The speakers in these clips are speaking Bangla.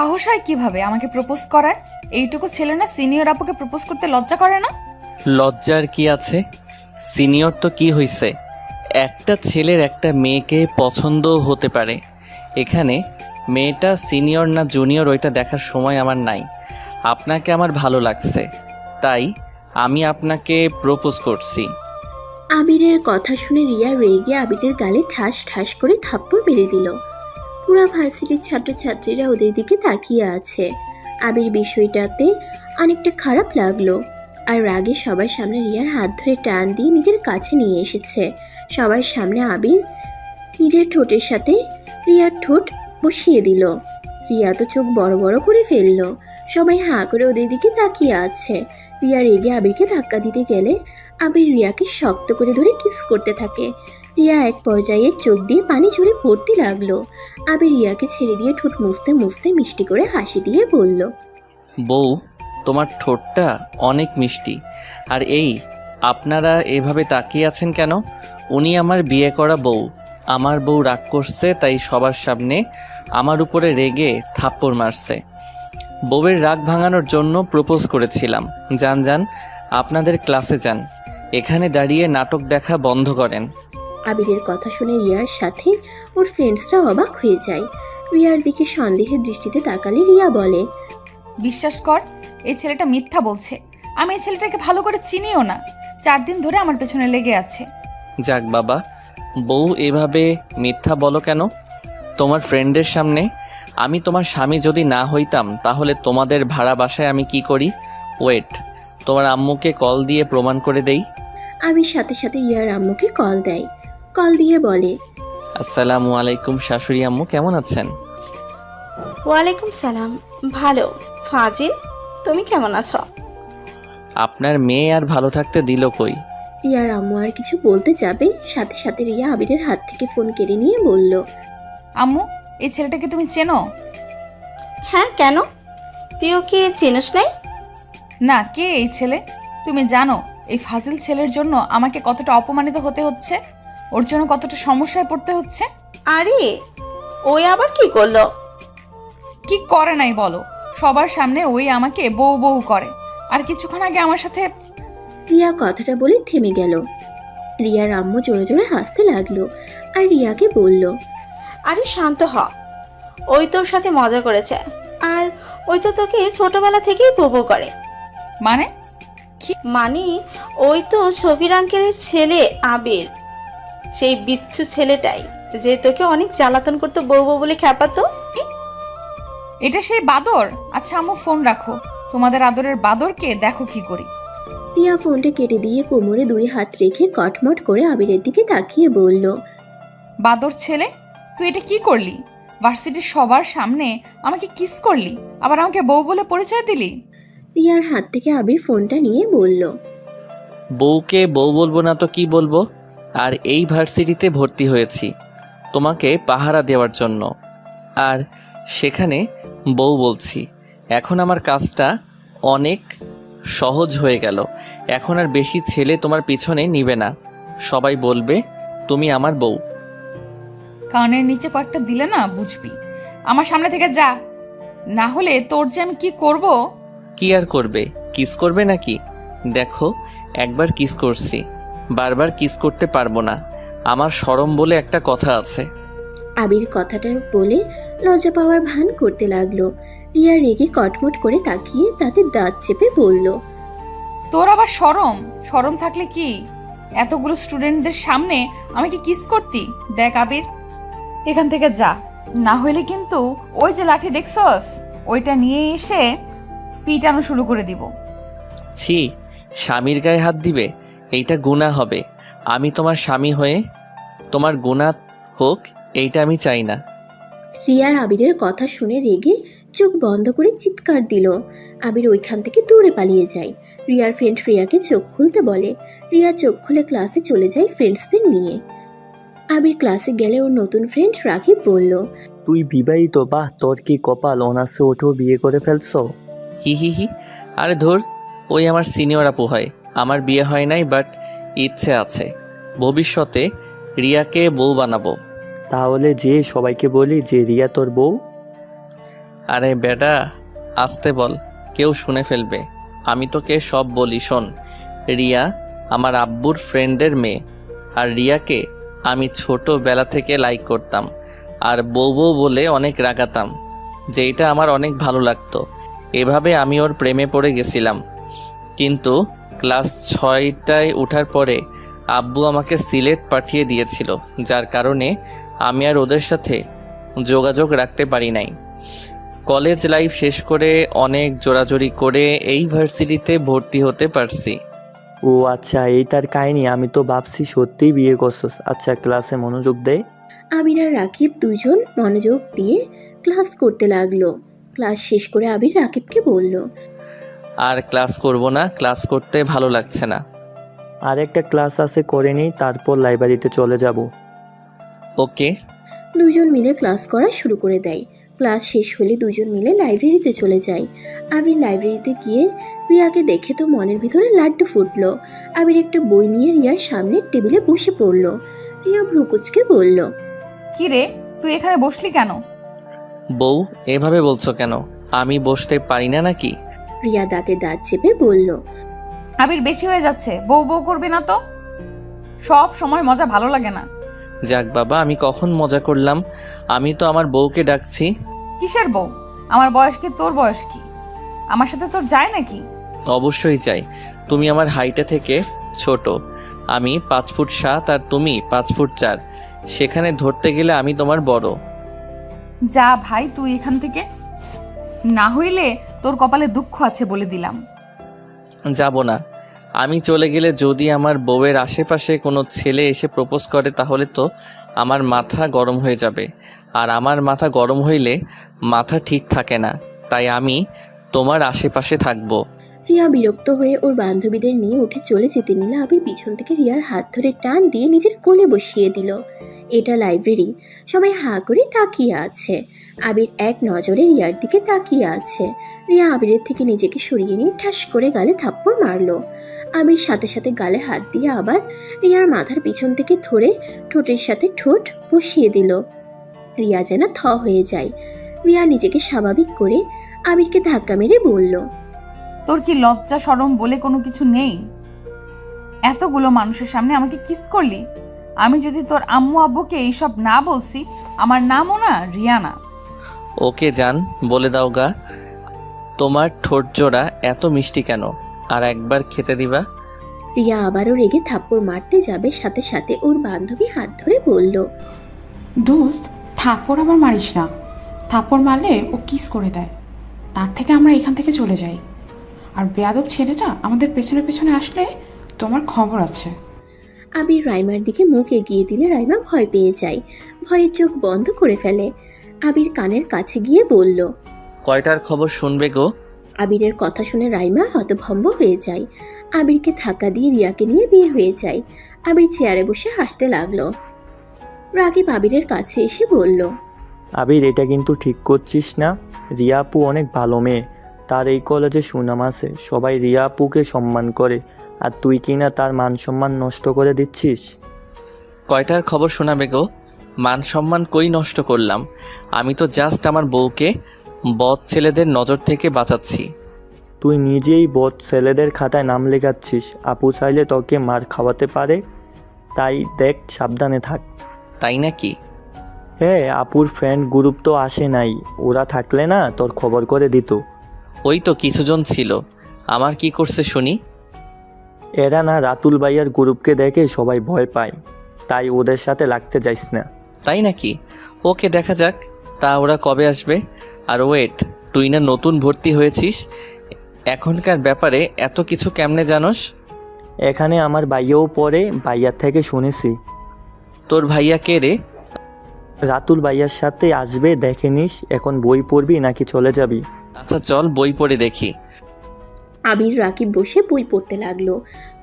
সাহস হয় কিভাবে আমাকে প্রপোজ করার? এইটুকু ছেলে না সিনিয়র আপুকে প্রপোজ করতে লজ্জা করে না? লজ্জার কি আছে? সিনিয়র তো কি হইছে, একটা ছেলের একটা মেয়েকে পছন্দ হতে পারে। এখানে মেয়েটা সিনিয়র না জুনিয়র ওইটা দেখার সময় আমার নাই। আপনাকে আমার ভালো লাগছে, তাই আমি আপনাকে প্রপোজ করছি। আবিরের কথা শুনে রিয়া রেগে আবিরের গালে ঠাস ঠাস করে থাপ্পড় মেরে দিল। পুরা ভার্সিটির ছাত্রছাত্রীরা ওদের দিকে তাকিয়ে আছে। আবির বিষয়টাতে অনেকটা খারাপ লাগলো, আর রাগে সবার সামনে রিয়ার হাত ধরে টান দিয়ে নিজের কাছে নিয়ে এসেছে। সবার সামনে আবির নিজের ঠোঁটের সাথে রিয়ার ঠোঁট বসিয়ে দিল। রিয়া তো চোখ বড় বড় করে ফেললো। সবাই হাঁ করে ওদের দিকে তাকিয়ে আছে। রিয়া রেগে আবিরকে ধাক্কা দিতে গেলে আবির রিয়াকে শক্ত করে ধরে কিস করতে থাকে। রিয়া এক পর্যায়ে চোখ দিয়ে পানি ঝরে পড়তে লাগলো। আবির রিয়াকে ছেড়ে দিয়ে ঠোঁট মুছতে মুছতে মিষ্টি করে হাসি দিয়ে বলল, বউ, তোমার ঠোঁটটা অনেক মিষ্টি। আর এই আপনারা এভাবে তাকিয়ে আছেন কেন? উনি আমার বিয়ে করা বউ। আমার বউ রাগ করছে, তাই সবার সামনে আমার উপরে রেগে থাপ্পড় মারছে। বউয়ের রাগ ভাঙানোর জন্য প্রপোজ করেছিলাম। যান যান, আপনাদের ক্লাসে যান, এখানে দাঁড়িয়ে নাটক দেখা বন্ধ করেন। আবিরের কথা শুনে রিয়ার সাথে ওর ফ্রেন্ডসরা অবাক হয়ে যায়। রিয়ার দিকে সন্দেহের দৃষ্টিতে তাকালে রিয়া বলে, বিশ্বাস কর, এই ছেলেটা মিথ্যা বলছে। আমি এই ছেলেটাকে ভালো করে চিনিও না। 4 দিন ধরে আমার পেছনে লেগে আছে। যাক বাবা, বউ এভাবে মিথ্যা বলো কেন তোমার ফ্রেন্ডের সামনে? আমি তোমার স্বামী যদি না হইতাম তাহলে তোমাদের ভাড়া বাসায় আমি কি করি? ওয়েট, তোমার আম্মুকে কল দিয়ে প্রমাণ করে দেই। আবির সাথে সাথে রিয়ার আম্মুকে কল দেয়। কল দিয়ে বলে, আসসালামু আলাইকুম শাশুড়ি আম্মু, কেমন আছেন? ওয়ালাইকুম সালাম, ভালো। ফাজিল, তুমি কেমন আছো? আপনার মেয়ে আর ভালো থাকতে দিল কই? রিয়ার আম্মু আর কিছু বলতে যাবে, সাথে সাথে রিয়া আবিরের হাত থেকে ফোন কেড়ে নিয়ে বলল, আম্মু, এই ছেলেটাকে তুমি চেনো? হ্যাঁ, কেন? তুই ওকে চিনিস নাই? না, কে এই ছেলে? তুমি জানো এই ফাজিল ছেলের জন্য আমাকে কতটা অপমানিত হতে হচ্ছে, ওর জন্য কতটা সমস্যায় পড়তে হচ্ছে। আরে, ওই আবার কি করলো? কি করে নাই বলো? সবার সামনে ওই আমাকে বউ বউ করে, আর কিছুক্ষণ আগে আমার সাথে। রিয়া কথাটা বলে থেমে গেল। রিয়ার আম্মু জোরে জোরে হাসতে লাগলো আর রিয়াকে বলল, আরে শান্ত হ, ওই তোর সাথে মজা করেছে। আর ওই তো তোকে ছোটবেলা থেকেই বউ করে। মানে? মানে ওই তো শফির আঙ্কেলের ছেলে আবির, সেই বিচ্ছু ছেলেটাই যে তোকে অনেক জ্বালাতন করতো বউ বউ বলে খ্যাপাতো। এটা সেই বাদর? আচ্ছা আম্মু, ফোন রাখো। তোমাদের আদরের বাদরকে দেখো কি করি। রিয়া ফোনটা কেটে দিয়ে কোমরে 2 হাত রেখে কটমট করে আবিরের দিকে তাকিয়ে বলল, বাদর ছেলে, তুই এটা কি করলি? ভার্সিটির সবার সামনে আমাকে কিস করলি, আবার আমাকে বউ বলে পরিচয় দিলি। রিয়ার হাত থেকে আবির ফোনটা নিয়ে বলল, বউকে বউ বলবো না তো কি বলবো? আর এই ভার্সিটিতে ভর্তি হয়েছি তোমাকে পাহারা দেওয়ার জন্য, আর সেখানে বউ বলছি। এখন আমার কাজটা অনেক সহজ হয়ে গেল। এখন আর বেশি ছেলে তোমার পিছনে নিবে না, সবাই বলবে তুমি আমার বউ। কানের নিচে কয়েকটা দিলে না বুঝবি। আমার সামনে থেকে যা, না হলে তোর যে আমি কি করব। কি আর করবে? কিস করবে নাকি? দেখো, একবার কিস করছি, বারবার কিস করতে পারবো না। আমার শরম বলে একটা কথা আছে। আবির কথাটা বলে লজ্জা পাওয়ার ভান করতে লাগলো। রিয়া রেগে কটমট করে তাকিয়ে তাতে দাঁত চেপে বলল, তোর আবার শরম? শরম থাকলে কি এতগুলো স্টুডেন্টদের সামনে আমাকে কিস করতি? দেখ আবির, এখান থেকে যা, না হলে কিন্তু ওই যে লাঠি দেখছস ওইটা নিয়ে এসে পিটানো শুরু করে দিব। ছি, স্বামীর গায়ে হাত দিবে? এইটা গুনাহ হবে। আমি তোমার স্বামী হয়ে তোমার গুনাহ হোক, এইটা আমি চাই না। রিয়ার আবিরের কথা শুনে রেগে চোখ বন্ধ করে চিৎকার দিল। আবির ওইখান থেকে দূরে পালিয়ে যায়। রিয়ার ফ্রেন্ড রিয়াকে চোখ খুলতে বলে। রিয়া চোখ খুলে ক্লাসে চলে যায় ফ্রেন্ডসদের নিয়ে। আবির ক্লাসে গেলে ওর নতুন ফ্রেন্ড রাকিব বলল, তুই বিবাহিত? বাহ, তোর কি কপাল, অনার্সে উঠেও বিয়ে করে ফেলছো। হি হি হি। আরে ধর, ওই আমার সিনিয়র আপু হয়। আমার বিয়ে হয় নাই, বাট ইচ্ছে আছে ভবিষ্যতে রিয়াকে বউ বানাবো। তাহলে যে সবাইকে বলি যে রিয়া তোর বউ। আরে বেটা, আসতে বল, কেউ শুনে ফেলবে। আমি তোকে সব বলি, শোন। রিয়া আমার আব্বুর ফ্রেন্ডের মেয়ে। আর রিয়াকে আমি ছোটোবেলা থেকে লাইক করতাম আর বউ বউ বলে অনেক রাগাতাম, যেইটা আমার অনেক ভালো লাগতো। এভাবে আমি ওর প্রেমে পড়ে গেছিলাম। কিন্তু ক্লাস 6টায় ওঠার পরে আব্বু আমাকে সিলেট পাঠিয়ে দিয়েছিল, যার কারণে আমি আর ওদের সাথে যোগাযোগ রাখতে পারি নাই। কলেজ লাইফ শেষ করে অনেক জোরাজোরি করে এই ভার্সিটিতে ভর্তি হতে পারছি। ও আচ্ছা, এই তার কাহিনী। আমি তো ভাবছি সত্যিই বিয়ে করছস। আচ্ছা, ক্লাসে মনোযোগ দে। আবির আর রাকিব দুজন মনোযোগ দিয়ে ক্লাস করতে লাগলো। ক্লাস শেষ করে আবির রাকিবকে বলল, আর ক্লাস করব না, ক্লাস করতে ভালো লাগছে না। আর একটা ক্লাস আছে, করে নিই, তারপর লাইব্রেরিতে চলে যাব। ওকে। দুজন মিলে ক্লাস করা শুরু করে দেয়। ক্লাস শেষ হলে দুজন মিলে লাইব্রেরিতে চলে যায়। আবির লাইব্রেরিতে গিয়ে রিয়াকে দেখে তো মনের ভিতরে লাড্ডু ফুটলো। আবির একটা বই নিয়ে রিয়ার সামনে টেবিলে বসে পড়ল। রিয়া ভ্রুকুচকে বলল, কি রে, তুই এখানে বসলি কেন? বউ, এভাবে বলছো কেন? আমি বসতে পারি না নাকি? রিয়া দাঁতে দাঁত চেপে বলল, আবির বেশি হয়ে যাচ্ছে, বউ বউ করবি না তো। সব সময় মজা ভালো লাগে না। যাক বাবা, আমি কখন মজা করলাম? আমি তো আমার বউকে ডাকছি। কিসের বউ? আমার বয়স কি তোর বয়স কি? আমার সাথে তোর যায় নাকি? অবশ্যই চাই। তুমি আমার হাইটে থেকে ছোট। আমি 5 ফুট 7 আর তুমি 5 ফুট 4। সেখানে ধরতে গেলে আমি তোমার বড়। যা ভাই তুই এখান থেকে, না হইলে তোর কপালে দুঃখ আছে বলে দিলাম। যাব না। আমি চলে গেলে যদি আমার বউয়ের আশেপাশে কোনো ছেলে এসে প্রপোজ করে, তাহলে তো আমার মাথা গরম হয়ে যাবে। আর আমার মাথা গরম হইলে মাথা ঠিক থাকে না। তাই আমি তোমার আশেপাশে থাকবো। রিয়া বিরক্ত হয়ে ওর বান্ধবীদের নিয়ে উঠে চলে যেতে নিলে আবির পিছন থেকে রিয়ার হাত ধরে টান দিয়ে নিজের কোলে বসিয়ে দিল। এটা লাইব্রেরি, সবাই হাঁ করে তাকিয়ে আছে। আবির এক নজরে রিয়ার দিকে তাকিয়ে আছে। রিয়া আবিরের থেকে নিজেকে সরিয়ে নিয়ে ঠাস করে গালে থাপ্পড় মারলো। আবির সাথে সাথে গালে হাত দিয়ে আবার রিয়ার মাথার পিছন থেকে ধরে ঠোঁটের সাথে ঠোঁট বসিয়ে দিল। রিয়া যেন থ হয়ে যায়। রিয়া নিজেকে স্বাভাবিক করে আবিরকে ধাক্কা মেরে বলল, তোর কি লজ্জা শরম বলে কোনো কিছু নেই? এতগুলো মানুষের সামনে আমাকে কিস করলি। আমি যদি তোর আম্মু আব্বুকে এইসব না বলছি, আমার নামও না রিয়ানা। ওকে জান, বলে দাও গা, তোমার ঠোঁট জোড়া এত মিষ্টি কেন? আর একবার খেতে দিবা? রিয়া আবারও রেগে থাপ্পড় মারতে যাবে, সাথে সাথে ওর বান্ধবী হাত ধরে বলল, দোস্ত, থাপ্পড় আবার মারিস না। থাপ্পড় মারলে ও কিস করে দেয়। তার থেকে আমরা এখান থেকে চলে যাই। আর বেয়াদব ছেলেটা আমাদের পেছনে পেছনে আসলে তোমার খবর আছে। আবির রাইমার দিকে মুখ এগিয়ে দিলে রাইমা ভয় পেয়ে যায়। ভয়ে চোখ বন্ধ করে ফেলে। আবির কানের কাছে গিয়ে বলল, কয়টার খবর শুনবে গো? আবিরের কথা শুনে রাইমা হতভম্ব হয়ে যায়। আবিরকে ধাক্কা দিয়ে রিয়াকে নিয়ে বের হয়ে যায়। আবির চেয়ারে বসে হাসতে লাগলো। রাকিব আবিরের কাছে এসে বলল, আবির, এটা কিন্তু ঠিক করছিস না। রিয়া আপু অনেক ভালো মেয়ে, তার এই কলেজে সুনাম আছে, সবাই রিয়া আপুকে সম্মান করে, আর তুই কিনা তার মান সম্মান নষ্ট করে দিচ্ছিস। কয়টার খবর শোনাবে গো? মান সম্মান কই নষ্ট করলাম? আমি তো জাস্ট আমার বউকে বদ ছেলেদের নজর থেকে বাঁচাচ্ছি। তুই নিজেই বদ ছেলেদের খাতায় নাম লেখাচ্ছিস। আপু চাইলে তোকে মার খাওয়াতে পারে, তাই দেখ, সাবধানে থাক। তাই নাকি? হ্যাঁ, আপুর ফ্রেন্ড গ্রুপ তো আসে নাই, ওরা থাকলে না তোর খবর করে দিত। ওই তো কিছুজন ছিল। আমার কি করছে শুনি? এরা না রাতুল ভাইয়ার গ্রুপকে দেখে সবাই ভয় পায়, তাই ওদের সাথে লাগতে যাইস না। তাই নাকি? ওকে, দেখা যাক। তা ওরা কবে আসবে? আর ওয়েট, তুই না নতুন ভর্তি হয়েছিস, এখনকার ব্যাপারে এত কিছু কেমনে জানোস? এখানে আমার ভাইয়াও পড়ে, ভাইয়ার থেকে শুনেছি। তোর ভাইয়া কে রে? রাতুল ভাইয়ার সাথে আসবে, দেখে নিস। এখন বই পড়বি নাকি চলে যাবি? আচ্ছা চল, বই পড়ে দেখি। আবির রাকিব বসে বই পড়তে লাগলো।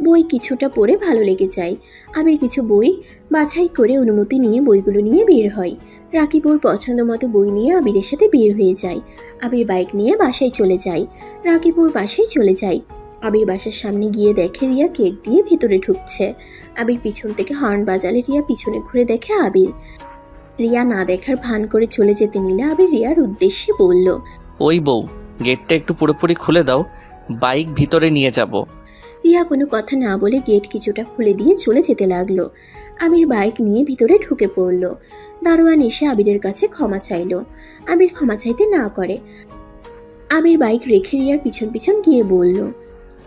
বই কিছুটা পড়ে ভালো লেগে যায়। আবির কিছু বই বাছাই করে অনুমতি নিয়ে বইগুলো নিয়ে বের হয়। রাকিব ওর পছন্দ মতো বই নিয়ে আবিরের সাথে বের হয়ে যায়। আবির বাইক নিয়ে বাসায় চলে যায়। রাকিব ওর বাসায় চলে যায়। আবির বাসার সামনে গিয়ে দেখে রিয়া গেট দিয়ে ভেতরে ঢুকছে। আবির পিছন থেকে হর্ন বাজালে রিয়া পিছনে ঘুরে দেখে আবির। রিয়া না দেখার ভান করে চলে যেতে নিলে আবির রিয়ার উদ্দেশ্যে বলল, ওই বউ, গেটটা একটু পুরোপুরি খুলে দাও, বাইক ভিতরে নিয়ে যাব। রিয়া কোনো কথা না বলে গেট কিছুটা খুলে দিয়ে চলে যেতে লাগলো। আবির বাইক নিয়ে ভিতরে ঢুকে পড়ল। দারোয়ান এসে আবিরের কাছে ক্ষমা চাইল। আবির ক্ষমা চাইতে না করে। আবির বাইক রেখে রিয়ার পিছন পিছন গিয়ে বলল,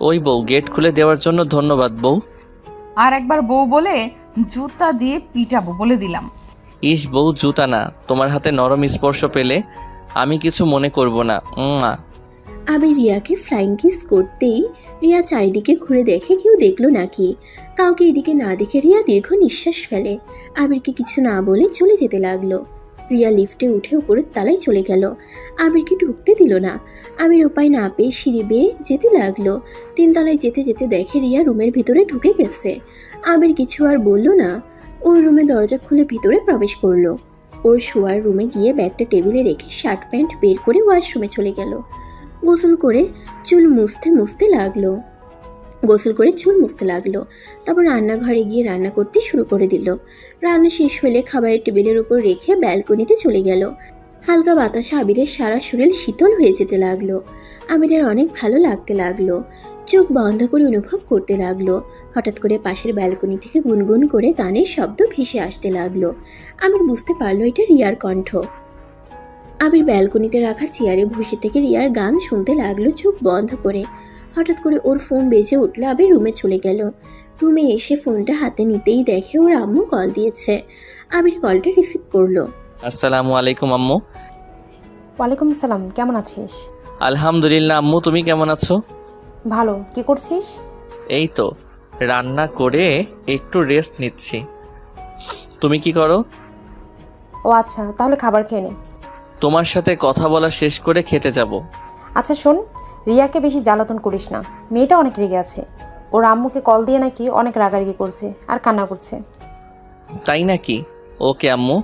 ওই বউ, গেট খুলে দেওয়ার জন্য ধন্যবাদ বউ। আর একবার বউ বলে জুতা দিয়ে পিটাবো বলে দিলাম। ইস বউ, জুতা না, তোমার হাতে নরম স্পর্শ পেলে আমি কিছু মনে করব না। আবির রিয়াকে ফ্লাইং কিস করতেই রিয়া চারিদিকে ঘুরে দেখে কেউ দেখলো নাকি। কাউকে এদিকে না দেখে রিয়া দীর্ঘ নিঃশ্বাস ফেলে। আবিরকে কিছু না বলে চলে যেতে লাগলো। রিয়া লিফটে উঠে উপরের তলায় চলে গেল। আবিরকে ঢুকতে দিল না। আবির উপায় না পেয়ে সিঁড়ি বেয়ে যেতে লাগলো। 3 তলায় যেতে যেতে দেখে রিয়া রুমের ভিতরে ঢুকে গেছে। আবির কিছু আর বলল না। ওর রুমে দরজা খুলে ভিতরে প্রবেশ করলো। ওর শোয়ার রুমে গিয়ে ব্যাগটা টেবিলে রেখে শার্ট প্যান্ট বের করে ওয়াশরুমে চলে গেল। গোসল করে চুল মুছতে লাগলো। তারপর রান্নাঘরে গিয়ে রান্না করতে শুরু করে দিল। রান্না শেষ হলে খাবারের টেবিলের উপর রেখে ব্যালকনিতে চলে গেল। হালকা বাতাসে আবিরের সারা শরীর শীতল হয়ে যেতে লাগলো। আবিরের অনেক ভালো লাগতে লাগলো। চোখ বন্ধ করে অনুভব করতে লাগলো। হঠাৎ করে পাশের ব্যালকনি থেকে গুনগুন করে গানের শব্দ ভেসে আসতে লাগলো। আবির বুঝতে পারলো এটা রিয়ার কণ্ঠ। আবির ব্যালকনিতে রাখা চেয়ারে বসে থেকে রিয়ার গান শুনতে লাগলো চোখ বন্ধ করে। হঠাৎ করে ওর ফোন বেজে উঠলে আবির রুমে চলে গেল। রুমে এসে ফোনটা হাতে নিতেই দেখে ওর আম্মু কল দিয়েছে। আবির কলটা রিসিভ করলো। আসসালামু আলাইকুম আম্মু। ওয়ালাইকুম আসসালাম, কেমন আছিস? আলহামদুলিল্লাহ আম্মু, তুমি কেমন আছো? ভালো। কি করছিস? এই তো রান্না করে একটু রেস্ট নিচ্ছি। তুমি কি করো? ও আচ্ছা, তাহলে খাবার খেয়ে নে। তোমার সাথে কথা বলা শেষ করে খেতে যাব। আচ্ছা শোন, রিয়াকে বেশি জ্বালাতন করিস না, মেয়েটা অনেক রেগে আছে। ওর আম্মুকে কল দিয়ে নাকি অনেক রাগারাগি করছে আর কান্না করছে। তাই নাকি? ওকে আম্মু,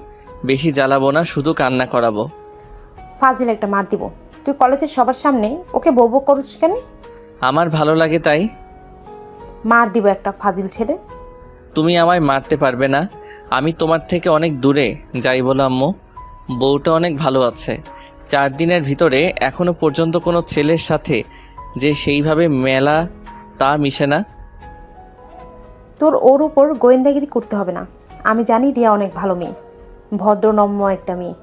বেশি জ্বালাবো না, শুধু কান্না করাবো। ফাজিল একটা মার দিব। তুই কলেজের সবার সামনে ওকে বউ বউ করিস কেন? আমার ভালো লাগে তাই। মার দিব একটা, ফাজিল ছেলে। তুমি আমায় মারতে পারবে না, আমি তোমার থেকে অনেক দূরে। যাই বলো আম্মু, বউটা অনেক ভালো আছে। 4 দিনের ভিতরে এখনো পর্যন্ত কোনো ছেলের সাথে যে সেইভাবে মেলা তা মিশে না। তোর ওর উপর গোয়েন্দাগিরি করতে হবে না। আমি জানি রিয়া অনেক ভালো মেয়ে, ভদ্রনম্য একটা মেয়ে।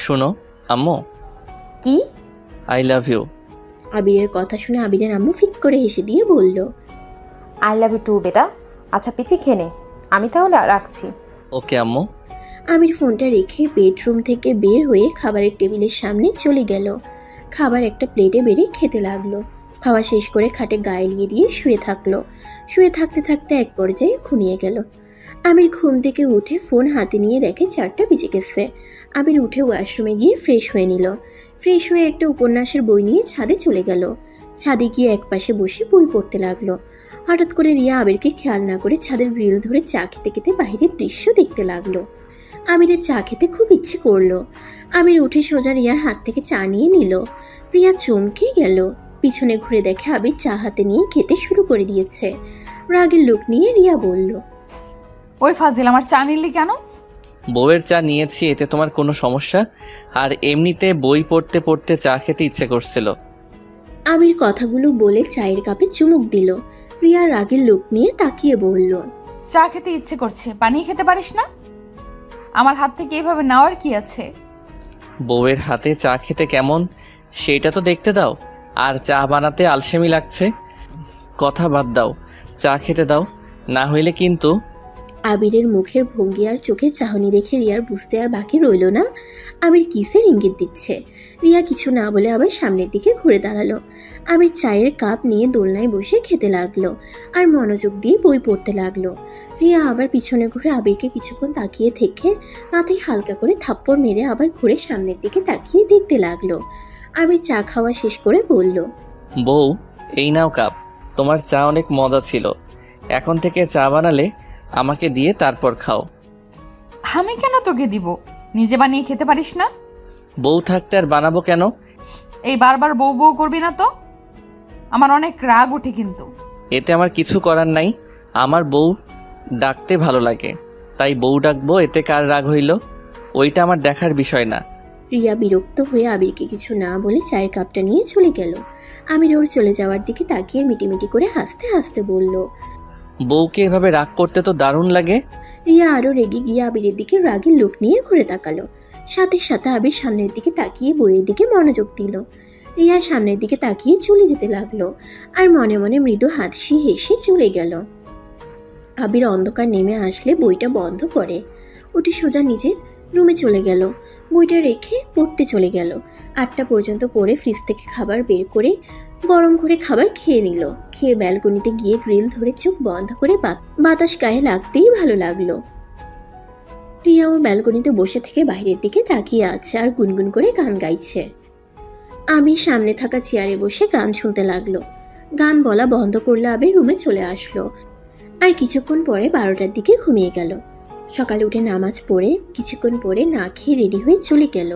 শোনো আম্মু, কি? I love you. আবিরের কথা শুনে আবিরের আম্মু ফিক করে হেসে দিয়ে বলল, আই লাভ ইউ টু বেটা। আচ্ছা পিচি খেয়ে নে, আমি তাহলে রাখছি। ওকে আম্মু। আবির ফোনটা রেখে বেডরুম থেকে বের হয়ে খাবারের টেবিলের সামনে চলে গেল। খাবার একটা প্লেটে বেড়ে খেতে লাগলো। খাওয়া শেষ করে খাটে গায়ে লিয়ে দিয়ে শুয়ে থাকলো। শুয়ে থাকতে থাকতে এক পর্যায়ে ঘুমিয়ে গেল। আবির ঘুম থেকে উঠে ফোন হাতে নিয়ে দেখে 4টা বেজে গেছে। আবির উঠে ওয়াশরুমে গিয়ে ফ্রেশ হয়ে নিল। ফ্রেশ হয়ে একটা উপন্যাসের বই নিয়ে ছাদে চলে গেল। ছাদে গিয়ে একপাশে বসে বই পড়তে লাগলো। হঠাৎ করে রিয়া আবিরকে খেয়াল না করে ছাদের গ্রিল ধরে চা খেতে খেতে বাইরের দৃশ্য দেখতে লাগলো। আবিরের চা খেতে খুব ইচ্ছে করলো। আবির উঠে সোজা রিয়ার হাত থেকে চা নিয়ে নিল। রিয়া চমকে গেল। পিছনে ঘুরে দেখে আবির চা হাতে নিয়ে খেতে শুরু করে দিয়েছে। রাগের লোক নিয়ে রিয়া বলল, ওই ফাজিল, আমার চা নিলি কেন? বউয়ের চা নিয়েছি, এতে তোমার কোনো সমস্যা? আর এমনিতে বই পড়তে পড়তে চা খেতে ইচ্ছে করছিল। আবির কথাগুলো বলে চায়ের কাপে চুমুক দিল। রিয়া রাগের লোক নিয়ে তাকিয়ে বলল, চা খেতে ইচ্ছে করছে, বানিয়ে খেতে পারিস না? আমার হাত থেকে এইভাবে নেওয়ার কি আছে? বউয়ের হাতে চা খেতে কেমন সেটা তো দেখতে দাও। আর চা বানাতে আলসেমি লাগছে। কথা বাদ দাও, চা খেতে দাও, না হইলে কিন্তু। আবিরের মুখের ভঙ্গি আর চোখের চাহনি দেখে রিয়ার বুঝতে আর বাকি রইল না আবির কিসের ইঙ্গিত দিচ্ছে। রিয়া কিছু না বলে আবার সামনের দিকে ঘুরে দাঁড়ালো। আবির চায়ের কাপ নিয়ে দোলনায় বসে খেতে লাগলো আর মনোযোগ দিয়ে বই পড়তে লাগলো। রিয়া আবার পিছনে ঘুরে আবিরকে কিছুক্ষণ তাকিয়ে থেকে মাথায় হালকা করে থাপ্পড় মেরে আবার ঘুরে সামনের দিকে তাকিয়ে দেখতে লাগলো। আবির চা খাওয়া শেষ করে বলল, বউ, এই নাও কাপ, তোমার চা অনেক মজা ছিল। এখন থেকে চা বানালে আমাকে দিয়ে তারপর খাও। আমি কেন তোকে দিব? নিজে বানিয়ে খেতে পারিস না? বউ থাকতে আর বানাবো কেন? এই বারবার বউ বউ করবি না তো, আমার অনেক রাগ ওঠে কিন্তু। এতে আমার কিছু করার নাই। আমার বউ ডাকতে ভালো লাগে, তাই বউ ডাকবো, এতে কার রাগ হইল? ওইটা আমার দেখার বিষয় না। রিয়া বিরক্ত হয়ে আবিরকে কিছু না বলে চায়ের কাপটা নিয়ে চলে গেল। আবির ওর চলে যাওয়ার দিকে তাকিয়ে মিটিমিটি করে হাসতে হাসতে বলল। বউকে এভাবে রাগ করতে তো দারুণ লাগে। রিয়া আরো রেগে গিয়ে আবিরের দিকে রাগের লোক নিয়ে ঘুরে তাকালো। সাথে সাথে আবির সামনের দিকে তাকিয়ে বইয়ের দিকে মনোযোগ দিল। রিয়া সামনের দিকে তাকিয়ে চলে যেতে লাগলো আর মনে মনে মৃদু হাসি হেসে চলে গেল। আবির অন্ধকার নেমে আসলে বইটা বন্ধ করে উঠে সোজা নিজের রুমে চলে গেল। বইটা রেখে পড়তে চলে গেল। 8টা পর্যন্ত পড়ে ফ্রিজ থেকে খাবার বের করে গরম করে খাবার খেয়ে নিল। খেয়ে ব্যালকনিতে গিয়ে গ্রিল ধরে চোখ বন্ধ করে বাতাস গায়ে লাগতেই ভালো লাগলো। রিয়া ও ব্যালকনিতে বসে থেকে বাইরের দিকে তাকিয়ে আছে আর গুনগুন করে গান গাইছে। আমি সামনে থাকা চেয়ারে বসে গান শুনতে লাগলো। গান বলা বন্ধ করলে আবির রুমে চলে আসলো আর কিছুক্ষণ পরে 12টার দিকে ঘুমিয়ে গেল। সকালে উঠে নামাজ পড়ে কিছুক্ষণ পরে না খেয়ে রেডি হয়ে চলে গেল।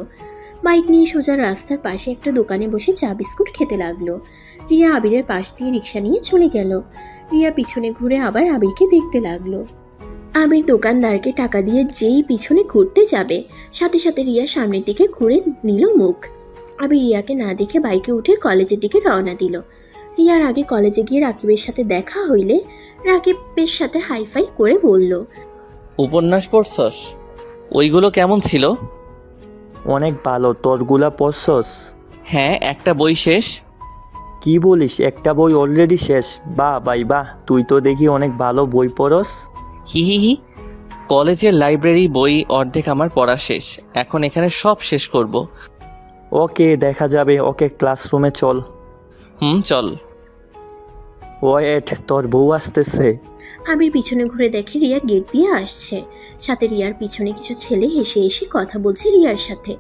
বাইক নিয়ে সোজা রাস্তার পাশে একটা দোকানে বসে চা বিস্কুট খেতে লাগলো। রিয়া আবিরের পাশ দিয়ে রিক্সা নিয়ে চলে গেল। রিয়া পিছনে ঘুরে আবার আবিরকে দেখতে লাগলো। আবির দোকানদারকে টাকা দিয়ে যেই পিছনে ঘুরতে যাবে সাথে সাথে রিয়া সামনের দিকে ঘুরে নিল মুখ। আবির রিয়াকে না দেখে বাইকে উঠে কলেজের দিকে রওনা দিল। রিয়ার আগে কলেজে গিয়ে রাকিবের সাথে দেখা হইলে রাকিবের সাথে হাইফাই করে বলল। উপন্যাস পড়ছস? ওইগুলো কেমন ছিল? অনেক ভালো। তোরগুলা পড়ছস? হ্যাঁ, একটা বই শেষ। কি বলিস, একটা বই অলরেডি শেষ? বাহ ভাই বাহ, তুই তো দেখি অনেক ভালো বই পড়স। হি হি হি। কলেজের লাইব্রেরি বই অর্ধেক আমার পড়া শেষ, এখন এখানে সব শেষ করব। ওকে, দেখা যাবে। ওকে, ক্লাসরুমে চল। চল। ওয়েট, তোর বউ আসতেছে। আবির পিছনে ঘুরে দেখে রিয়া গেট দিয়ে আসছে। সাথে রিয়ার পিছনে কিছু ছেলে হেসে হেসে কথা বলছে রিয়ার সাথে।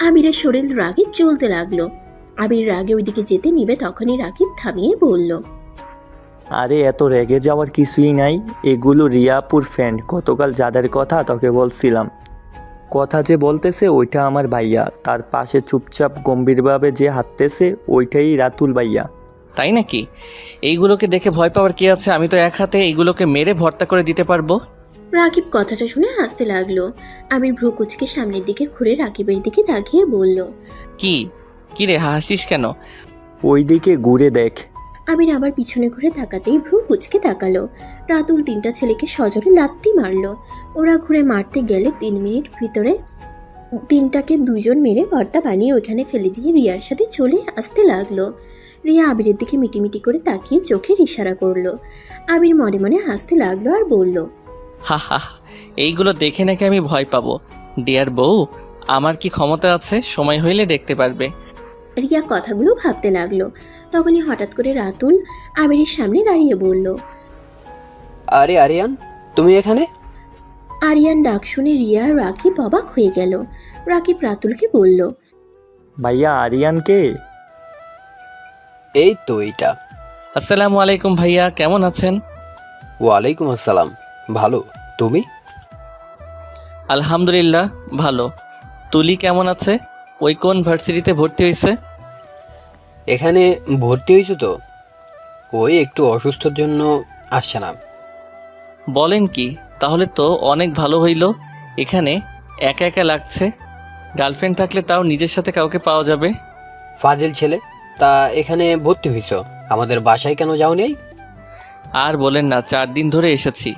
আবিরের শরীর রাগে জ্বলতে লাগলো। আবির রাগে ওইদিকে যেতে নিবে তখনই রাকিব থামিয়ে বলল। আরে এত রেগে যাওয়ার কিছুই নাই, এগুলো রিয়াপুর ফ্রেন্ড। গতকাল যাদের কথা তোকে বলছিলাম, কথা যে বলতেছে ওইটা আমার ভাইয়া। তার পাশে চুপচাপ গম্ভীরভাবে যে হাঁটতেছে ওইটাই রাতুল ভাইয়া। তাই নাকি? এইগুলোকে দেখে ভয় পাওয়ার কি আছে? আমি তো এক হাতে এইগুলোকে মেরে ভর্তা করে দিতে পারবো। রাকিব কথাটা শুনে হাসতে লাগলো। আবির ভ্রু কুচকে সামনের দিকে ঘুরে রাকিবের দিকে তাকিয়ে বলল। কি রে, হাসিস কেন? ওই দিকে ঘুরে দেখ। আবির আবার পিছনে ঘুরে তাকাতেই ভ্রু কুচকে তাকালো। রাতুল 3টা ছেলেকে সজোরে লাত্তি মারলো। ওরা ঘুরে মারতে গেলে 3 মিনিট ভিতরে 3টাকে 2জন মেরে ভর্তা বানিয়ে ওইখানে ফেলে দিয়ে রিয়ার সাথে চলে আসতে লাগলো। রিয়া আবিরের দিকে মিটিমিটি করে তাকিয়ে চোখের ইশারা করলো। আবির মনে মনে হাসতে লাগলো আর বলল। হা হা, এইগুলো দেখে নাকি আমি ভয় পাবো? ডিয়ার বউ, আমার কি ক্ষমতা আছে? সময় হইলে দেখতে পারবে। রিয়া কথাগুলো ভাবতে লাগলো। তখনই হঠাৎ করে রাতুল আবিরের সামনে দাঁড়িয়ে বলল। আরে আরিয়ান, তুমি এখানে? আরিয়ান ডাক শুনে রিয়া আর রাকিব অবাক হয়ে গেল। রাকিব রাতুলকে বলল। ভাইয়া, আরিয়ানকে? এই তো এইটা। আসসালামু আলাইকুম ভাইয়া, কেমন আছেন? ওয়ালাইকুম আসসালাম। ভালো, তুমি? আলহামদুলিল্লাহ ভালো। তুলি কেমন আছে? ওই কোন ভার্সিটিতে ভর্তি হয়েছে? এখানে ভর্তি হয়েছো তো? ওই একটু অসুস্থর জন্য আসছে না। বলেন কি? তাহলে তো অনেক ভালো হইল। এখানে একা একা লাগছে। গার্লফ্রেন্ড থাকলে তাও নিজের সাথে কাউকে পাওয়া যাবে। ফাজিল ছেলে, তা এখানে ভর্তি হয়েছো, আমাদের বাসায় কেন যাও নেই? আর বলেন না, 4 দিন ধরে এসেছি,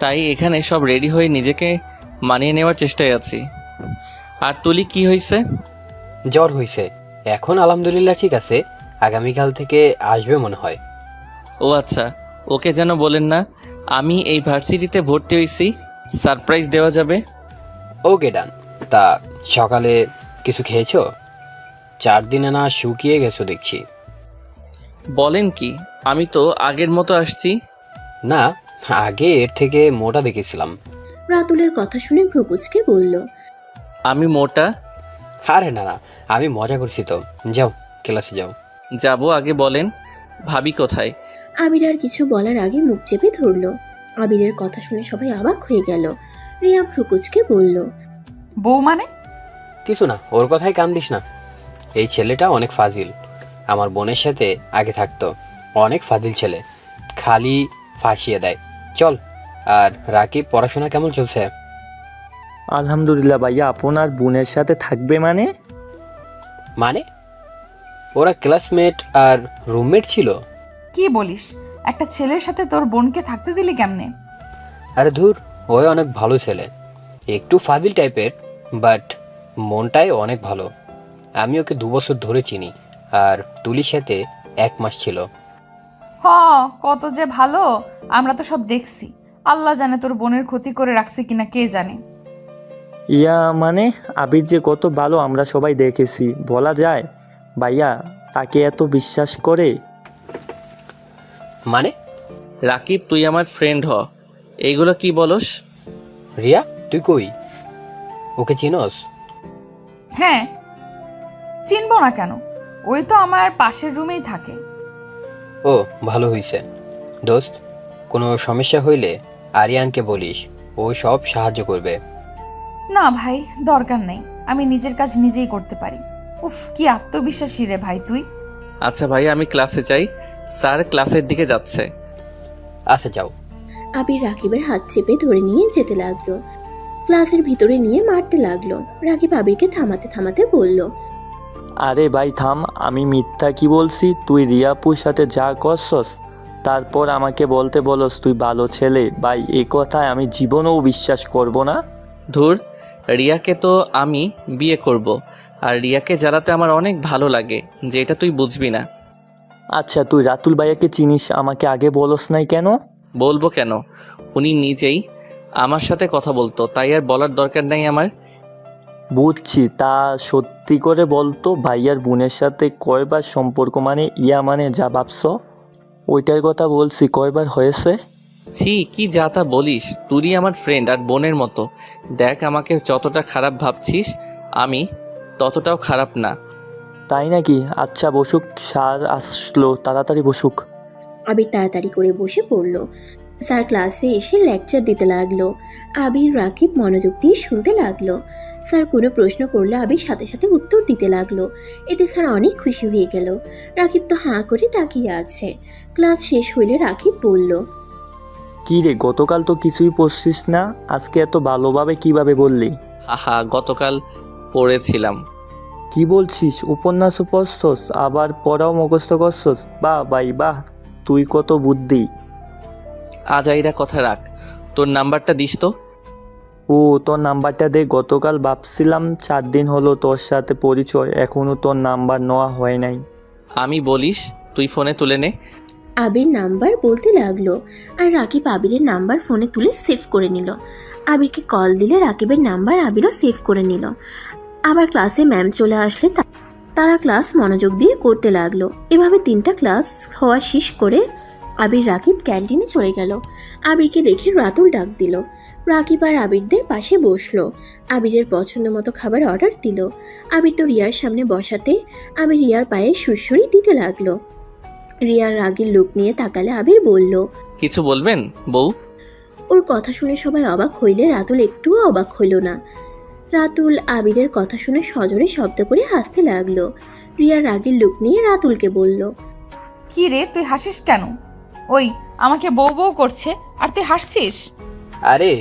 তাই এখানে সব রেডি হয়ে নিজেকে মানিয়ে নেওয়ার চেষ্টায় আছি। আর তুলি কি হয়েছে? জ্বর হয়েছে, এখন আলহামদুলিল্লাহ ঠিক আছে। আগামীকাল থেকে আসবে মনে হয়। ও আচ্ছা, ওকে যেন বলেন না আমি এই ভার্সিটিতে ভর্তি হয়েছি, সারপ্রাইজ দেওয়া যাবে। ওকে ডান। তা সকালে কিছু খেয়েছো? 4 দিনে না শুকিয়ে গেছো দেখছি। বলেন কি, আমি তো আগের মতো আসছি। না, আগে এর থেকে মোটা দেখেছিলাম। রাতুলের কথা শুনে ভ্রু কুচকে বলল। আমি মোটা? আরে না না, আমি মজা করছি তো। যাও, ক্লাসে যাও। যাব, আগে বলেন ভাবি কোথায়? আবির আর কিছু বলার আগে মুখ চেপে ধরলো। আবিরের কথা শুনে সবাই অবাক হয়ে গেল। রিয়া ভ্রু কুচকে বলল। বউ মানে? কিছু না, ওর কথাই কান দিস না। এই ছেলেটা অনেক ফাজিল। আমার বোনের সাথে আগে থাকতো। অনেক ফাজিল ছেলে, খালি ফাঁসিয়ে দেয়। চল। আর রাকিব, পড়াশোনা কেমন চলছে? আলহামদুলিল্লাহ ভাইয়া, আপনার বোনের সাথে থাকবে মানে? মানে ওরা ক্লাসমেট আর রুমমেট ছিল। কি বলিস? একটা ছেলের সাথে তোর বোনকে থাকতে দিলি কেমনে? আরে ধুর, ওই অনেক ভালো ছেলে, একটু ফাজিল টাইপের, বাট মনটাই অনেক ভালো। আমি ওকে 2 বছর ধরে চিনি, আর তুলির সাথে 1 মাস ছিল। হ, কত যে ভালো, আমরা তো সব দেখছি। আল্লাহ জানে তোর বোনের ক্ষতি করে রাখছে কিনা, কে জানে। ইয়া মানে আবির যে কত ভালো আমরা সবাই দেখেছি, বলা যায়? ভাইয়া তাকে এত বিশ্বাস করে? মানে? রাকিব, তুই আমার ফ্রেন্ড হ। এইগুলো কি বলস? রিয়া, তুই কই? ওকে চিনস? হ্যাঁ, চিনবো না কেন? ওই তো আমার পাশের রুমেই থাকে। ও, ভালো হইছে। দোস্ত, কোনো সমস্যা হইলে আরিয়ানকে বলিস, ও সব সাহায্য করবে। না ভাই, দরকার নেই, আমি নিজের কাজ নিজেই করতে পারি। উফ, কি আত্মবিশ্বাসী রে ভাই তুই। আচ্ছা ভাই, আমি ক্লাসে যাই, স্যার ক্লাসের দিকে যাচ্ছে। আচ্ছা যাও। আবির রাকিবের হাত চেপে ধরে নিয়ে যেতে লাগলো। ক্লাসের ভিতরে নিয়ে মারতে লাগলো। রাকিব আবিরকে থামাতে থামাতে বলল, আরে ভাই থাম, আমি মিথ্যা কি বলছি? তুই রিয়াপুর সাথে যা করছস তারপর আমাকে বলতে বলস তুই ভালো ছেলে। ভাই এই কথায় আমি জীবনেও বিশ্বাস করব না। ধুর, রিয়াকে তো আমি বিয়ে করব, আর রিয়াকে জ্বালাতে আমার অনেক ভালো লাগে, যেটা তুই বুঝবি না। আচ্ছা তুই রাতুল ভাইয়াকে চিনিস, আমাকে আগে বলস নাই কেন? বলবো কেন? উনি নিজেই আমার সাথে কথা বলতো, তাই আর বলার দরকার নাই আমার। বুঝছি, তা সত্যি করে বলতো ভাইয়ার বোনের সাথে কয়বার সম্পর্ক, মানে ইয়া মানে যা ভাবছ ওইটার কথা বলছি, কয়বার হয়েছে? ছি, কি যা তা বলিস? তুই আমার ফ্রেন্ড আর বোনের মতো। দেখ, আমাকে যতটা খারাপ ভাবছিস আমি ততটাও খারাপ না। তাই নাকি? আচ্ছা বসুক, স্যার আসলো, তাড়াতাড়ি বসুক। আবির তাড়াতাড়ি করে বসে পড়ল। স্যার ক্লাসে এসে লেকচার দিতে লাগলো। আবির রাকিব মনোযোগ দিয়ে শুনতে লাগলো। স্যার কোনো প্রশ্ন করলে আবির সাথে সাথে উত্তর দিতে লাগলো। এতে স্যার অনেক খুশি হয়ে গেল। রাকিব তো হাঁ করে তাকিয়ে আছে। ক্লাস শেষ হইলে রাকিব বলল, কি রে, গতকাল তো কিছুই পড়ছিস না, আজকে এত ভালোভাবে কিভাবে বললি? হাহা, গতকাল পড়েছিলাম। কি বলছিস? উপন্যাসও পড়ছস, আবার পড়াও মুখস্থ করছস? বাহ ভাই বাহ, তুই কত বুদ্ধি। আজাইরা কথা রাখ, তোর নাম্বারটা দিস তো। ও তোর নাম্বারটা দে, গতকাল ভাবছিলাম 4 দিন হলো তোর সাথে পরিচয়, এখনো তোর নাম্বার নেওয়া হয় নাই। আমি বলিস, তুই ফোনে তুলে নে। আবির নাম্বার বলতে লাগলো। আর রাকিব আবিরের নাম্বার ফোনে তুলে সেভ করে নিল। আবিরকে কল দিলে রাকিবের নাম্বার আবিরও সেভ করে নিল। আবার ক্লাসে ম্যাম চলে আসলে তারা ক্লাস মনোযোগ দিয়ে করতে লাগলো। এভাবে 3টা ক্লাস হওয়া শেষ করে আবির রাকিব ক্যান্টিনে চলে গেল। আবিরকে দেখে রাতুল ডাক দিল। রাকিব আর আবিরদের পাশে বসলো। আবিরের পছন্দ মতো খাবার অর্ডার দিল। আবির তো রিয়ার সামনে বসাতে আবির রিয়ার পায়ে সুড়সুড়ি দিতে লাগলো। রিয়ার রাগের লুক নিয়ে তাকালে আবির বলল, কিছু বলবেন বউ? ওর কথা শুনে সবাই অবাক হইলে রাতুল একটুও অবাক হইল না। রাতুল আবিরের কথা শুনে সজোরে শব্দ করে হাসতে লাগলো। রিয়ার রাগের লুক নিয়ে রাতুলকে বলল, কি রে, তুই হাসিস কেন? ওই আমাকে বউ বউ করছে আর তুই হাসছিস? আরে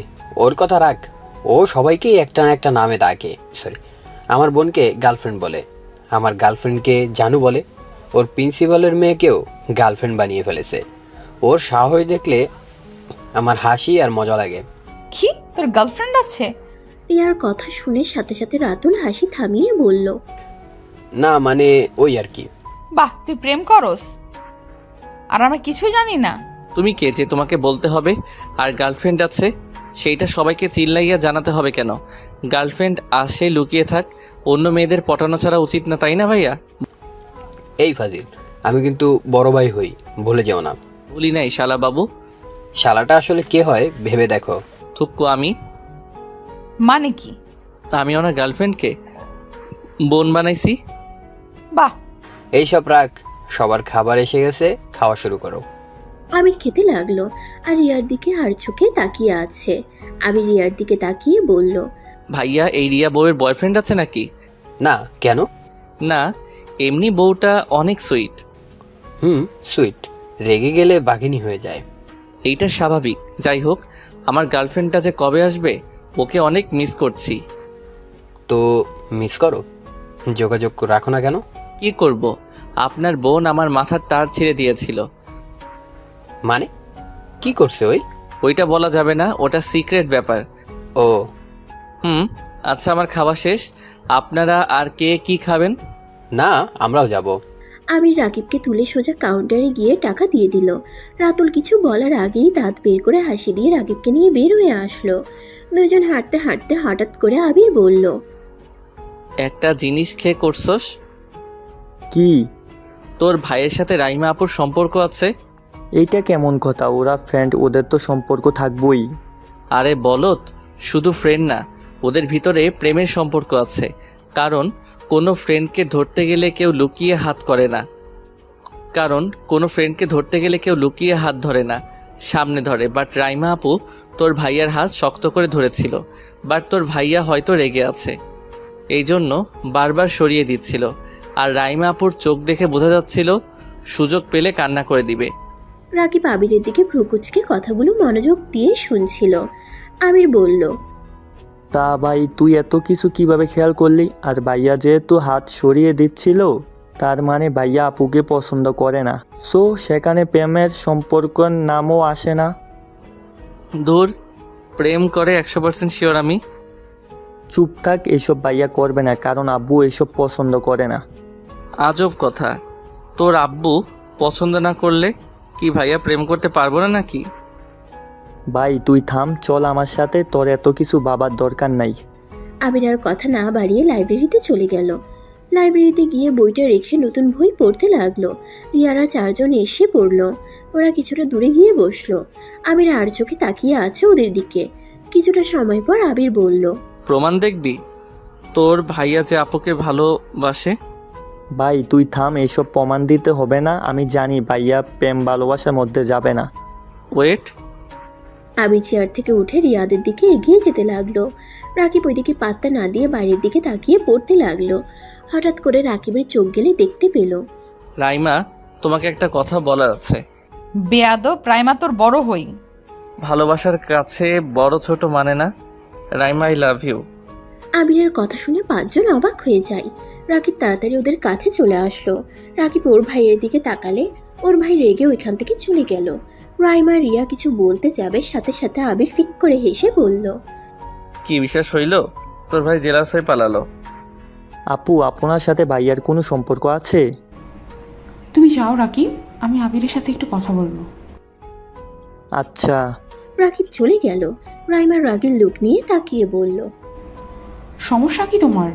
ওর কথা রাখ, ও সবাইকেই একটা না একটা নামে ডাকে। সরি, আমার বোনকে গার্লফ্রেন্ড বলে, আমার গার্লফ্রেন্ডকে জানু বলে, ওর প্রিন্সিপালের মেয়েকেও গার্লফ্রেন্ড বানিয়ে ফেলেছে। ওর সাহস দেখলে আমার হাসি আর মজা লাগে। কি, তোর গার্লফ্রেন্ড আছে? রিয়ার কথা শুনে সাথে সাথে রাতুল হাসি থামিয়ে বলল, না মানে ওই আর কি। বাহ, তুই প্রেম করস আর আমরা কিছুই জানি না? তুমি কে যে তোমাকে বলতে হবে? আর গার্লফ্রেন্ড আছে সেইটা সবাইকে চিল্লাইয়া জানাতে হবে কেন? গার্লফ্রেন্ড আসে লুকিয়ে থাক, অন্য মেয়েদের পটানো ছাড়া উচিত না, তাই না ভাইয়া? এই ফাজিল, আমি কিন্তু বড় ভাই হই, ভুলে যেও না। ভুলি নাই শালা বাবু। শালাটা আসলে কে হয় ভেবে দেখো। থুক্কু আমি? মানে কি? আমি ওনার গার্লফ্রেন্ডকে বোন বানাইছি। বাহ, এইসব রাখ, সবার খাবার এসে গেছে, খাওয়া শুরু করো। আবির খেতে লাগলো আর রিয়ার দিকে আর চোখে তাকিয়ে আছে। আবির রিয়ার দিকে তাকিয়ে বলল, ভাইয়া, এই রিয়া বউয়ের বয়ফ্রেন্ড আছে নাকি? না, কেন? না, এমনি বউটা অনেক সুইট। সুইট, রেগে গেলে বাঘিনী হয়ে যায়। এইটা স্বাভাবিক। যাই হোক, আমার গার্লফ্রেন্ডটা যে কবে আসবে ওকে অনেক মিস করছি। তো মিস করো, যোগাযোগ রাখো না কেন? কি করব, আপনার বোন আমার মাথার তার ছিঁড়ে দিয়েছিল। মানে কি করছে ওই? ওইটা বলা যাবে না, ওটা সিক্রেট ব্যাপার। ও আচ্ছা, আমার খাওয়া শেষ। আপনারা আর কে কি খাবেন? না, আমরাও যাব। আবির রাকিবকে তুলে সোজা কাউন্টারে গিয়ে টাকা দিয়ে দিল। রাতুল কিছু বলার আগেই দাঁত বের করে হাসি দিয়ে রাকিবকে নিয়ে বের হয়ে আসলো। দুজন হাঁটতে হাঁটতে হঠাৎ করে আবির বলল, একটা জিনিস খেয়ে করছস? কি? তোর ভাইয়ের সাথে রাইমা আপুর সম্পর্ক আছে? এইটা কেমন কথা? ওরা ফ্রেন্ড, ওদের তো সম্পর্ক থাকবই। আরে বলত, শুধু ফ্রেন্ড না, ওদের ভিতরে প্রেমের সম্পর্ক আছে। কারণ কোনো ফ্রেন্ডকে ধরতে গেলে কেউ লুকিয়ে হাত ধরে না, সামনে ধরে। বাট রাইমা আপু তোর ভাইয়ার হাত শক্ত করে ধরেছিল। বাট তোর ভাইয়া হয়তো রেগে আছে, এই জন্য বারবার সরিয়ে দিচ্ছিল। আর রাইমা আপুর চোখ দেখে বোঝা যাচ্ছিল সুযোগ পেলে কান্না করে দিবে। রাকিব আবিরের দিকে ভ্রুকুচকে কথাগুলো মনোযোগ দিয়ে শুনছিল। আবির বলল, তা ভাই, তুই এত কিছু কিভাবে খেয়াল করলি? আর ভাইয়া যেহেতু হাত সরিয়ে দিচ্ছিল, তার মানে ভাইয়া আপুকে পছন্দ করে না। সো সেখানে প্রেমের সম্পর্কের নামও আসে না। দূর, প্রেম করে 100% শিওর আমি। চুপ থাক, এসব ভাইয়া করবে না, কারণ আব্বু এসব পছন্দ করে না। আজব কথা, তোর আব্বু পছন্দ না করলে কি ভাইয়া প্রেম করতে পারবো না নাকি? ভাই তুই থাম, চল আমার সাথে, তোর এত কিছু ভাবার দরকার নাই। আবির আর কথা না বাড়িয়ে লাইব্রেরিতে চলে গেল। লাইব্রেরিতে গিয়ে বইটা রেখে নতুন বই পড়তে লাগলো। রিয়ারা চারজন এসে পড়লো। ওরা কিছুটা দূরে গিয়ে বসলো। আবির আর চোখে তাকিয়ে আছে ওদের দিকে। কিছুটা সময় পর আবির বলল, প্রমাণ দেখবি তোর ভাইয়া যে আপুকে ভালোবাসে? ভাই তুই থাম, এসব প্রমাণ দিতে হবে না। আমি জানি ভাইয়া প্রেম ভালোবাসার মধ্যে যাবে না। ওয়েট, আবির চেয়ার থেকে উঠে রিয়াদের দিকে এগিয়ে যেতে লাগলো। রাকিব ওইদিকে পাত্তা না দিয়ে বাইরের দিকে তাকিয়ে পড়তে লাগলো। হঠাৎ করে রাকিবের চোখ গেলে দেখতে পেল। রাইমা, তোমাকে একটা কথা বলার আছে। বেয়াদব, রাইমা তোর বড় হই। ভালোবাসার কাছে বড় ছোট মানে না। Raima, I love you. আবিরের কথা শুনে পাঁচজন অবাক হয়ে যায়। রাকিব তাড়াতাড়ি ওদের কাছে চলে আসলো। রাকিব ওর ভাইয়ের দিকে তাকালে ওর ভাই রেগে ওইখান থেকে চলে গেল। রাইমা রিয়া কিছু বলতে যাবে, সাথে সাথে আবির ফিক করে হেসে বলল, কি বিশ্বাস হইল? তোর ভাই জেলাস হয়ে পালালো। আপু, আপনার সাথে ভাইয়ার কোনো সম্পর্ক আছে? তুমি যাও রাকিব, আমি আবিরের সাথে একটু কথা বলবো। আচ্ছা। রাকিব চলে গেল। রাইমার রাগের লোক নিয়ে তাকিয়ে বলল, সমস্যা কি তোমার?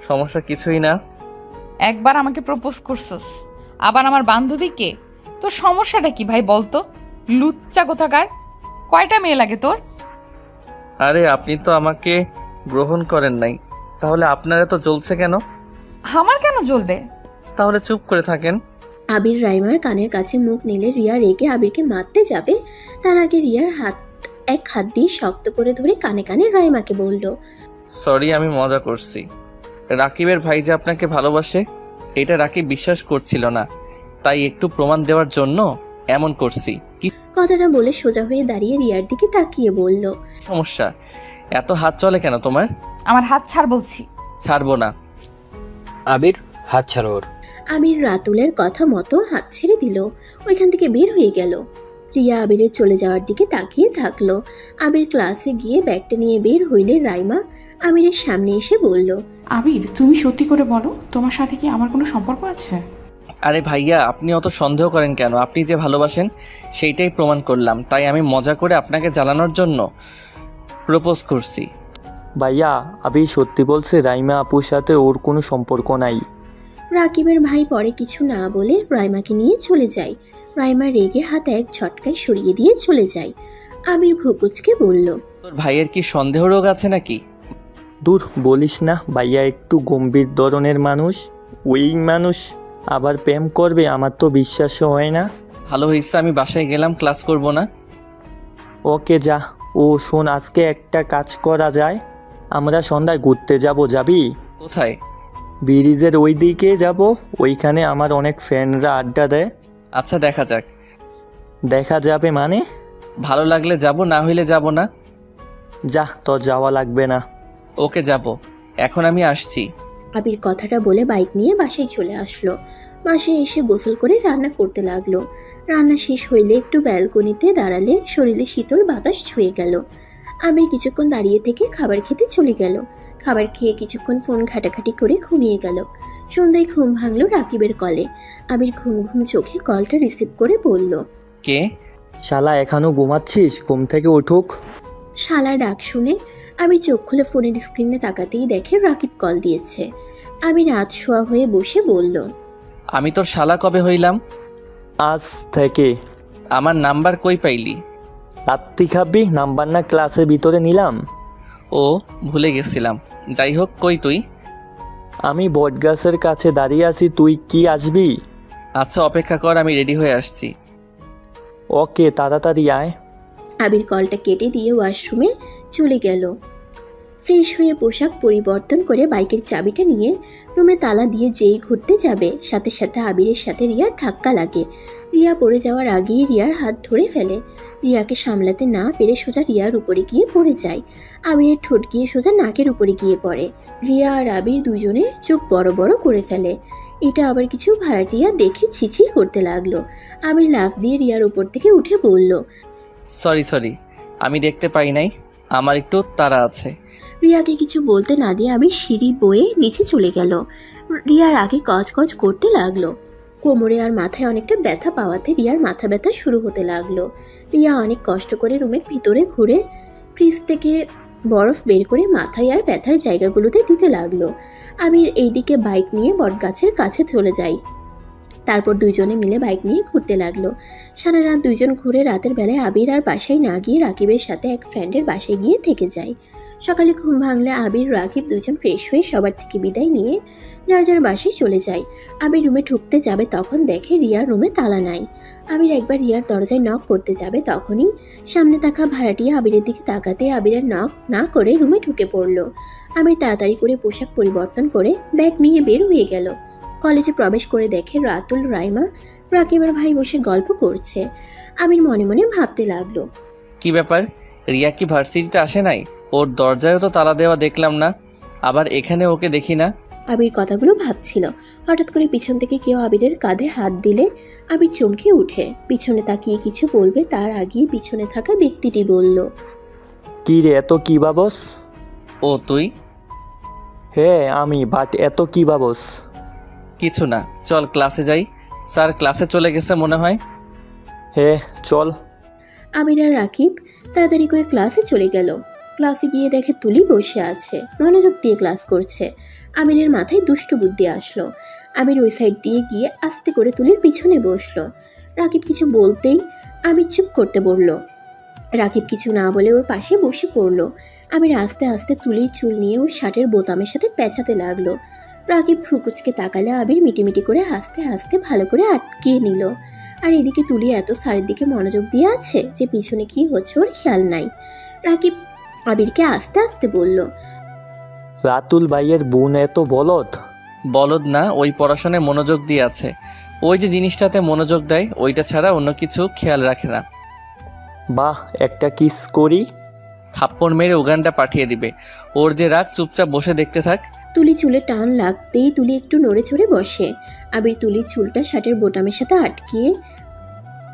সমস্যা কিছুই না। একবার আমাকে প্রপোজ করছস, আবার আমার বান্ধবীকে। তোর সমস্যাটা কি ভাই বলতো? লুচ্চা কোথাকার। কয়টা মেয়ে লাগে তোর? আরে আপনি তো আমাকে গ্রহণ করেন নাই, তাহলে আপনারা তো জ্বলছে কেন? আমার কেন জ্বলবে? তাহলে চুপ করে থাকেন। আবির রাইমার কানের কাছে মুখ নিলে রিয়া রেগে আবিরকে মারতে যাবে। তার আগে রিয়ার এক হাত দিয়ে শক্ত করে ধরে কানে কানে রাইমাকে বলল, সরি, আমি মজা করছি। রাকিবের ভাই যে আপনাকে ভালোবাসে এটা রাকিব বিশ্বাস করছিল না, তাই একটু প্রমাণ দেওয়ার জন্য এমন করছি। কি কথাটা বলে সোজা হয়ে দাঁড়িয়ে রিয়ার দিকে তাকিয়ে বলল, সমস্যা? এত হাত চলে কেন তোমার? আমার হাত ছাড় বলছি। ছাড়বো না। আবির, হাত ছাড়ো ওর। আবির রাতুলের কথা মতো হাত ছেড়ে দিল। ওইখান থেকে বের হয়ে গেল। রিয়া আবিরের চলে যাওয়ার দিকে তাকিয়ে থাকলো। আবির ক্লাসে গিয়ে ব্যাগটা নিয়ে বের হইলে রাইমা আবিরের সামনে এসে বলল, আবির, তুমি সত্যি করে বলো, তোমার সাথে কি আমার কোনো সম্পর্ক আছে? আরে ভাইয়া, আপনি অত সন্দেহ করেন কেন? আপনি যে ভালোবাসেন সেইটাই প্রমাণ করলাম, তাই আমি মজা করে আপনাকে জ্বালানোর জন্য প্রপোজ করছি। ভাইয়া, আবি সত্যি বলছে, রাইমা আপুর সাথে ওর কোনো সম্পর্ক নাই। রাকিবের ভাই পরে কিছু না বলে রাইমাকে নিয়ে চলে যায়। রাইমা রেগে হাত এক ঝটকায় সরিয়ে দিয়ে চলে যায়। আবির ভ্রুকুচকে বলল, তোর ভাইয়ের কি সন্দেহ রোগ আছে নাকি? দূর, বলিস না, ভাইয়া একটু গম্ভীর ধরনের মানুষ। ওই মানুষ আবার প্রেম করবে, আমার তো বিশ্বাস হয় না। ভালো হয়েছে আমি বাসায় গেলাম, ক্লাস করব না। ওকে যা। ও শোন, আজকে একটা কাজ করা যায়, আমরা সন্ধ্যায় ঘুরতে যাব, যাবি? কোথায়? ব্রিজের ওই দিকে যাব, ওইখানে আমার অনেক ফ্রেন্ডরা আড্ডা দেয়। আচ্ছা, দেখা যাক। দেখা যাবে মানে? ভালো লাগলে যাব, না হইলে যাব না। যা, তোর যাওয়া লাগবে না। ওকে যাব, এখন আমি আসছি। আবির কথাটা বলে বাইক নিয়ে বাসায় চলে আসলো। বাসায় এসে গোসল করে রান্না করতে লাগলো। রান্না শেষ হইলে একটু ব্যালকনিতে দাঁড়ালে শরীরে শীতল বাতাস ছুঁয়ে গেল। আবির কিছুক্ষণ দাঁড়িয়ে থেকে খাবার খেতে চলে গেল। খাবার খেয়ে কিছুক্ষণ ফোন ঘাটাঘাটি করে ঘুমিয়ে গেল। সন্ধ্যায় ঘুম ভাঙলো রাকিবের কলে। আবির ঘুম ঘুম চোখে কলটা রিসিভ করে বলল, কে? শালা এখনও ঘুমাচ্ছিস? ঘুম থেকে উঠুক। শালা ডাক শুনে আবির চোখ খুলে ফোনের স্ক্রিনে তাকাতেই দেখে রাকিব কল দিয়েছে। আবির রাত শোয়া হয়ে বসে বলল, আমি তোর শালা কবে হইলাম? আজ থেকে। আমার নাম্বার কই পাইলি? রাত্রি খাবি? নাম্বার না ক্লাসের ভিতরে নিলাম। ও, ভুলে গেছিলাম। যাই হোক, কই তুই? আমি বটগাছের কাছে দাঁড়িয়ে আছি, তুই কি আসবি? আচ্ছা, অপেক্ষা কর, আমি রেডি হয়ে আসছি। ওকে, তাড়াতাড়ি আয়। আবির কলটা কেটে দিয়ে ওয়াশরুমে চলে গেল। ফ্রেশ হয়ে পোশাক পরিবর্তন করে বাইকের চাবিটা নিয়ে রুমে তালা দিয়ে যেই ঘুরতে যাবে, সাথে সাথে আবিরের সাথে রিয়ার ধাক্কা লাগে। রিয়া পড়ে যাওয়ার আগেই রিয়ার হাত ধরে ফেলে। রিয়াকে সামলাতে না পেরে সোজা রিয়ার উপরে গিয়ে পড়ে যায়। আবিরের ঠোঁট গিয়ে সোজা নাকের উপরে গিয়ে পড়ে। রিয়া আর আবির দুজনে চোখ বড় বড় করে ফেলে। এটা আবার কিছু ভাড়াটিয়া দেখে ছিছি করতে লাগলো। আবির লাফ দিয়ে রিয়ার উপর থেকে উঠে বলল, সরি, আমি দেখতে পাই নাই, আমার একটু তাড়া আছে। রিয়াকে কিছু বলতে না দিয়ে আমি সিঁড়ি বয়ে নিচে চলে গেল। রিয়ার আগে কচ করতে লাগলো। কোমরে আর মাথায় অনেকটা ব্যথা পাওয়াতে রিয়ার মাথা ব্যথা শুরু হতে লাগলো। রিয়া অনেক কষ্ট করে রুমের ভিতরে ঘুরে ফ্রিজ থেকে বরফ বের করে মাথায় আর ব্যথার জায়গাগুলোতে দিতে লাগলো। আবির এইদিকে বাইক নিয়ে বটগাছের কাছে চলে যায়। তারপর দুইজনে মিলে বাইক নিয়ে ঘুরতে লাগলো। সারা রাত দুইজন ঘুরে রাতের বেলায় আবির আর বাসায় না গিয়ে রাকিবের সাথে এক ফ্রেন্ডের বাসায় গিয়ে থেকে যায়। সকালে ঘুম ভাঙলে আবির রাকিব দুজন ফ্রেশ হয়ে সবার থেকে বিদায় নিয়ে যার যার বাসায় চলে যায়। আবির রুমে ঢুকতে যাবে তখন দেখে রিয়ার রুমে তালা নাই। আবির একবার রিয়ার দরজায় নক করতে যাবে তখনই সামনে থাকা ভাড়াটিয়া আবিরের দিকে তাকাতে আবিরের নক না করে রুমে ঢুকে পড়ল। আবির তাড়াতাড়ি করে পোশাক পরিবর্তন করে ব্যাগ নিয়ে বের হয়ে গেল। কলেজে প্রবেশ করে দেখে রাতুল, রাইমা, রাকিবের ভাই বসে গল্প করছে। আবির মনে মনে ভাবতে লাগলো, কি ব্যাপার, রিয়া কি ভার্সিটিতে আসে নাই? ওর দরজায়ও তো তালা দেওয়া দেখলাম না, আবার এখানে ওকে দেখি না। আবির কথাগুলো ভাবছিল। হঠাৎ করে পিছন থেকে কেউ আবিরের কাঁধে হাত দিলে আবির চমকে উঠে পিছনে তাকিয়ে কিছু বলবে তার আগেই পিছনে থাকা ব্যক্তিটি বলল, কি রে, এত কি ভাবস? ও তুই? হ্যাঁ আমি, বাট এত কি ভাবস? কিছু না, চল ক্লাসে যাই। স্যার ক্লাসে চলে গেছে মনে হয়। হ্যাঁ চল। আবির আর রাকিব তাড়াতাড়ি করে ক্লাসে চলে গেল। ক্লাসে গিয়ে দেখে তুলি বসে আছে, মনোযোগ দিয়ে ক্লাস করছে। আবিরের মাথায় দুষ্টু বুদ্ধি আসলো। আবির ওই সাইড দিয়ে গিয়ে আস্তে করে তুলির পিছনে বসলো। রাকিব কিছু বলতেই আবির চুপ করতে বলল। রাকিব কিছু না বলে ওর পাশে বসে পড়লো। আবির আস্তে আস্তে তুলির চুল নিয়ে ওর শার্টের বোতামের সাথে পেঁচাতে লাগলো। রাকিব ফ্রুকুচকে তাকালে আবির মিটিমিটি করে হাসতে হাসতে ভালো করে আটকিয়ে নিল। আর এদিকে তুলি এত স্যারের দিকে মনোযোগ দিয়ে আছে যে পিছনে কি হচ্ছে ওর খেয়াল নাই। রাকিব আবিরকে আস্তে আস্তে বলল, রাতুল ভাইয়ের বোন এত বলদ? বলদ না, ওই পড়াশোনায় মনোযোগ দিয়ে আছে। ওই যে জিনিসটাতে মনোযোগ দেয় ওইটা ছাড়া অন্য কিছু খেয়াল রাখে না। বাহ, একটা কিস করি? থাপ্পড় মেরে উগানটা পাঠিয়ে দিবে। ওর যে রাগ, চুপচাপ বসে দেখতে থাক। তুলি চুলে টান লাগতেই তুলি একটু নড়ে চড়ে বসে। আবির তুলির চুলটা শার্টের বোতামের সাথে আটকিয়ে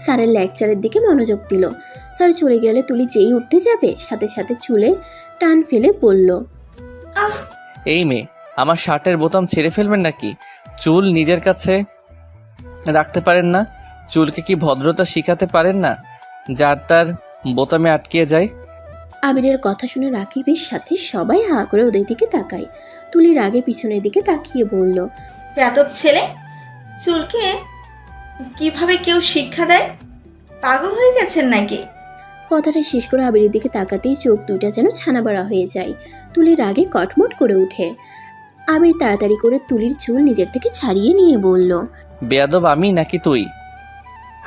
স্যারের লেকচারের দিকে মনোযোগ দিল। স্যার চলে গেলে তুলি যেই উঠতে যাবে সাথে সাথে চুলে টান ফেলে বলল, এই মেয়ে, আমার শার্টের বোতাম ছেড়ে ফেলবেন নাকি? চুল নিজের কাছে রাখতে পারেন না? চুলকে কি ভদ্রতা শিখাতে পারেন না? যার তার বোতামে আটকিয়ে যায়। আবিরের কথা শুনে রাকিবের সাথে সবাই হা করে ওদের দিকে তাকায়। তুলির আগে পিছনের দিকে তাকিয়ে বলল, বেয়াদব ছেলে, চুলকে কিভাবে কেউ শিক্ষা দেয়? পাগল হয়ে গেছেন নাকি? কথাটা শেষ করে আবিরের দিকে তাকাতেই চোখ দুইটা যেন ছানাবড়া হয়ে যায়। তুলির আগে কটমট করে ওঠে। আবির তাড়াতাড়ি করে তুলির চুল নিজের থেকে ছাড়িয়ে নিয়ে বলল, বেয়াদব আমি নাকি তুই?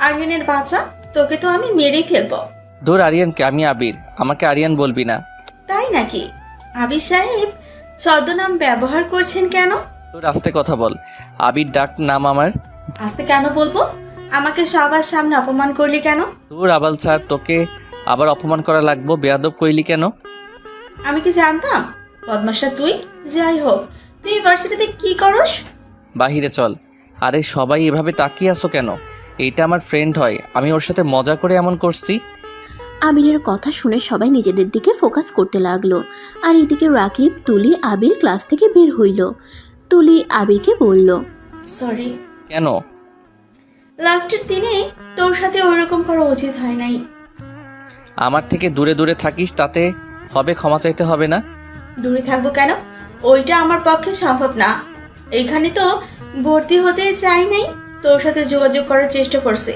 আরিয়ানের বাচ্চা, তোকে তো আমি মেরেই ফেলবো। ধর আরিয়ানকে, আমি আবির, আমাকে আরিয়ান বলবি না। তাই নাকি? আবির সাহেব ছদ্মনাম ব্যবহার করছেন কেন? তোর আস্তে কথা বল। আবির ডাক নাম আমার। আস্তে কেন বলবো? আমাকে সবার সামনে অপমান করলি কেন? তোর আবাল স্যার, তোকে আবার অপমান করা লাগবো? বেয়াদব কইলি কেন? আমি কি জানতাম বদমাসটা তুই? যাই হোক, তুই ইউনিভার্সিটিতে কি করস? বাহিরে চল। আরে সবাই এভাবে তাকিয়ে আছো কেন? এইটা আমার ফ্রেন্ড হয়, আমি ওর সাথে মজা করে এমন করছি। আবিরের কথা শুনে সবাই নিজেদের দিকে ফোকাস করতে লাগলো। আর এদিকে রাকিব, তুলি, আবির ক্লাস থেকে বের হইল। তুলি আবিরকে বলল, সরি, কেন? লাস্টের দিনে তোর সাথে ওইরকম করা উচিত হয় নাই। আমার থেকে দূরে দূরে থাকিস, তাতে হবে ক্ষমা চাইতে হবে না? দূরে থাকবো কেন? ওইটা আমার পক্ষে সম্ভব না। এইখানে তো ভর্তি হতে চাই নাই, তোর সাথে যোগাযোগ করার চেষ্টা করছে,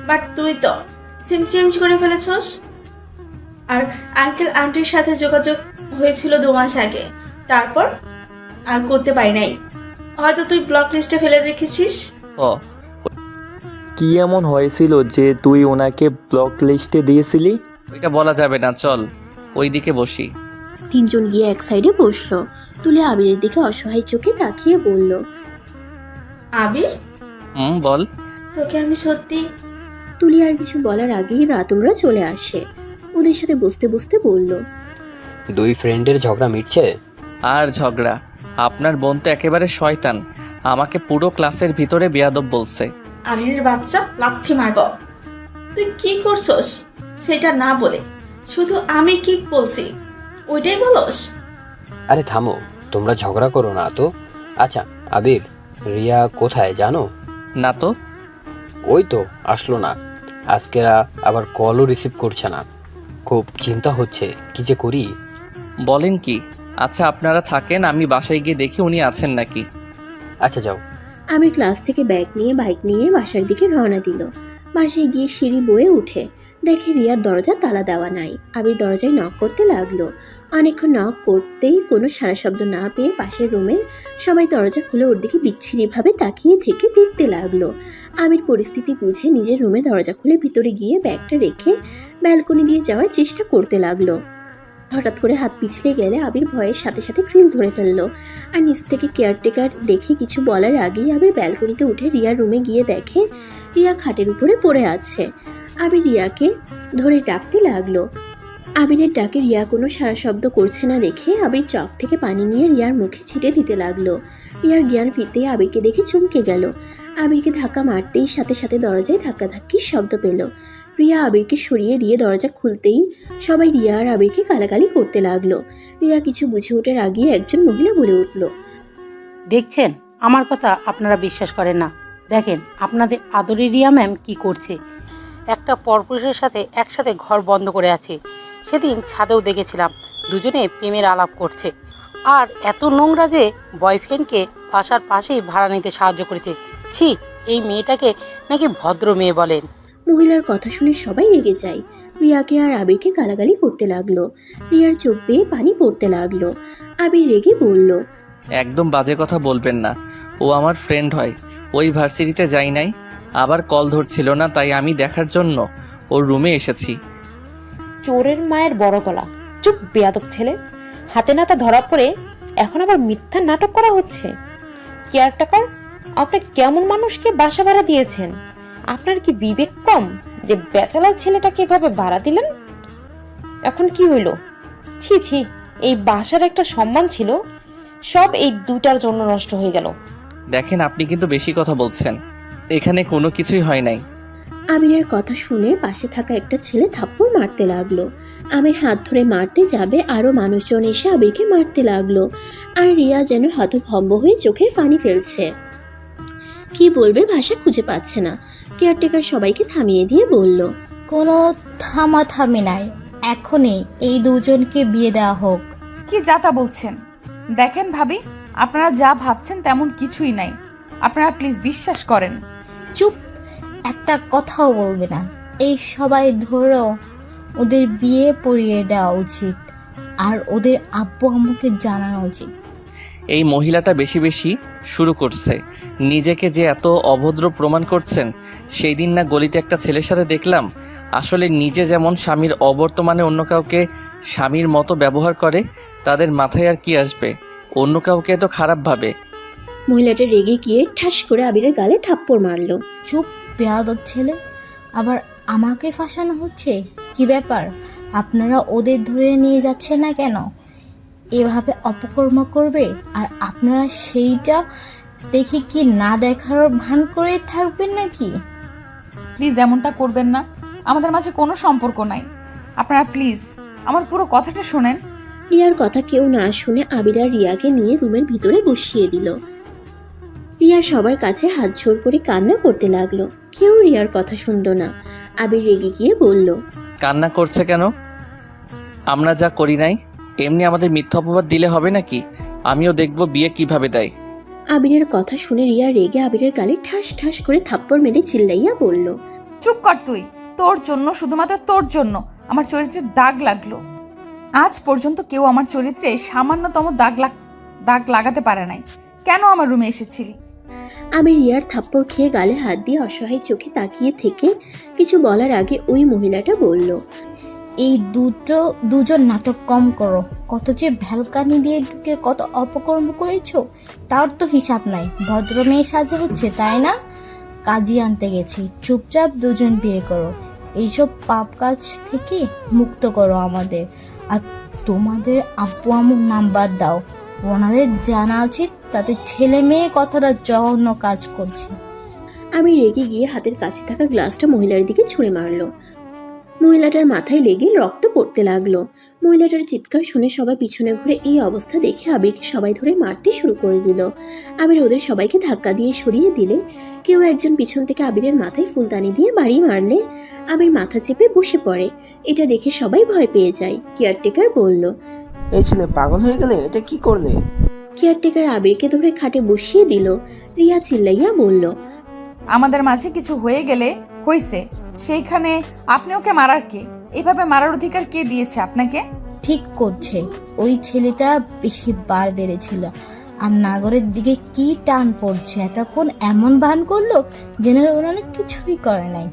বাট তুই তো সিম চেঞ্জ করে ফেলেছস। আর আঙ্কেল আন্টির সাথে যোগাযোগ হয়েছিল 2 মাস আগে, তারপর আর করতে পারি নাই। হয়তো তুই ব্লক লিস্টে ফেলে রেখেছিস। ও, কি এমন হয়েছিল যে তুই ওনাকে ব্লক লিস্টে দিয়েছিলি? ওইটা বলা যাবে না, চল ওই দিকে বসি। তিনজন গিয়ে এক সাইডে বসলো। তুলি আবিরের দিকে অসহায় চোখে তাকিয়ে বলল, আবির, বল। তোকে আমি সত্যি। তুলি আর কিছু বলার আগেই রাতুলরা চলে আসে। ওদের সাথে বসতে বসতে বলল, 2 ফ্রেন্ডের ঝগড়া মিটছে? আর ঝগড়া? আপনার বোন তো একেবারে শয়তান, আমাকে পুরো ক্লাসের ভিতরে বেয়াদব বলছে। আরিনের বাচ্চা, লাথি মারব। তুই কি করছস সেটা না বলে শুধু আমি কি বলছি ওইটাই বলস? আরে থামো, তোমরা ঝগড়া করো না তো। আচ্ছা আবির, রিয়া কোথায় জানো? না তো। ওই তো আসলো না, আজকেরা আবার কলও রিসিভ করছে না। খুব চিন্তা হচ্ছে, কি যে করি। বলেন কি? আচ্ছা আপনারা থাকেন, আমি বাসায় গিয়ে দেখি উনি আছেন নাকি। আচ্ছা যাও। আবির ক্লাস থেকে ব্যাগ নিয়ে বাইক নিয়ে বাসার দিকে রওনা দিল। বাসায় গিয়ে সিঁড়ি বয়ে উঠে দেখে রিয়ার দরজা তালা দেওয়া নাই। আবির দরজায় নক করতে লাগলো। অনেকক্ষণ নক করতেই কোনো সারা শব্দ না পেয়ে পাশের রুমের সবাই দরজা খুলে ওর দিকে বিচ্ছিরিভাবে তাকিয়ে থেকে দেখতে লাগলো। আবির পরিস্থিতি বুঝে নিজের রুমে দরজা খুলে ভিতরে গিয়ে ব্যাগটা রেখে ব্যালকনি দিয়ে যাওয়ার চেষ্টা করতে লাগলো। হঠাৎ করে হাত পিছলে গেলে আবির ভয়ের সাথে সাথে গ্রিল ধরে ফেললো। আর নিচ থেকে কেয়ারটেকার দেখে কিছু বলার আগেই আবির ব্যালকনিতে উঠে রিয়ার রুমে গিয়ে দেখে রিয়া খাটের উপরে পড়ে আছে। আবির রিয়াকে ধরে ডাকতে লাগলো। আবিরের ডাকে রিয়া কোনো সারা শব্দ করছে না দেখে আবির চক থেকে পানি নিয়ে রিয়ার মুখে ছিটে দিতে লাগলো। রিয়ার জ্ঞান ফিরতেই আবিরকে দেখে চমকে গেল। আবিরকে ধাক্কা মারতেই সাথে সাথে দরজায় ধাক্কাধাক্কির শব্দ পেল। রিয়া আবিরকে সরিয়ে দিয়ে দরজা খুলতেই সবাই রিয়া আর আবিরকে গালাগালি করতে লাগলো। রিয়া কিছু বুঝে ওঠার আগেই একজন মহিলা বলে উঠল, দেখছেন, আমার কথা আপনারা বিশ্বাস করেন না। দেখেন আপনাদের আদরের রিয়া ম্যাম কী করছে। একটা পরপুরুষের সাথে একসাথে ঘর বন্ধ করে আছে। সেদিন ছাদেও দেখেছিলাম দুজনে প্রেমের আলাপ করছে। আর এত নোংরা যে বয়ফ্রেন্ডকে বাসার পাশেই ভাড়া নিতে সাহায্য করেছে। ছি, এই মেয়েটাকে নাকি ভদ্র মেয়ে বলেন। মহিলার কথা শুনে সবাই রেগে যায়। রিয়াকে আর আবিরকে গালাগালি করতে লাগলো। রিয়ার চোখ বেয়ে পানি পড়তে লাগলো। আবির রেগে বলল, একদম বাজে কথা বলবেন না, ও আমার ফ্রেন্ড হয়। ওই ভার্সিটিতে যাই নাই, আবার কল ধরছিল না, তাই আমি দেখার জন্য ওর রুমে এসেছি। চোরের মায়ের বড় গলা। চুপ বেয়াদব ছেলে, হাতে নাতা ধরা পড়ে এখন আবার মিথ্যা নাটক করা হচ্ছে। কেয়ারটেকার, আপনি কেমন মানুষকে বাসা ভাড়া দিয়েছেন? আপনার কি বিবেক কম যে ব্যাচেলার ছেলেটাকে এভাবে ভাড়া দিলেন? এখন কি হইল? ছি ছি, এই বাসার একটা সম্মান ছিল, সব এই দুটার জন্য নষ্ট হয়ে গেল। দেখেন আপনি কিন্তু বেশি কথা বলছেন, এখানে কোনো কিছুই হয় নাই। আবিরের কথা শুনে পাশে থাকা একটা ছেলে থাপ্পড় মারতে লাগলো। আবির হাত ধরে মারতে যাবে, আরো মানুষজন এসে আবিরকে মারতে লাগলো। আর রিয়া যেন হতভম্ব হয়ে চোখের পানি ফেলছে। কি বলবে ভাষা খুঁজে পাচ্ছে না। কেয়ারটেকার সবাইকে থামিয়ে দিয়ে বলল, কোনো থামাথামি নাই, এখনই এই দুজনকে বিয়ে দেওয়া হোক। কি যাতা বলছেন? দেখেন ভাবি, আপনারা যা ভাবছেন তেমন কিছুই নাই। আপনারা প্লিজ বিশ্বাস করেন। চুপ, একটা কথাও বলবে না। এই সবাই ধরো ওদের বিয়ে পড়িয়ে দেওয়া উচিত, আর ওদের আব্বু আম্মুকে জানানো উচিত। এই মহিলাটা বেশি বেশি শুরু করছে। নিজেকে যে এত অভদ্র প্রমাণ করছেন, সেই দিন না গলিতে একটা ছেলের সাথে দেখলাম। আসলে নিজে যেমন স্বামীর অবর্তমানে অন্য কাউকে স্বামীর মতো ব্যবহার করে, তাদের মাথায় আর কি আসবে? অন্য কাউকে তো খারাপ ভাবে। মহিলাটা রেগে গিয়ে ঠাস করে আবিরের গালে থাপ্পড় মারলো। চুপ বেয়াদব ছেলে, আবার আমাকে ফাঁসানো হচ্ছে। কি ব্যাপার, আপনারা ওদের ধরে নিয়ে যাচ্ছেন না কেন? এভাবে অপকর্ম করবে, আর আপনারা সেইটা দেখে কি না দেখার ভান করে থাকবেন নাকি? প্লিজ এমনটা করবেন না, আমাদের মাঝে কোনো সম্পর্ক নাই। আপনারা প্লিজ আমার পুরো কথাটা শোনেন। রিয়ার কথা কেউ না শুনে আবির আর রিয়াকে নিয়ে রুমের ভিতরে বসিয়ে দিল। রিয়া সবার কাছে হাত জোর করে কান্না করতে লাগলো। কেউ রিয়ার কথা শুনলো না। আবির রেগে গিয়ে বলল, কান্না করছে কেন? আমরা যা করি নাই, এমনি আমাদের মিথ্যা অপবাদ দিলে হবে নাকি? আমিও দেখব বিয়ে কিভাবে দেয়। আবিরের কথা শুনে রিয়া রেগে আবিরের গালে ঠাস ঠাস করে থাপ্পড় মেরে চিল্লাইয়া বলল, চুপ কর তুই। তোর জন্য, শুধুমাত্র তোর জন্য আমার চরিত্রে দাগ লাগলো। আজ পর্যন্ত কেউ আমার চরিত্রে সামান্যতম দাগ লাগাতে পারে নাই। কেন আমার রুমে এসেছিলি? আবির রিয়ার থাপ্পড় খেয়ে গালে হাত দিয়ে অসহায় চোখে তাকিয়ে থেকে কিছু বলার আগে ওই মহিলাটা বলল, এই দুজন নাটক কম করো। কত যে ভ্যালকানি দিয়ে ঢুকে কত অপকর্ম করেছো, তার তো হিসাব নাই। ভদ্র মেয়ে সাজা হচ্ছে, তাই না? কাজী আনতে গেছি, চুপচাপ দুজন বিয়ে করো। এইসব পাপ কাজ থেকে মুক্ত করো আমাদের। আর তোমাদের আব্বু আম্মুর নাম বাদ দাও। ওনাদের জানা উচিত তাদের ছেলে মেয়ে কতটা জঘন্য কাজ করছে। আমি রেগে গিয়ে হাতের কাছে থাকা গ্লাসটা মহিলার দিকে ছুঁড়ে মারলো। মহিলাটার মাথায় লেগে রক্ত পড়তে লাগলো। মহিলাটার চিৎকার শুনে সবাই পিছনে ঘুরে এই অবস্থা দেখে আবিরকে সবাই ধরে মারতে শুরু করে দিল। আবির ওদের সবাইকে ধাক্কা দিয়ে সরিয়ে দিলে কেউ একজন পিছন থেকে আবিরের মাথায় ফুলদানি দিয়ে বাড়ি মারলে আবির মাথা চেপে বসে পড়ে। এটা দেখে সবাই ভয় পেয়ে যায়। কেয়ারটেকার বলল, এই ছেলে পাগল হয়ে গেলে, এটা কি করলে? কেয়ারটেকার আবিরকে ধরে খাটে বসিয়ে দিল। রিয়া চিল্লাইয়া বলল, আমাদের মাঝে কিছু হয়ে গেলে হইছে, সেইখানে আপনি ওকে মারার কে? এভাবে মারার অধিকার কে দিয়েছে আপনাকে? ঠিক করছে, ওই ছেলেটা বেশি বার বেড়েছিল। আর নাগরের দিকে কি টান পড়ছে, এতক্ষণ এমন ভান করলো জেনার ওনারা কিছুই করে নাই।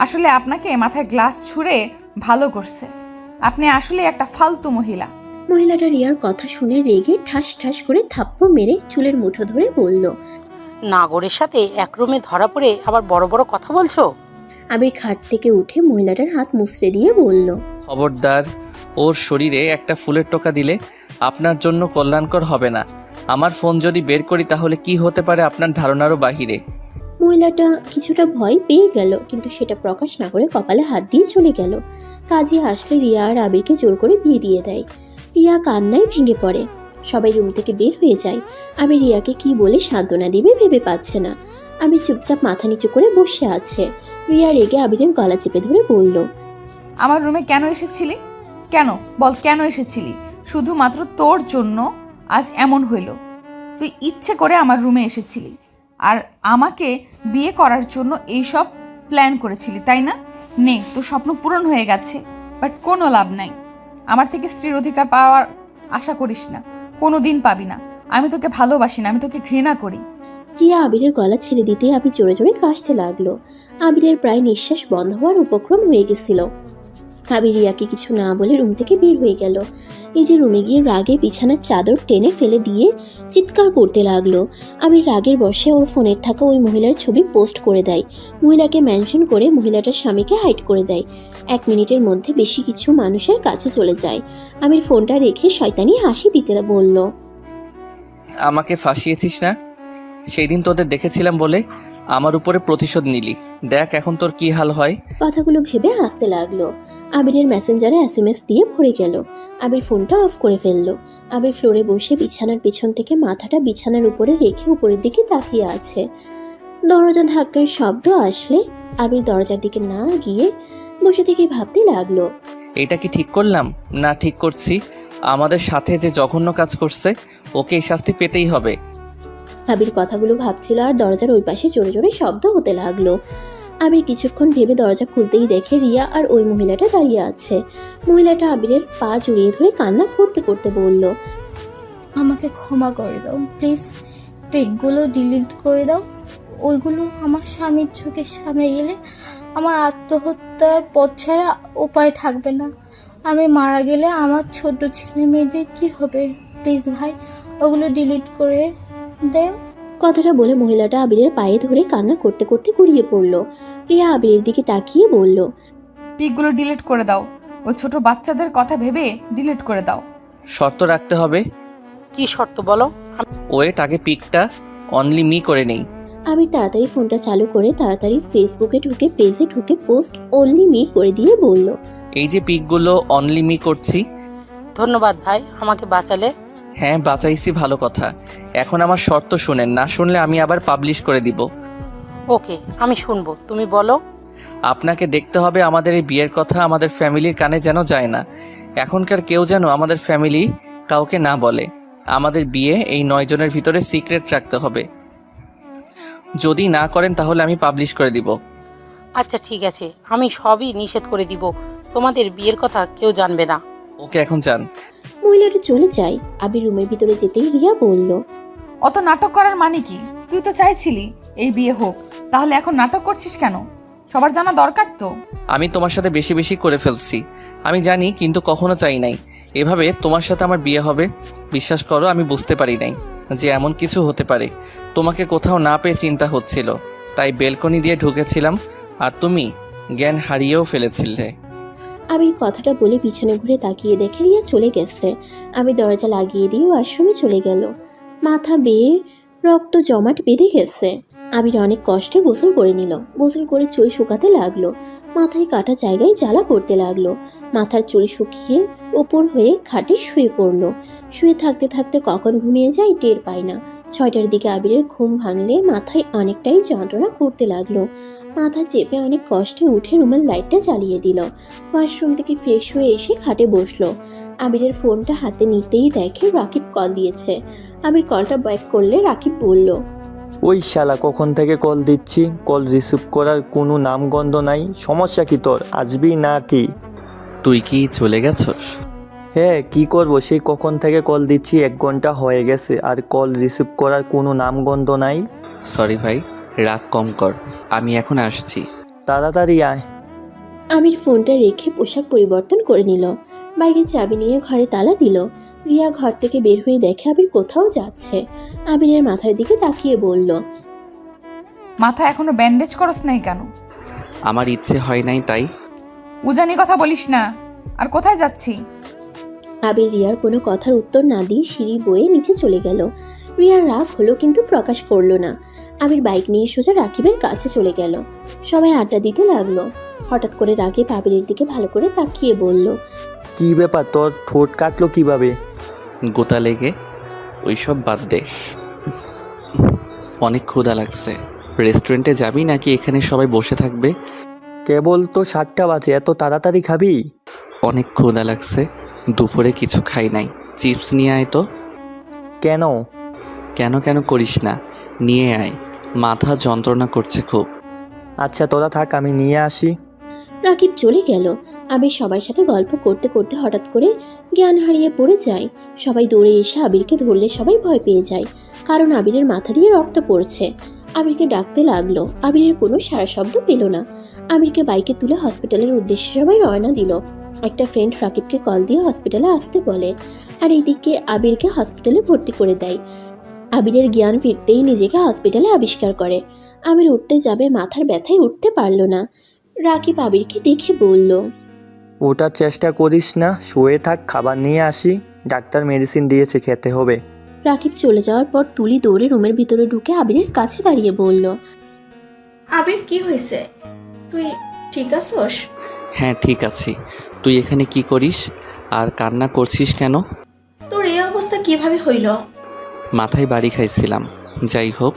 আসলে আপনাকে মাথায় গ্লাস ছুঁড়ে ভালো করছে। আপনি আসলে একটা ফালতু মহিলা। মহিলাটা রিয়ার কথা শুনে রেগে ঠাস ঠাস করে থাপ্পড় মেরে চুলের মুঠো ধরে বলল, নাগরের সাথে এক রুমে ধরা পড়ে আবার বড় বড় কথা বলছো? আবির খাট থেকে উঠে মহিলাটার হাত মুচড়ে দিয়ে বলল, খবরদার, ওর শরীরে একটা ফুলের টোকা দিলে আপনার জন্য কল্যাণকর হবে না। আমার ফোন যদি বের করি তাহলে কি হতে পারে আপনার ধারণারও বাহিরে। মহিলাটা কিছুটা ভয় পেয়ে গেল, কিন্তু সেটা প্রকাশ না করে কপালে হাত দিয়ে চলে গেল। কাজী আসলে রিয়া আর আবিরকে জোর করে বিয়ে দিয়ে দেয়। রিয়া কান্নায় ভেঙে পড়ে। সবাই রুম থেকে বের হয়ে যায়। আবির রিয়াকে কি বলে সান্ত্বনা দিবে ভেবে পাচ্ছে না। আবির চুপচাপ মাথা নিচু করে বসে আছে। রিয়া রেগে আবিরের গলা চেপে ধরে বলল, আমার রুমে কেন এসেছিলি? কেন বল, কেন এসেছিলি? শুধুমাত্র তোর জন্য আজ এমন হইল। তুই ইচ্ছে করে আমার রুমে এসেছিলি আর আমাকে বিয়ে করার জন্য এইসব প্ল্যান করেছিলি, তাই না? নে, তোর স্বপ্ন পূরণ হয়ে গেছে, বাট কোনো লাভ নাই। আমার থেকে স্ত্রীর অধিকার পাওয়ার আশা করিস না, কোনো দিন পাবি না। আমি তোকে ভালোবাসি না, আমি তোকে ঘৃণা করি। রিয়া আবিরের গলা ছেড়ে দিতে আবির জোরে জোরে কাশতে লাগলো। আবিরের প্রায় নিঃশ্বাস বন্ধ হওয়ার উপক্রম হয়ে গেছিল। আবির রিয়াকে কিছু না বলে রুম থেকে বের হয়ে গেল। নিজের রুমে গিয়ে রাগে বিছানার চাদর টেনে ফেলে দিয়ে চিৎকার করতে লাগলো। আবির রাগের বশে ওর ফোনের থাকা ওই মহিলার ছবি পোস্ট করে দেয়। মহিলাকে মেনশন করে মহিলাটার স্বামীকে হাইড করে দেয়। 1 মিনিটের মধ্যে বেশি কিছু মানুষের কাছে চলে যায়। আবির ফোনটা রেখে শয়তানি হাসি দিতে বলল, আমাকে ফাঁসিয়েছিস না? সেই দিন তোদের দেখেছিলাম বলে আমার উপরে প্রতিশোধ নিলি। দেখ এখন তোর কি হাল হয়। কথাগুলো ভেবে হাসতে লাগলো। আবিরের মেসেঞ্জারে SMS দিয়ে ভরে গেল। আবির ফোনটা অফ করে ফেললো। আবির ফ্লোরে বসে বিছানার পিছন থেকে মাথাটা বিছানার উপরে রেখে উপরের দিকে তাকিয়ে আছে। দরজা ধাক্কার শব্দ আসলে আবির দরজার দিকে না গিয়ে বসে থেকে ভাবতে লাগলো, এটা কি ঠিক করলাম না ঠিক করছি? আমাদের সাথে যে জঘন্য কাজ করছে ওকে এই শাস্তি পেতেই হবে। আবির কথাগুলো ভাবছিল আর দরজার ওই পাশে জোরে জোরে শব্দ হতে লাগলো। আবির কিছুক্ষণ ভেবে দরজা খুলতেই দেখে রিয়া আর ওই মহিলাটা দাঁড়িয়ে আছে। মহিলাটা আবিরের পা জড়িয়ে ধরে কান্না করতে করতে বলল, আমাকে ক্ষমা করে দাও প্লিজ, পেকগুলো ডিলিট করে দাও। ওইগুলো আমার স্বামীর চোখের সামনে গেলে আমার আত্মহত্যার পথ ছাড়া উপায় থাকবে না। আমি মারা গেলে আমার ছোট ছেলে মেয়েদের কি হবে? প্লিজ ভাই, ওগুলো ডিলিট করে দে। কথাটা বলে মহিলাটা আবিরের পায়ে ধরে কান্না করতে করতে গড়িয়ে পড়ল। রিয়া আবিরের দিকে তাকিয়ে বলল, পিকগুলো ডিলিট করে দাও। ওই ছোট বাচ্চাদের কথা ভেবে ডিলিট করে দাও। শর্ত রাখতে হবে। কি শর্ত বলো? ওয়েট, আগে পিকটা অনলি মি করে নেই। আবির তাড়াতাড়ি ফোনটা চালু করে তাড়াতাড়ি ফেসবুকে ঢুকে পেজে ঢুকে পোস্ট অনলি মি করে দিয়ে বলল, এই যে পিকগুলো অনলি মি করছি। ধন্যবাদ ভাই, আমাকে বাঁচালে। হ্যাঁ বাঁচাইছি, ভালো কথা। এখন আমার শর্ত শুনেন, না শুনলে আমি আবার পাবলিশ করে দিব। ওকে, আমি শুনবো, তুমি বলো। আপনাকে দেখতে হবে আমাদের এই বিয়ের কথা আমাদের ফ্যামিলির কানে যেন যায় না। এখনকার কেউ যেন আমাদের ফ্যামিলি কাউকে না বলে। আমাদের বিয়ে এই 9 জনের ভিতরে সিক্রেট রাখতে হবে। যদি না করেন তাহলে আমি পাবলিশ করে দিব। আচ্ছা ঠিক আছে, আমি সবই নিষেধ করে দিব। তোমাদের বিয়ের কথা কেউ জানবে না। ওকে, এখন যান। মহিলাটা চলে যায়। আবির রুমের ভিতরে যেতেই রিয়া বলল, অত নাটক করার মানে কি? তুই তো চাইছিলি এই বিয়ে হোক, তাহলে এখন নাটক করছিস কেন? সবার জানা দরকার তো। আমি তোমার সাথে বেশি বেশি করে ফেলছি, আমি জানি, কিন্তু কখনো চাই নাই এভাবে তোমার সাথে আমার বিয়ে হবে। বিশ্বাস করো, আমি বুঝতে পারি নাই যে এমন কিছু হতে পারে। তোমাকে কোথাও না পেয়ে চিন্তা হচ্ছিল, তাই বেলকনি দিয়ে ঢুকেছিলাম, আর তুমি জ্ঞান হারিয়েও ফেলেছিলে। আবির কথাটা বলে পিছনে ঘুরে তাকিয়ে দেখে রিয়া চলে গেছে। আবির দরজা লাগিয়ে দিয়ে ওয়াশরুমে চলে গেল। মাথা বেয়ে রক্ত জমাট বেঁধে গেছে। আবির অনেক কষ্টে গোসল করে নিল। গোসল করে চুল শুকাতে লাগলো। মাথায় কাটা জায়গায় জ্বালা করতে লাগলো। মাথার চুল শুকিয়ে ওপর হয়ে খাটে শুয়ে পড়লো। শুয়ে থাকতে থাকতে কখন ঘুমিয়ে যায় টের পায় না। 6টার দিকে আবিরের ঘুম ভাঙলে মাথায় অনেকটাই যন্ত্রণা করতে লাগলো। মাথা চেপে অনেক কষ্টে উঠে রুমের লাইটটা জ্বালিয়ে দিল। ওয়াশরুম থেকে ফ্রেশ হয়ে এসে খাটে বসলো। আবিরের ফোনটা হাতে নিতেই দেখে রাকিব কল দিয়েছে। আবির কলটা ব্যাক করলে রাকিব বলল, ওই শালা কখন থেকে কল দিচ্ছি, কল রিসিভ করার কোনো নামগন্ধ নাই। সমস্যা কি তোর, আসবি না কি? তুই কি চলে গেছস? হ্যাঁ, কি করবো, সেই কখন থেকে কল দিচ্ছি, 1 ঘন্টা হয়ে গেছে, আর কল রিসিভ করার কোনো নামগন্ধ নাই। সরি ভাই, রাগ কম কর, আমি এখন আসছি। তাড়াতাড়ি আয়। আমির ফোনটা রেখে পোশাক পরিবর্তন করে নিল। বাইরের চাবি নিয়ে ঘরে তালা দিল। রিয়া ঘর থেকে বের হয়ে দেখে আবির কোথাও যাচ্ছে। আবিরের মাথার দিকে তাকিয়ে বলল, মাথা এখনো ব্যান্ডেজ করস নাই কেন? আমার ইচ্ছে হয় নাই তাই। উজানি কথা বলিস না। আর কোথায় যাচ্ছি? আবির রিয়ার কোনো কথার উত্তর না দিয়ে সিঁড়ি বয়ে নিচে চলে গেল। রিয়ার রাগ হলো কিন্তু প্রকাশ করলো না। আবির বাইক নিয়ে সোজা রাকিবের কাছে চলে গেল। সবাই আড্ডা দিতে লাগলো। হঠাৎ করে রাকিব আবিরের দিকে ভালো করে তাকিয়ে বলল, কি ব্যাপার, তোর ঠোঁট কাটলো কিভাবে? গোতা লেগে। ওইসব বাদ দে, অনেক ক্ষুধা লাগছে। রেস্টুরেন্টে যাবি নাকি এখানে সবাই বসে থাকবে? কেবল তো 7টা বাজে, এত তাড়াতাড়ি খাবি? অনেক ক্ষুধা লাগছে, দুপুরে কিছু খাই নাই। চিপস নিয়ে আয় তো। কেন? কেন কেন করিস না, নিয়ে আয়, মাথা যন্ত্রণা করছে খুব। আচ্ছা তোরা থাক, আমি নিয়ে আসি। রাকিব চলে গেল। আবির সবার সাথে গল্প করতে করতে হঠাৎ করে জ্ঞান হারিয়ে পড়ে যায়। সবাই দৌড়ে এসে আবিরকে ধরলে সবাই ভয় পেয়ে যায়, কারণ আবিরের মাথা দিয়ে রক্ত পড়ছে। আবিরকে ডাকতে লাগলো, আবিরের কোনো সারা শব্দ পেল না। আবিরকে বাইকে তুলে হসপিটালের উদ্দেশ্যে সবাই রওনা দিল। একটা ফ্রেন্ড রাকিবকে কল দিয়ে হসপিটালে আসতে বলে, আর এদিকে আবিরকে হসপিটালে ভর্তি করে দেয়। আবিরের জ্ঞান ফিরতেই নিজেকে হসপিটালে আবিষ্কার করে। আবির উঠতে যাবে, মাথার ব্যথায় উঠতে পারল না। রাকিব আবিরকে দেখে বলল, ওটার চেষ্টা করিস না, শুয়ে থাক, খাবার নিয়ে আসি। ডাক্তার মেডিসিন দিয়েছে, খেতে হবে। রাকিব চলে যাওয়ার পর তুলি দৌড়ে রুমের ভিতরে ঢুকে আবিরের কাছে দাঁড়িয়ে বলল, আবির কি হয়েছে? তুই ঠিক আছোস? হ্যাঁ ঠিক আছি। তুই এখানে কি করিস আর কান্না করছিস কেন? তোর এই অবস্থা কিভাবে হইল? মাথায় বাড়ি খাইছিলাম। যাই হোক,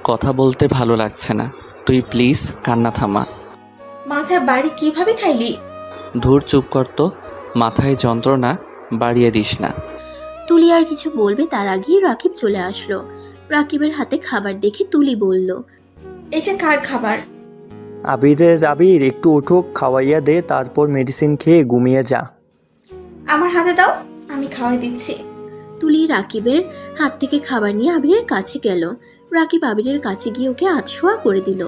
কথা বলতে ভালো লাগছে না, তুই প্লিজ কান্না থামা। মাথায় বাড়ি কিভাবে খাইলি? ধুর চুপ কর তো, মাথায় যন্ত্রণা বাড়িয়ে দিস না। তুলি আর কিছু বলবে তার আগেই রাকিব চলে আসলো। রাকিবের হাতে খাবার দেখে তুলি বলল, এটা কার খাবার? আবির একটু উঠুক, খাওয়াইয়া দে, তারপর মেডিসিন খেয়ে ঘুমিয়ে যা। আমার হাতে দাও, আমি খাওয়াই দিচ্ছি। তুলি রাকিবের হাত থেকে খাবার নিয়ে আবিরের কাছে গেল। রাকিব আবিরের কাছে গিয়ে ওকে আধশোয়া করে দিল।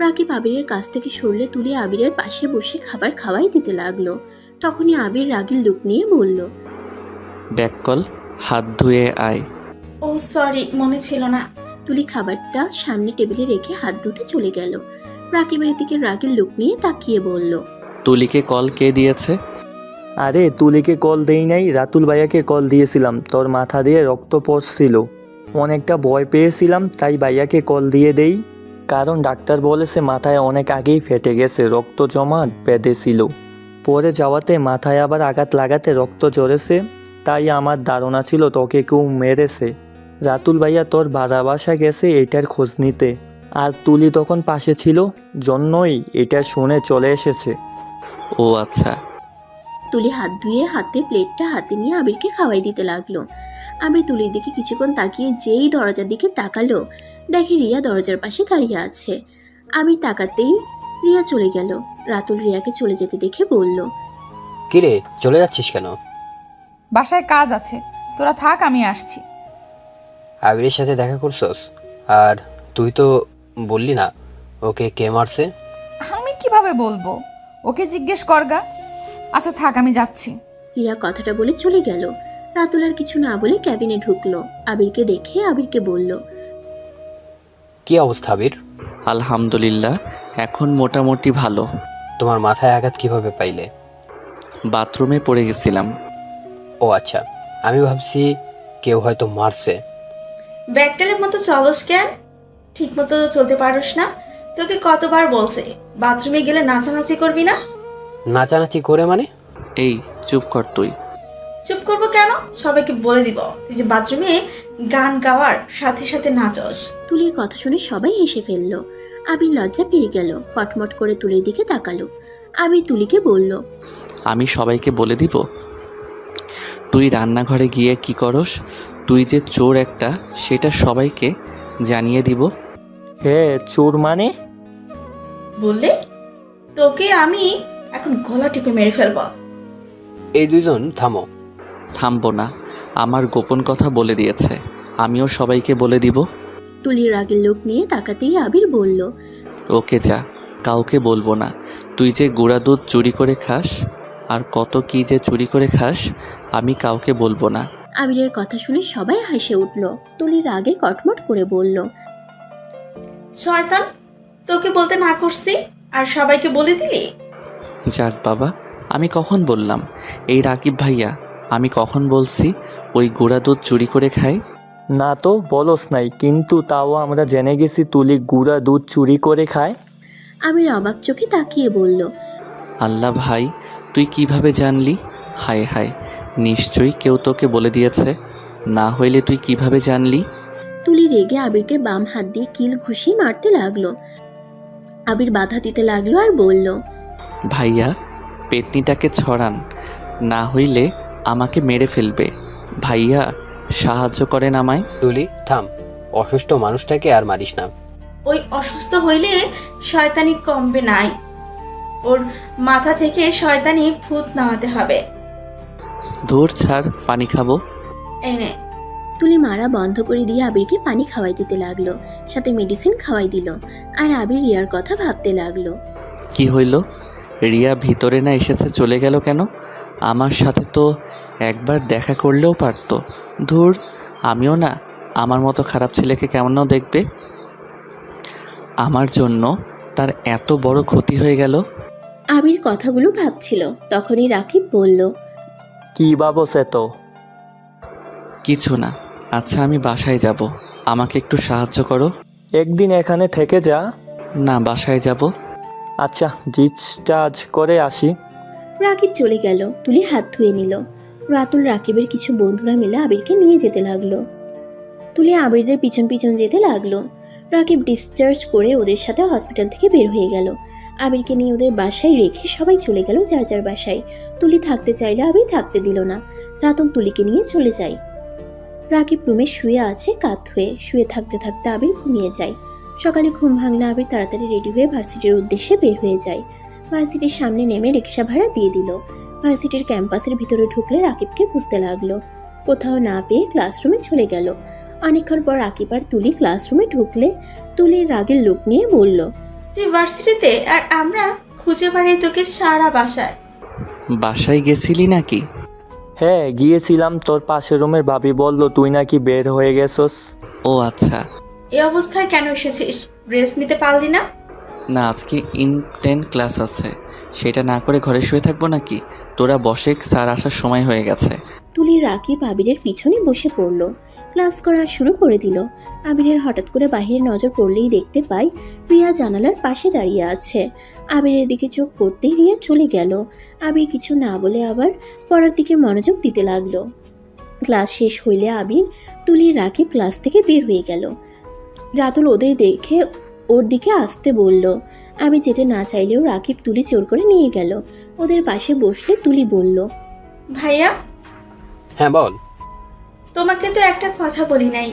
রাকিব আবিরের কাছ থেকে সরলে তুলি আবিরের পাশে বসে খাবার খাওয়াই দিতে লাগলো। তখনই আবির রাগের লুক নিয়ে বলল, ব্যাক কল, হাত ধুয়ে আয়। ও সরি, মনে ছিল না। তুলি খাবারটা সামনে টেবিলে রেখে হাত ধুতে চলে গেল। রাকিবের দিকে রাগের লুক নিয়ে তাকিয়ে বলল, তুলিকে কল কে দিয়েছে? আরে তুলিকে কল দেই নাই, রাতুল ভাইয়াকে কল দিয়েছিলাম, তোর মাথা দিয়ে রক্ত পড়ছিল, অনেকটা ভয় পেয়েছিলাম, তাই ভাইয়াকে কল দিয়ে দেই। কারণ ডাক্তার বলেছে মাথায় অনেক আগেই ফেটে গেছে, রক্ত জমা বেঁধেছিল, পরে যাওয়াতে মাথায় আবার আঘাত লাগাতে রক্ত ঝরেছে, তাই আমার ধারণা ছিল তোকে কেউ মেরেছে। রাতুল ভাইয়া তোর ভাড়া বাসা গেছে এটার খোঁজ নিতে, আর তুলি তখন পাশে ছিল, জন্যই এটা শুনে চলে এসেছে। ও আচ্ছা। তুলি হাত ধুয়ে হাতে প্লেটটা হাতে নিয়ে আবিরকে খাওয়াই দিতে লাগলো। আবির তুলির দিকে কিছুক্ষণ তাকিয়ে যেই দরজার দিকে তাকালো, দেখে রিয়া দরজার পাশে দাঁড়িয়ে আছে। আবির তাকাতেই রিয়া চলে গেল। রাতুল রিয়াকে চলে যেতে দেখে বলল, কিরে চলে যাচ্ছিস কেন? বাসায় কাজ আছে, তোরা থাক, আমি আসছি। আবিরের সাথে দেখা করছস? আর তুই তো বললি না ওকে কে মারছে? আমি কিভাবে বলবো, ওকে জিজ্ঞেস করগা। আচ্ছা থাক, আমি যাচ্ছি। রিয়া কথাটা বলে চলে গেল। রাতুল আর কিছু না বলে ক্যাবিনে ঢুকলো। আবিরকে দেখে আবিরকে বলল, কি অবস্থা আবির? আলহামদুলিল্লাহ, এখন মোটামুটি ভালো। তোমার মাথায় আঘাত কিভাবে পাইলে? বাথরুমে পড়ে গেছিলাম। ও আচ্ছা, আমি ভাবছি কেউ হয়তো মারছে। ব্যাককেলের মতো চলস কেন? ঠিক মতো চলতে পারোস না? তোকে কতবার বলছে বাথরুমে গেলে নাচানাচি করবি না? নাচানাচি করে মানে? এই চুপ কর তুই। চুপ করবো কেন? সবাইকে বলে দিব তুই যে বাথরুমে গান গাওয়ার সাথে সাথে নাচস। তুলির কথা শুনে সবাই হেসে ফেলল। আবির লজ্জা পেয়ে গেল, কটমট করে তুলির দিকে তাকালো। আবির তুলিকে বলল, আমি সবাইকে বলে দিব? তুই রান্নাঘরে গিয়ে কি করস? তুই যে চোর একটা, সেটা সবাইকে জানিয়ে দিব। হ্যাঁ, চোর মানে? বললে তোকে আমি এখন গলা টিপে মেরে ফেলবো। এই দুজন থামো। থামবো না, আমার গোপন কথা বলে দিয়েছে, আমিও সবাইকে বলে দিব। তুলির রাগের লোক নিয়ে তাকাতেই আবির বলল, ওকে যা, কাউকে বলবো না। তুই যে গুঁড়া দুধ চুরি করে খাস, আর কত কি যে চুরি করে খাস, আমি কাউকে বলবো না। আবিরের কথা শুনে সবাই হেসে উঠল। তুলির রাগে কটমট করে বলল, শয়তান, তোকে বলতে না করছি আর সবাইকে বলে দিলি। যাক বাবা, আমি কখন বললাম? এই রাকিব ভাইয়া, আমি কখন বলছি ওই গুঁড়া দুধ চুরি করে খায়? না তো বলস নাই, কিন্তু তাও আমরা জেনে গেছি তুলি গুঁড়া দুধ চুরি করে খায়। আবির অবাক চোখে তাকিয়ে বলল, আল্লাহ ভাই, তুই কিভাবে জানলি? হায় হায়, নিশ্চয়ই কেউ তোকে বলে দিয়েছে, না হইলে তুই কিভাবে জানলি? তুলি রেগে আবিরকে বাম হাত দিয়ে কিল ঘুষি মারতে লাগলো। আবির বাধা দিতে লাগলো আর বলল, ভাইয়া, পেতনিটাকে ছড়ান, না হইলে আমাকে মেরে ফেলবে। ভাইয়া, সাহায্য করেন আমায়। তুলি থাম, অসুস্থ মানুষটাকে আর মারিস না। ওই অসুস্থ হইলে শয়তানি কমবে নাই, ওর মাথা থেকে শয়তানি ভূত নামাতে হবে। ধুর ছাড়, পানি খাবো। এই নে। তুলি মারা বন্ধ করে দিয়ে আবিরকে পানি খাওয়াই দিতে লাগলো, সাথে মেডিসিন খাওয়াই দিল। আর আবির রিয়ার কথা ভাবতে লাগলো। কি হইল? রিয়া ভিতরে না এসেছে, চলে গেল কেন? আমার সাথে তো একবার দেখা করলেও পারতো। ধুর, আমিও না আমার মতো খারাপ ছেলেকে কেমনও দেখবে। আমার জন্য তার এত বড় ক্ষতি হয়ে গেল। আবির কথাগুলো ভাবছিল, তখনই রাকিব বলল, কি ভাবছে তো? কিছু না। আচ্ছা, আমি বাসায় যাব, আমাকে একটু সাহায্য করো। একদিন এখানে থেকে যা। না, বাসায় যাব। আচ্ছা, ডিসচার্জ করে আসি। রাকিব চলে গেল। তুলি হাত ধুয়ে নিল। রাতুল রাকিবের কিছু বন্ধুরা মিলে আবিরকে নিয়ে যেতে লাগলো। তুলি আবিরদের পিছন পিছন যেতে লাগলো। রাকিব ডিসচার্জ করে ওদের সাথে হসপিটাল থেকে বের হয়ে গেল। আবিরকে নিয়ে ওদের বাসায় রেখে সবাই চলে গেল যার যার বাসায়। তুলি থাকতে চাইলে আবির থাকতে দিল না। রাতুল তুলিকে নিয়ে চলে যায়। রাকিব রুমে শুয়ে আছে কাত হয়ে। শুয়ে থাকতে থাকতে আবির ঘুমিয়ে যায়। সকালে ঘুম ভাঙলে আবির তাড়াতাড়ি রেডি হয়ে ভার্সিটির উদ্দেশ্যে বের হয়ে যায়। ভার্সিটির সামনে নেমে রিক্সা ভাড়া দিয়ে দিল। ভার্সিটির ক্যাম্পাসের ভিতরে ঢুকলে রাকিবকে খুঁজতে লাগলো। কোথাও না পেয়ে ক্লাসরুমে চলে গেল। অনেকক্ষণ পর রাকিব আর তুলি ক্লাসরুমে ঢুকলে তুলির রাগের লোক নিয়ে বলল, তুই ভার্সিটিতে আর আমরা খুঁজে বেড়াই তোকে সারা বাসায়। বাসায় গেছিলি নাকি? হ্যাঁ গিয়েছিলাম, তোর পাশের রুমের ভাবি বলল তুই নাকি বের হয়ে গেছস। ও আচ্ছা। এই অবস্থায় কেন এসেছিস? রেস্ট নিতে পারলি না? না, আজকে ইনটেন ক্লাস আছে, সেটা না করে ঘরে শুয়ে থাকবো নাকি? তোরা বসে, স্যার আসার সময় হয়ে গেছে। তুলি রাকিব আবিরের পিছনে বসে পড়ল। ক্লাস করা শুরু করে দিল। আবিরের হঠাৎ করে বাহিরে নজর পড়লেই দেখতে পাই রিয়া জানালার পাশে দাঁড়িয়ে আছে। আবিরের দিকে চোখ পড়তেই রিয়া চলে গেল। আবির কিছু না বলে আবার পড়ার দিকে মনোযোগ দিতে লাগলো। ক্লাস শেষ হইলে আবির, তুলি, রাকিব ক্লাস থেকে বের হয়ে গেল। রাতুল ওদের দেখে ওর দিকে আসতে বলল। আমি যেতে না চাইলেও রাকিব তুলি জোর করে নিয়ে গেল। ওদের পাশে বসলে তুলি বলল, ভাইয়া, হ্যাঁ বল। তোমাকে তো একটা কথা বলি নাই।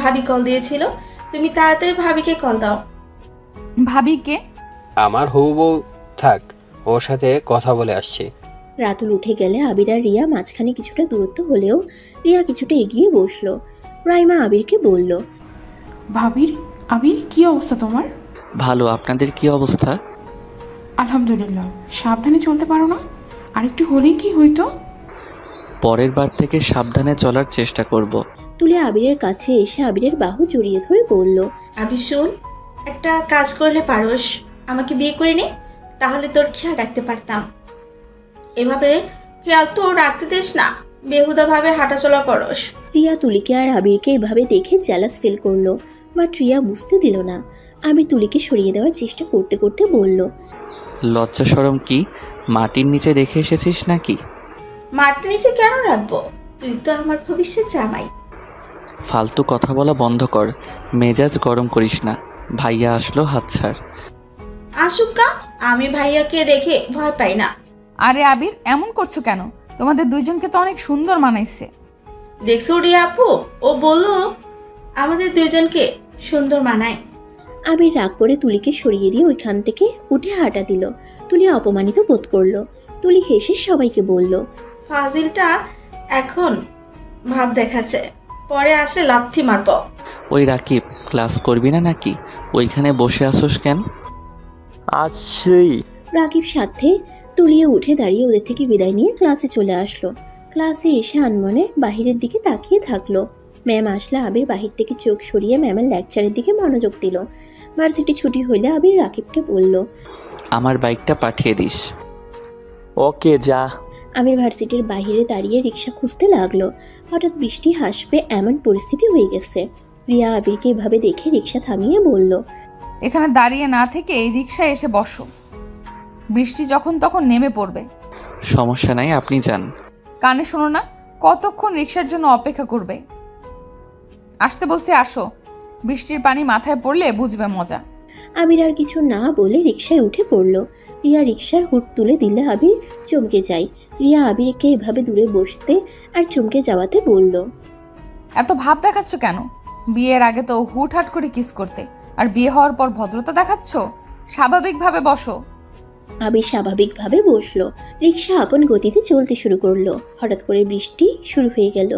ভাবি কল দিয়েছিল, তুমি তাড়াতাড়ি ভাবিকে কল দাও। ভাবিকে? আমার হবু বউ, থাক, ওর সাথে কথা বলে আসছি। রাতুল উঠে গেলে আবির আর রিয়া মাঝখানে কিছুটা দূরত্ব হলেও রিয়া কিছুটা এগিয়ে বসলো। রাইমা আবিরকে বলল, আবির কি অবস্থা তোমার? ভালো, আপনাদের কি অবস্থা? আলহামদুলিল্লাহ। সাবধানে চলতে পারো না? আরেকটু হলেই কি হইতো? পরের বার থেকে সাবধানে চলার চেষ্টা করব। তুলি আবিরের কাছে এসে আবিরের বাহু জড়িয়ে ধরে বলল, আবি শোন, একটা কাজ করলে পারোস, আমাকে বিয়ে করে নে, তাহলে তোর খেয়াল রাখতে পারতাম। এভাবে খেয়াল তো রাখতে দিস না, বেহুদাভাবে হাঁটাচলা করস। রিয়া তুলিকে আর আবিরকে এভাবে দেখে জ্যালাস ফিল করলো, বাট রিয়া বুঝতে দিল না। আবির তুলিকে সরিয়ে দেওয়ার চেষ্টা করতে করতে বলল, লজ্জা শরম কি? মাটির নিচে রেখে এসেছিস নাকি? মাটির নিচে কেন রাখবো? তুই তো আমার ভবিষ্যৎ জামাই। ফালতু কথা বলা বন্ধ কর, মেজাজ গরম করিস না। ভাইয়া আসলো, হাত ছাড়। আসুকা, আমি ভাইয়াকে দেখে ভয় পাই না। আরে আবির, এমন করছো কেন? তোমাদের দুইজনকে তো অনেক সুন্দর মানাইছে। দেখছো রিয়া আপু, ও বললো আমাদের দুজনকে সুন্দর মানায়। আবির রাগ করে তুলিকে সরিয়ে দিয়ে ওইখান থেকে উঠে হাঁটা দিল। তুলি অপমানিত বোধ করলো। তুলি হেসে সবাইকে বলল, ফাজিলটা এখন ভাব দেখাচ্ছে, পরে আসলে লাথি মারব। ওই রাকিব, ক্লাস করবি না নাকি? ওইখানে বসে আসোস কেন? আসছি। রাকিব সাথে তুলিয়ে উঠে দাঁড়িয়ে ওদের থেকে বিদায় নিয়ে ক্লাসে চলে আসলো। ক্লাসে এসে আনমনে বাহিরের দিকে তাকিয়ে থাকলো। ম্যাম আসলে আবির বাহির থেকে চোখ সরিয়ে ম্যামের লেকচারের দিকে মনোযোগ দিল। ভার্সিটি ছুটি হইলে আবির রাকিবকে বলল, আমার বাইকটা পাঠিয়ে দিস। ওকে, যা। আবির ভার্সিটির বাহিরে দাঁড়িয়ে রিক্সা খুঁজতে লাগলো। হঠাৎ বৃষ্টি হাসবে এমন পরিস্থিতি হয়ে গেছে। রিয়া আবিরকে এভাবে দেখে রিক্সা থামিয়ে বলল, এখানে দাঁড়িয়ে না থেকে এই রিক্সায় এসে বসো, বৃষ্টি যখন তখন নেমে পড়বে। সমস্যা নাই, আপনি যান। কানে শোনো না, কতক্ষণ রিক্সার জন্য অপেক্ষা করবে? আসতে বলছি আসো, বৃষ্টির পানি মাথায় পড়লে বুঝবে মজা। আবির আর কিছু না বলে রিক্সায় উঠে পড়ল। রিয়া রিক্সার হুড তুলে দিলে আবির চমকে যায়। রিয়া আবিরকে এভাবে দূরে বসতে আর চমকে যাওয়াতে বলল, এত ভাব দেখাচ্ছ কেন? বিয়ের আগে তো হুটহাট করে কিস করতে, আর বিয়ে হওয়ার পর ভদ্রতা দেখাচ্ছ। স্বাভাবিকভাবে বসো। আবির স্বাভাবিকভাবে বসলো। রিক্সা আপন গতিতে চলতে শুরু করলো। হঠাৎ করে বৃষ্টি শুরু হয়ে গেল।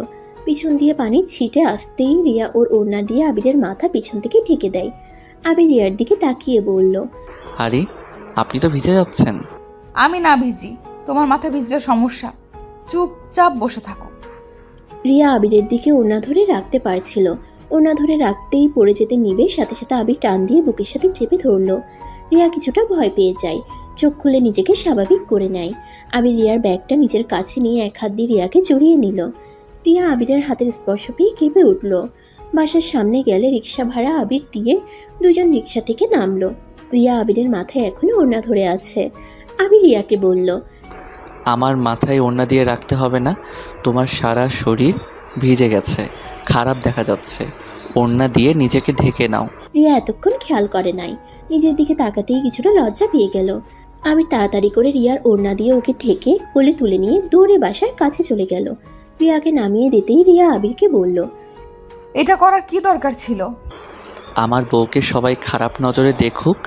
পিছন দিয়ে পানি ছিটে আসতেই রিয়া ওর ওড়না দিয়ে আবিরের মাথা পিছন থেকে ঢেকে দেয়। আবির রিয়ার দিকে তাকিয়ে বলল, আরে, আপনি তো ভিজে যাচ্ছেন। আমি না ভিজি, তোমার মাথা ভিজলে সমস্যা। চুপচাপ বসে থাকো। রিয়া আবিরের দিকে ওড়না ধরে রাখতে পারছিল। ওড়না ধরে রাখতেই পড়ে যেতে নিবে, সাথে সাথে আবির টান দিয়ে বুকের সাথে চেপে ধরলো। রিয়া কিছুটা ভয় পেয়ে যায়। চোখ খুলে নিজেকে স্বাভাবিক করে নেয়। আবির রিয়ার ব্যাগটা নিজের কাছে নিয়ে এক হাত দিয়ে রিয়াকে জড়িয়ে নিল। রিয়া আবিরের হাতের স্পর্শ পেয়ে কেঁপে উঠল। বাসার সামনে গেলে রিক্সা ভাড়া আবির দিয়ে দুজন রিক্সা থেকে নামলো। রিয়া আবিরের মাথায় এখনো ওড়না ধরে আছে। আবির রিয়াকে বলল, আমার মাথায় ওড়না দিয়ে রাখতে হবে না, তোমার সারা শরীর ভিজে গেছে, খারাপ দেখা যাচ্ছে। ওড়না দিয়ে নিজেকে ঢেকে নাও। রিয়া এতক্ষণ খেয়াল করে নাই। নিজের দিকে তাকাতেই কিছুটা লজ্জা পেয়ে গেল। আবির তাড়াতাড়ি করে রিয়ার ওড়না দিয়ে ওকে ঢেকে কোলে তুলে নিয়ে দৌড়ে বাসার কাছে চলে গেল। রিয়াকে নামিয়ে দিতেই রিয়া আবিরকে বলল, এটা করার কি দরকার ছিল? আমার বউকে সবাই খারাপ নজরে দেখুক,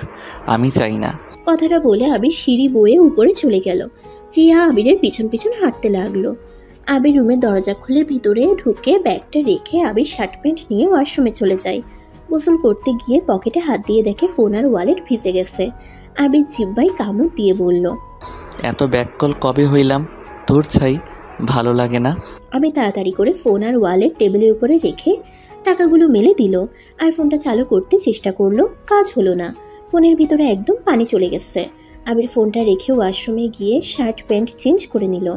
আমি চাই না। কথাটা বলে আবির সিঁড়ি বয়ে উপরে চলে গেল। রিয়া আবিরের পিছন পিছন হাঁটতে লাগলো। আবির রুমের দরজা খুলে ভিতরে ঢুকে ব্যাগটা রেখে আবির শার্ট প্যান্ট নিয়ে ওয়াশরুমে চলে যায়। গোসল করতে গিয়ে পকেটে হাত দিয়ে দেখে ফোন আর ওয়ালেট ভিজে গেছে। আবির জিব্বায় কামড় দিয়ে বলল, এত ব্যাককল কবে হইলাম? তোর ছাই, ভালো লাগে না। আমি তাড়াতাড়ি করে ফোন আর ওয়ালেট টেবিলের উপরে রেখে টাকাগুলো মেলে দিল আর ফোনটা চালু করতে চেষ্টা করলো। কাজ হলো না। ফোনের ভিতরে একদম পানি চলে গেছে। আবির ফোনটা রেখে ওয়াশরুমে গিয়ে শার্ট প্যান্ট চেঞ্জ করে নিল।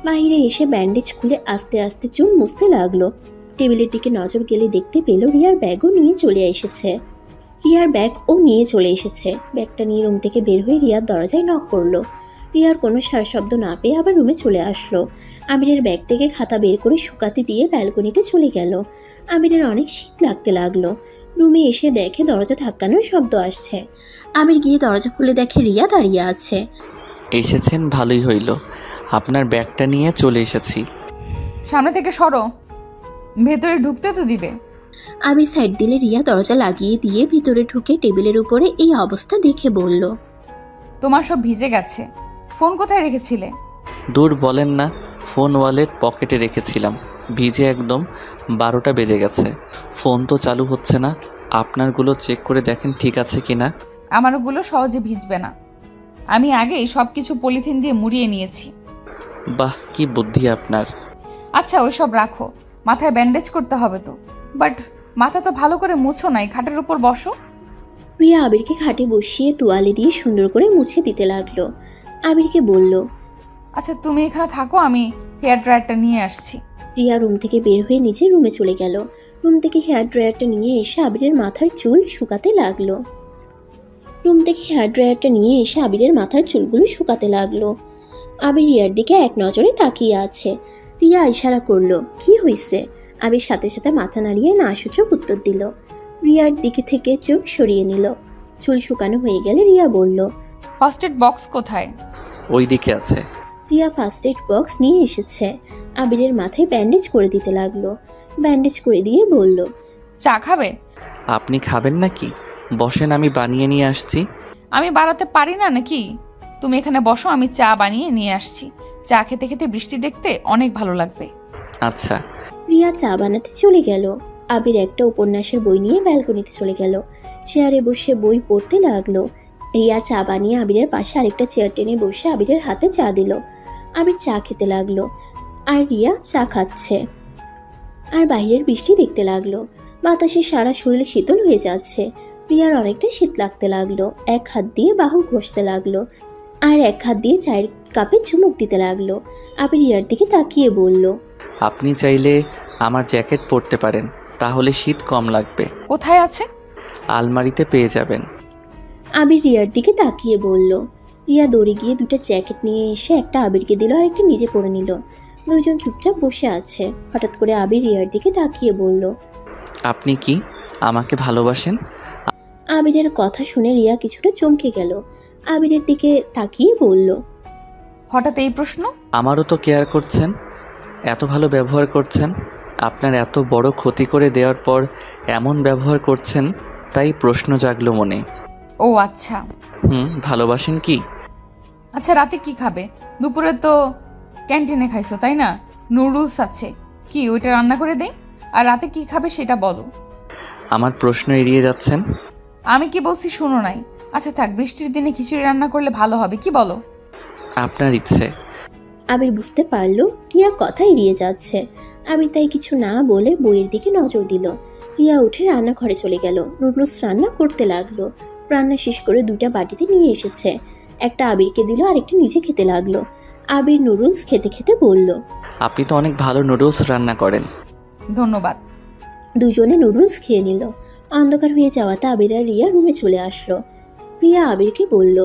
বাইরে এসে ব্যান্ডেজ খুলে আস্তে আস্তে চুল মুছতে লাগলো। টেবিলের দিকে নজর গেলে দেখতে পেল রিয়ার ব্যাগও নিয়ে চলে এসেছে। ব্যাগটা নিয়ে রুম থেকে বের হয়ে রিয়ার দরজায় নক করলো। রিয়ার কোনো সারা শব্দ না পেয়ে আবার রুমে চলে আসলো। আমিরের ব্যাগ থেকে খাতা বের করে শুকাতে দিয়ে ব্যালকনিতে চলে গেল। আমিরের অনেক শীত লাগতে লাগলো। রুমে এসে দেখে দরজা ধাক্কানোর শব্দ আসছে। আমির গিয়ে দরজা খুলে দেখে রিয়া দাঁড়িয়ে আছে। এসেছেন, ভালোই হইল। আপনার ব্যাগটা নিয়ে চলে এসেছি। সামনে থেকে সরো, ভেতরে ঢুকতে তো দিবে। আমির সাইড দিলে রিয়া দরজা লাগিয়ে দিয়ে ভিতরে ঢুকে টেবিলের উপরে এই অবস্থা দেখে বলল, তোমার সব ভিজে গেছে। ফোন কোথায় রেখেছিলে? দূর বলেন না, ফোন ওয়ালেট পকেটে রেখেছিলাম। ভিজে একদম 12টা বেজে গেছে। ফোন তো চালু হচ্ছে না। আপনারগুলো চেক করে দেখেন ঠিক আছে কি না। আমারগুলো সহজে ভিজবে না। আমি আগেই সব কিছু পলিথিন দিয়ে মুড়িয়ে নিয়েছি। বাহ, কি বুদ্ধি আপনার। আচ্ছা ওইসব রাখো, মাথায় ব্যান্ডেজ করতে হবে তো। বাট মাথা তো ভালো করে মুছো নাই, খাটের উপর বসো। রিয়া আবিরকে খাটে বসিয়ে তোয়ালে দিয়ে সুন্দর করে মুছে দিতে লাগলো। আবিরকে বলল, আচ্ছা তুমি এখানে থাকো, আমি হেয়ার ড্রায়ারটা নিয়ে আসছি। রিয়া রুম থেকে বের হয়ে নিজের রুমে চলে গেল। রুম থেকে হেয়ার ড্রায়ারটা নিয়ে এসে আবিরের মাথার চুলগুলো শুকাতে লাগলো। আবির রিয়ার দিকে এক নজরে তাকিয়ে আছে। রিয়া ইশারা করলো, কি হয়েছে? আবির সাথে সাথে মাথা নাড়িয়ে না সূচক উত্তর দিল। রিয়ার দিকে থেকে চোখ সরিয়ে নিল। চুল শুকানো হয়ে গেলে রিয়া বলল, ফার্স্ট এড বক্স কোথায়? ওই দিকে আছে। রিয়া ফার্স্ট এড বক্স নিয়ে এসেছে। আবিরের মাথায় ব্যান্ডেজ করে দিতে লাগলো। ব্যান্ডেজ করে দিয়ে বলল, চা খাবে? আপনি খাবেন নাকি? বসেন, আমি বানিয়ে নিয়ে আসছি। আমি বাড়াতে পারি না নাকি? তুমি এখানে বসো, আমি চা বানিয়ে নিয়ে আসছি। চা খেতে খেতে বৃষ্টি দেখতে অনেক ভালো লাগবে। আচ্ছা। রিয়া চা বানাতে চলে গেল। আবির একটা উপন্যাসের বই নিয়ে ব্যালকনিতে চলে গেল। চেয়ারে বসে বই পড়তে লাগলো। রিয়া চা বানিয়ে আবিরের পাশে আরেকটা চেয়ার টেনে বসে আবিরের হাতে চা দিল। আবির চা খেতে লাগলো আর রিয়া চা খাচ্ছে আর বাইরের বৃষ্টি দেখতে লাগলো। বাতাসে সারা শরীর শীতল হয়ে যাচ্ছে। রিয়ার অনেকটা শীত লাগতে লাগলো। এক হাত দিয়ে বাহু ঘষতে লাগলো আর এক হাত দিয়ে চায়ের কাপে চুমুক দিতে লাগলো। আবির রিয়ার দিকে তাকিয়ে বলল, আপনি চাইলে আমার জ্যাকেট পরতে পারেন, তাহলে শীত কম লাগবে। কোথায় আছে? আলমারিতে পেয়ে যাবেন। আবির রিয়ার দিকে তাকিয়ে বলল। রিয়া দৌড়ে গিয়ে দুটো জ্যাকেট নিয়ে এসে একটা আবিরকে দিল আর একটা নিজে পরে নিল। দুজন চুপচাপ বসে আছে। হঠাৎ করে আবির রিয়ার দিকে তাকিয়ে বলল, আপনি কি আমাকে ভালোবাসেন? আবিরের কথা শুনে রিয়া কিছুটা চমকে গেল। আবিরের দিকে তাকিয়ে বলল, হঠাৎ এই প্রশ্ন? আমারও তো কেয়ার করছেন, এত ভালো ব্যবহার করছেন। আপনার এত বড় ক্ষতি করে দেওয়ার পর এমন ব্যবহার করছেন, তাই প্রশ্ন জাগলো মনে। ও আচ্ছা। ভালোবাসেন কি? আচ্ছা রাতে কি খাবে? দুপুরে তো ক্যান্টিনে খাইছো তাই না? নুডলস আছে, কি ওইটা রান্না করে দেই? আর রাতে কি খাবে সেটা বলো। আমার প্রশ্ন এড়িয়ে যাচ্ছেন। আমি কি বলছি শুনো নাই? আচ্ছা থাক, বৃষ্টির দিনে খিচুড়ি রান্না করলে ভালো হবে, কি বলো? আপনার ইচ্ছে। আবির বুঝতে পারলো রিয়া কথা এড়িয়ে যাচ্ছে। আবির তাই কিছু না বলে বইয়ের দিকে নজর দিল। রিয়া উঠে রান্নাঘরে চলে গেল। নুডলস রান্না করতে লাগলো। রান্না শেষ করে দুটা বাটিতে নিয়ে এসেছে। একটা আবিরকে দিল আর একটা নিজে খেতে লাগলো। আবির নুডলস খেতে খেতে বলল, আপনি তো অনেক ভালো নুডলস রান্না করেন। ধন্যবাদ। দুজনে নুডলস খেয়ে নিল। অন্ধকার হয়ে যাওয়াতে আবির আর রিয়া রুমে চলে আসলো। রিয়া আবিরকে বলল,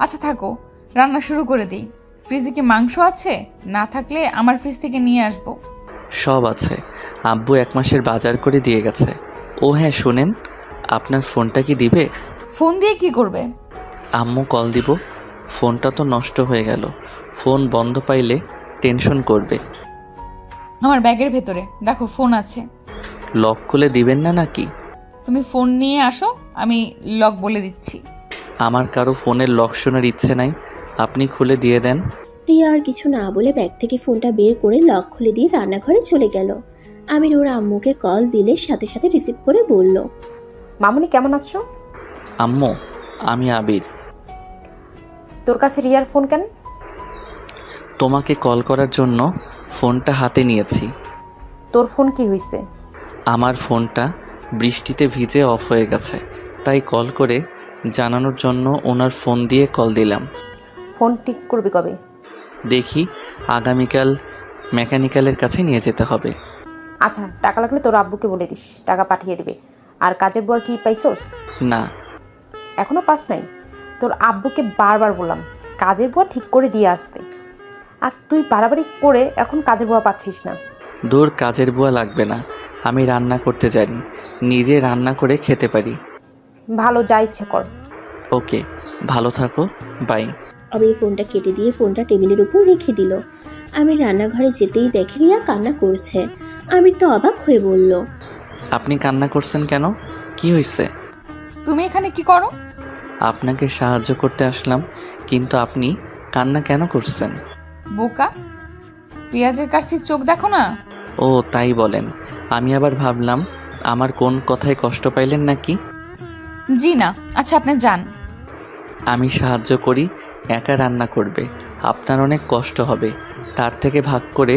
আচ্ছা থাকো, রান্না শুরু করে দিই। ফ্রিজে কি মাংস আছে? না থাকলে আমার ফ্রিজ থেকে নিয়ে আসবো। সব আছে, আব্বু 1 মাসের বাজার করে দিয়ে গেছে। ও হ্যাঁ শোনেন, আপনার ফোনটা কি দিবে? ফোন দিয়ে কি করবে? আম্মু কল দিব। ফোনটা তো নষ্ট হয়ে গেল, ফোন বন্ধ পাইলে টেনশন করবে। আমার ব্যাগের ভেতরে দেখো ফোন আছে। লক খুলে দিবেন না নাকি? তুমি ফোন নিয়ে আসো, আমি লক বলে দিচ্ছি। আমার কারো ফোনের লক শোনার ইচ্ছে নাই, আপনি খুলে দিয়ে দেন। রিয়া আর কিছু না বলে ব্যাগ থেকে ফোনটা বের করে লক খুলে দিয়ে রান্নাঘরে চলে গেল। আমির ওর আম্মুকে কল দিলে সাথে সাথে রিসিভ করে বলল, মামুনি কেমন আছো? আম্মু, আমি আবির। তোর কাছে রিয়ার ফোন কেন? তোমাকে কল করার জন্য ফোনটা হাতে নিয়েছি। তোর ফোন কি হয়েছে? আমার ফোনটা বৃষ্টিতে ভিজে অফ হয়ে গেছে, তাই কল করে জানানোর জন্য ওনার ফোন দিয়ে কল দিলাম। ফোন ঠিক করবি কবে? দেখি, আগামীকাল মেকানিক্যালের কাছে নিয়ে যেতে হবে। আচ্ছা, টাকা লাগলে তোর আব্বুকে বলে দিস, টাকা পাঠিয়ে দেবে। আর কাজের বুয়া কি পাইছোস? না। এখনও পাস নাই? তোর আব্বুকে বারবার বললাম কাজের বুয়া ঠিক করে দিয়ে আসতে, আর তুই বাড়াবাড়ি করে এখন কাজের বুয়া পাচ্ছিস না। দূর, কাজের বুয়া লাগবে না, আমি রান্না করতে জানি, নিজে রান্না করে খেতে পারি। ভালো, যা ইচ্ছে কর। ওকে, ভালো থাকো, বাই। আবির ফোনটা কেটে দিয়ে ফোনটা টেবিলের উপর রেখে দিল। আবির রান্নাঘরে যেতেই দেখে রিয়া কান্না করছে। আবির তো অবাক হয়ে বলল, আপনি কান্না করছেন কেন? কি হয়েছে? তুমি এখানে কি করো? আপনাকে সাহায্য করতে আসলাম, কিন্তু আপনি কান্না কেন করছেন? বোকা, পেঁয়াজের কাছে চোখ দেখো না। ও তাই বলেন। আমি আবার ভাবলাম আমার কোন কথায় কষ্ট পাইলেন নাকি। জি না। আচ্ছা, আপনি যান। আমি সাহায্য করি, একা রান্না করবে, আপনার অনেক কষ্ট হবে, তার থেকে ভাগ করে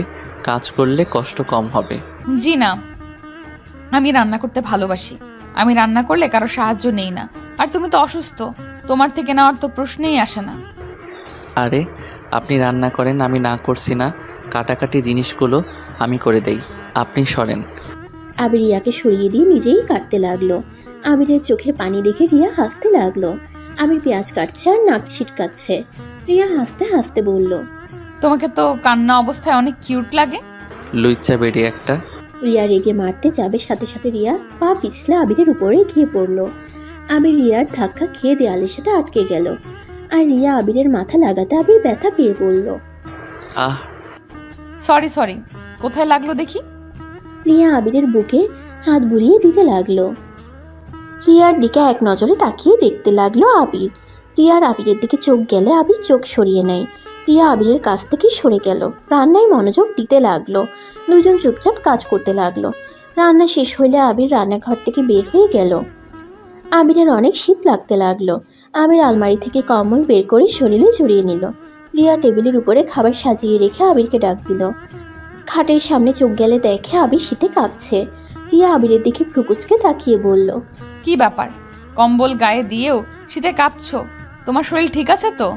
কাজ করলে কষ্ট কম হবে। জি না, আমি রান্না করতে ভালোবাসি। আমি রান্না করলে কারো সাহায্য নেই না। আর তুমি তো অসুস্থ, তোমার থেকে নেওয়ার তো প্রশ্নেই আসে না। আরে, আপনি রান্না করেন, আমি না করছি না। কাটাকাটি জিনিসগুলো আমি করে দেই, আপনি সরেন। আবির রিয়াকে সরিয়ে দিয়ে নিজেই কাটতে লাগলো। আবিরের চোখের পানি দেখে রিয়া হাসতে লাগলো। আবির পেঁয়াজ কাটছে আর নাক ছিটকাচ্ছে। রিয়া হাসতে হাসতে বলল, তোমাকে তো কান্না অবস্থায় অনেক কিউট লাগে। লুইচ্চা বেরিয়ে একটা। রিয়া রেগে মারতে যাবে, সাথে সাথে রিয়া পা পিছলে আবিরের উপরে গিয়ে পড়লো। আবির রিয়ার ধাক্কা খেয়ে দেয়ালের সাথে আটকে গেল। আর রিয়া আবিরের মাথা লাগাতে আবির ব্যথা পেয়ে পড়ল। আহ, সরি সরি, কোথায় লাগলো দেখি। রিয়া আবিরের বুকে হাত বুলিয়ে দিতে লাগলো। রিয়ার দিকে এক নজরে তাকিয়ে দেখতে লাগলো আবির। রিয়ার আবিরের দিকে চোখ গেলে আবির চোখ সরিয়ে নেয়। রিয়া আবিরের কাছ থেকে সরে গেল, রান্নায় মনোযোগ দিতে লাগলো। দুজন চুপচাপ কাজ করতে লাগলো। রান্না শেষ হইলে আবির রান্নাঘর থেকে বের হয়ে গেল। আবিরের অনেক শীত লাগতে লাগলো। আবির আলমারি থেকে কম্বল বের করে শরীরে জড়িয়ে নিল। রিয়া টেবিলের উপরে খাবার সাজিয়ে রেখে আবিরকে ডাক দিল। খাটের সামনে চোখ গেলে দেখে আবির শীতে কাঁপছে। রিয়া আবিরের দিকে ভ্রুকুচকে তাকিয়ে বলল, কি ব্যাপার, কম্বল গায়ে দিয়েও শীতে কাঁপছো? তোমার শরীর ঠিক আছে তো?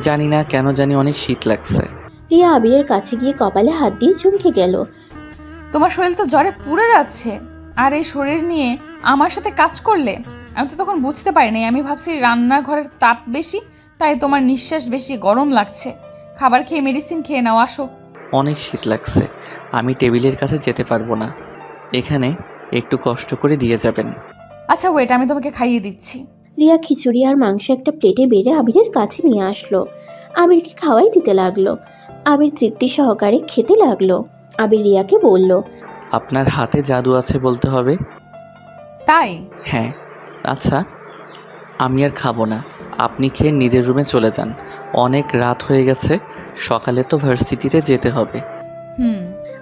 জানি না কেন জানি অনেক শীত লাগছে। রিয়া আবিরের কাছে গিয়ে কপালে হাত দিয়ে চমকে গেল। তোমার শরীর তো জ্বরে পুড়ে যাচ্ছে, আর এই শরীর নিয়ে আমার সাথে কাজ করলে? আমি তো তখন বুঝতে পারিনি, আমি ভাবছি রান্নাঘরের তাপ বেশি, তাই তোমার নিঃশ্বাস বেশি, গরম লাগছে। খাবার খেয়ে মেডিসিন খেয়ে নাও, আসো। অনেক শীত লাগছে, আমি টেবিলের কাছে যেতে পারবো না, এখানে একটু কষ্ট করে দিয়ে যাবেন। আচ্ছা ওয়েট, আমি তোমাকে খাইয়ে দিচ্ছি। রিয়া খিচুড়ি আর মাংস একটা প্লেটে বেড়ে আবিরের কাছে নিয়ে আসলো। আবিরকে খাওয়াই দিতে লাগলো। আবির তৃপ্তি সহকারে খেতে লাগলো। আবির রিয়াকে বলল, আপনার হাতে জাদু আছে বলতে হবে। তাই? হ্যাঁ। আচ্ছা, আমি আর খাবো না, আপনি খেয়ে নিজের রুমে চলে যান, অনেক রাত হয়ে গেছে, সকালে তো ভার্সিটিতে যেতে হবে।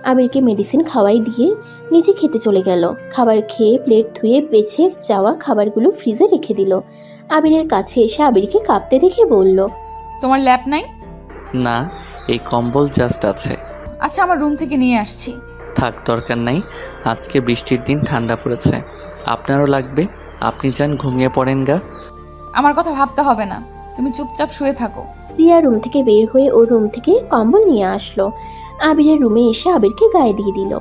আবিরকে মেডিসিন খাওয়াই দিয়ে নিজে খেতে চলে গেল। খাবার খেয়ে প্লেট ধুয়ে বেছে যাওয়া খাবারগুলো ফ্রিজে রেখে দিল। আবিরের কাছে এসে আবিরকে কাঁপতে দেখে বলল, তোমার ল্যাপ নাই? না, এই কম্বল জাস্ট আছে। আচ্ছা, আমার রুম থেকে নিয়ে আসছি। থাক, দরকার নাই, আজকে বৃষ্টির দিন, ঠান্ডা পড়েছে, আপনারও লাগবে, আপনি যান ঘুমিয়ে পড়েন গা। আমার কথা ভাবতে হবে না, তুমি চুপচাপ শুয়ে থাকো। রিয়া রুম থেকে বের হয়ে ওর রুম থেকে কম্বল নিয়ে আসলো। আবিরের রুমে এসে আবিরকে গায়ে দিয়ে দিল।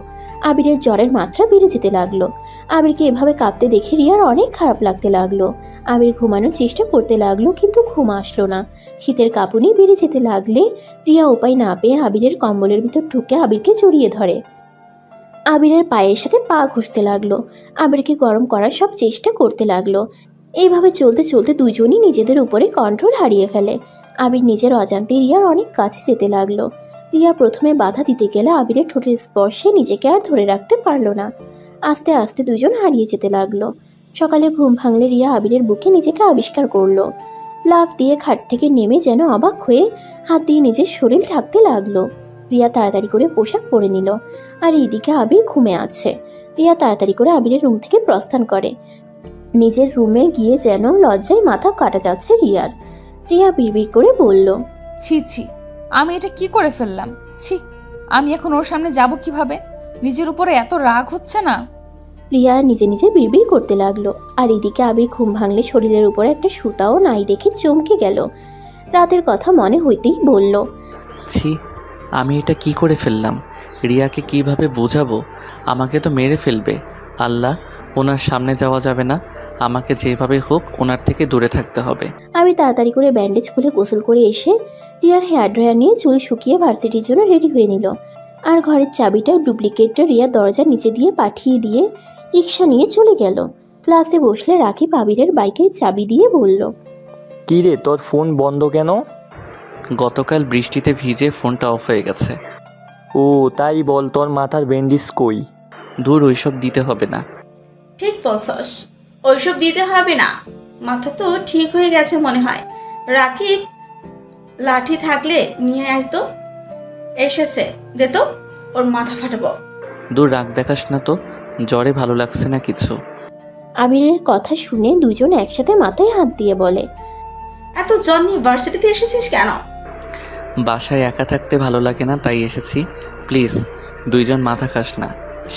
আবিরের জ্বরের মাত্রা বেড়ে যেতে লাগলো। আবিরকে এভাবে কাঁপতে দেখে রিয়ার অনেক খারাপ লাগতে লাগলো। আবির ঘুমানোর চেষ্টা করতে লাগলো, কিন্তু ঘুম আসলো না। শীতের কাঁপুনি বেড়ে যেতে লাগলে রিয়া উপায় না পেয়ে আবিরের কম্বলের ভিতর ঢুকে আবিরকে জড়িয়ে ধরে। আবিরের পায়ের সাথে পা ঘষতে লাগলো। আবিরকে গরম করার সব চেষ্টা করতে লাগলো। এইভাবে চলতে চলতে দুজনই নিজেদের উপরে কন্ট্রোল হারিয়ে ফেলে। আবির নিজের অজান্তে রিয়ার অনেক কাছে যেতে লাগলো। রিয়া প্রথমে বাধা দিতে গেলে আবিরের ঠোঁটের স্পর্শে নিজেকে আর ধরে রাখতে পারলো না। আস্তে আস্তে দুজন হারিয়ে যেতে লাগলো। সকালে ঘুম ভাঙলে রিয়া আবিরের বুকে নিজেকে আবিষ্কার করলো। লাফ দিয়ে খাট থেকে নেমে যেন অবাক হয়ে হাত দিয়ে নিজের শরীর ঢাকতে লাগলো। রিয়া তাড়াতাড়ি করে পোশাক পরে নিল। আর এইদিকে আবির ঘুমে আছে। রিয়া তাড়াতাড়ি করে আবিরের রুম থেকে প্রস্থান করে। নিজের রুমে গিয়ে যেন লজ্জায় মাথা কাটা যাচ্ছে রিয়ার। রিয়া বিড়বিড় করে বলল, ছি ছি, আমি এটা কি করে ফেললাম? ছি, আমি এখন ওর সামনে যাব কিভাবে? নিজের উপরে এত রাগ হচ্ছে না? রিয়া নিজে নিজে বিড়বিড় করতে লাগলো। আর এদিকে আবির ঘুম ভাঙলে শরীরের উপর একটা সুতাও নাই দেখে চমকে গেল। রাতের কথা মনে হইতেই বলল, ছি, আমি এটা কি করে ফেললাম? রিয়াকে কিভাবে বোঝাবো? আমাকে তো মেরে ফেলবে। আল্লাহ, ওনার সামনে যাওয়া যাবে না। আমাকে যেভাবে হোক ওনার থেকে দূরে থাকতে হবে। আমি তাড়াতাড়ি করে ব্যান্ডেজ খুলে গোসল করে এসে রিয়ার হেয়ার ড্রায়ার নিয়ে চুল শুকিয়ে ভার্সিটির জন্য রেডি হয়ে নিল। আর ঘরের চাবিটা ডুপ্লিকেটটা রিয়ার দরজার নিচে দিয়ে পাঠিয়ে দিয়ে রিক্সা নিয়ে চলে গেল। ক্লাসে বসলে রাকিব আবিরের বাইকের চাবি দিয়ে বলল, কী রে, তোর ফোন বন্ধ কেন? গতকাল বৃষ্টিতে ভিজে ফোনটা অফ হয়ে গেছে। ও তাই বল, তোর মাথার ব্যান্ডেজ কই? দূর, ওইসব দিতে হবে না। ঠিক বলছস, ওইসব দিতে হবে না। মাথা তো ঠিক হয়ে গেছে মনে হয়। রাকিব, লাঠি থাকলে নিয়ে আসতো। এসেছে, দে তো, ওর মাথা ফাটাবো। দূর, রাগ দেখাস না তো, জ্বরে ভালো লাগছে না কিছু। আবিরের কথা শুনে দুজন একসাথে মাথায় হাত দিয়ে বলে, এত জ্বর নিয়ে ভার্সিটিতে এসেছিস কেন? বাসায় একা থাকতে ভালো লাগে না, তাই এসেছি। প্লিজ দুইজন মাথা খাস না,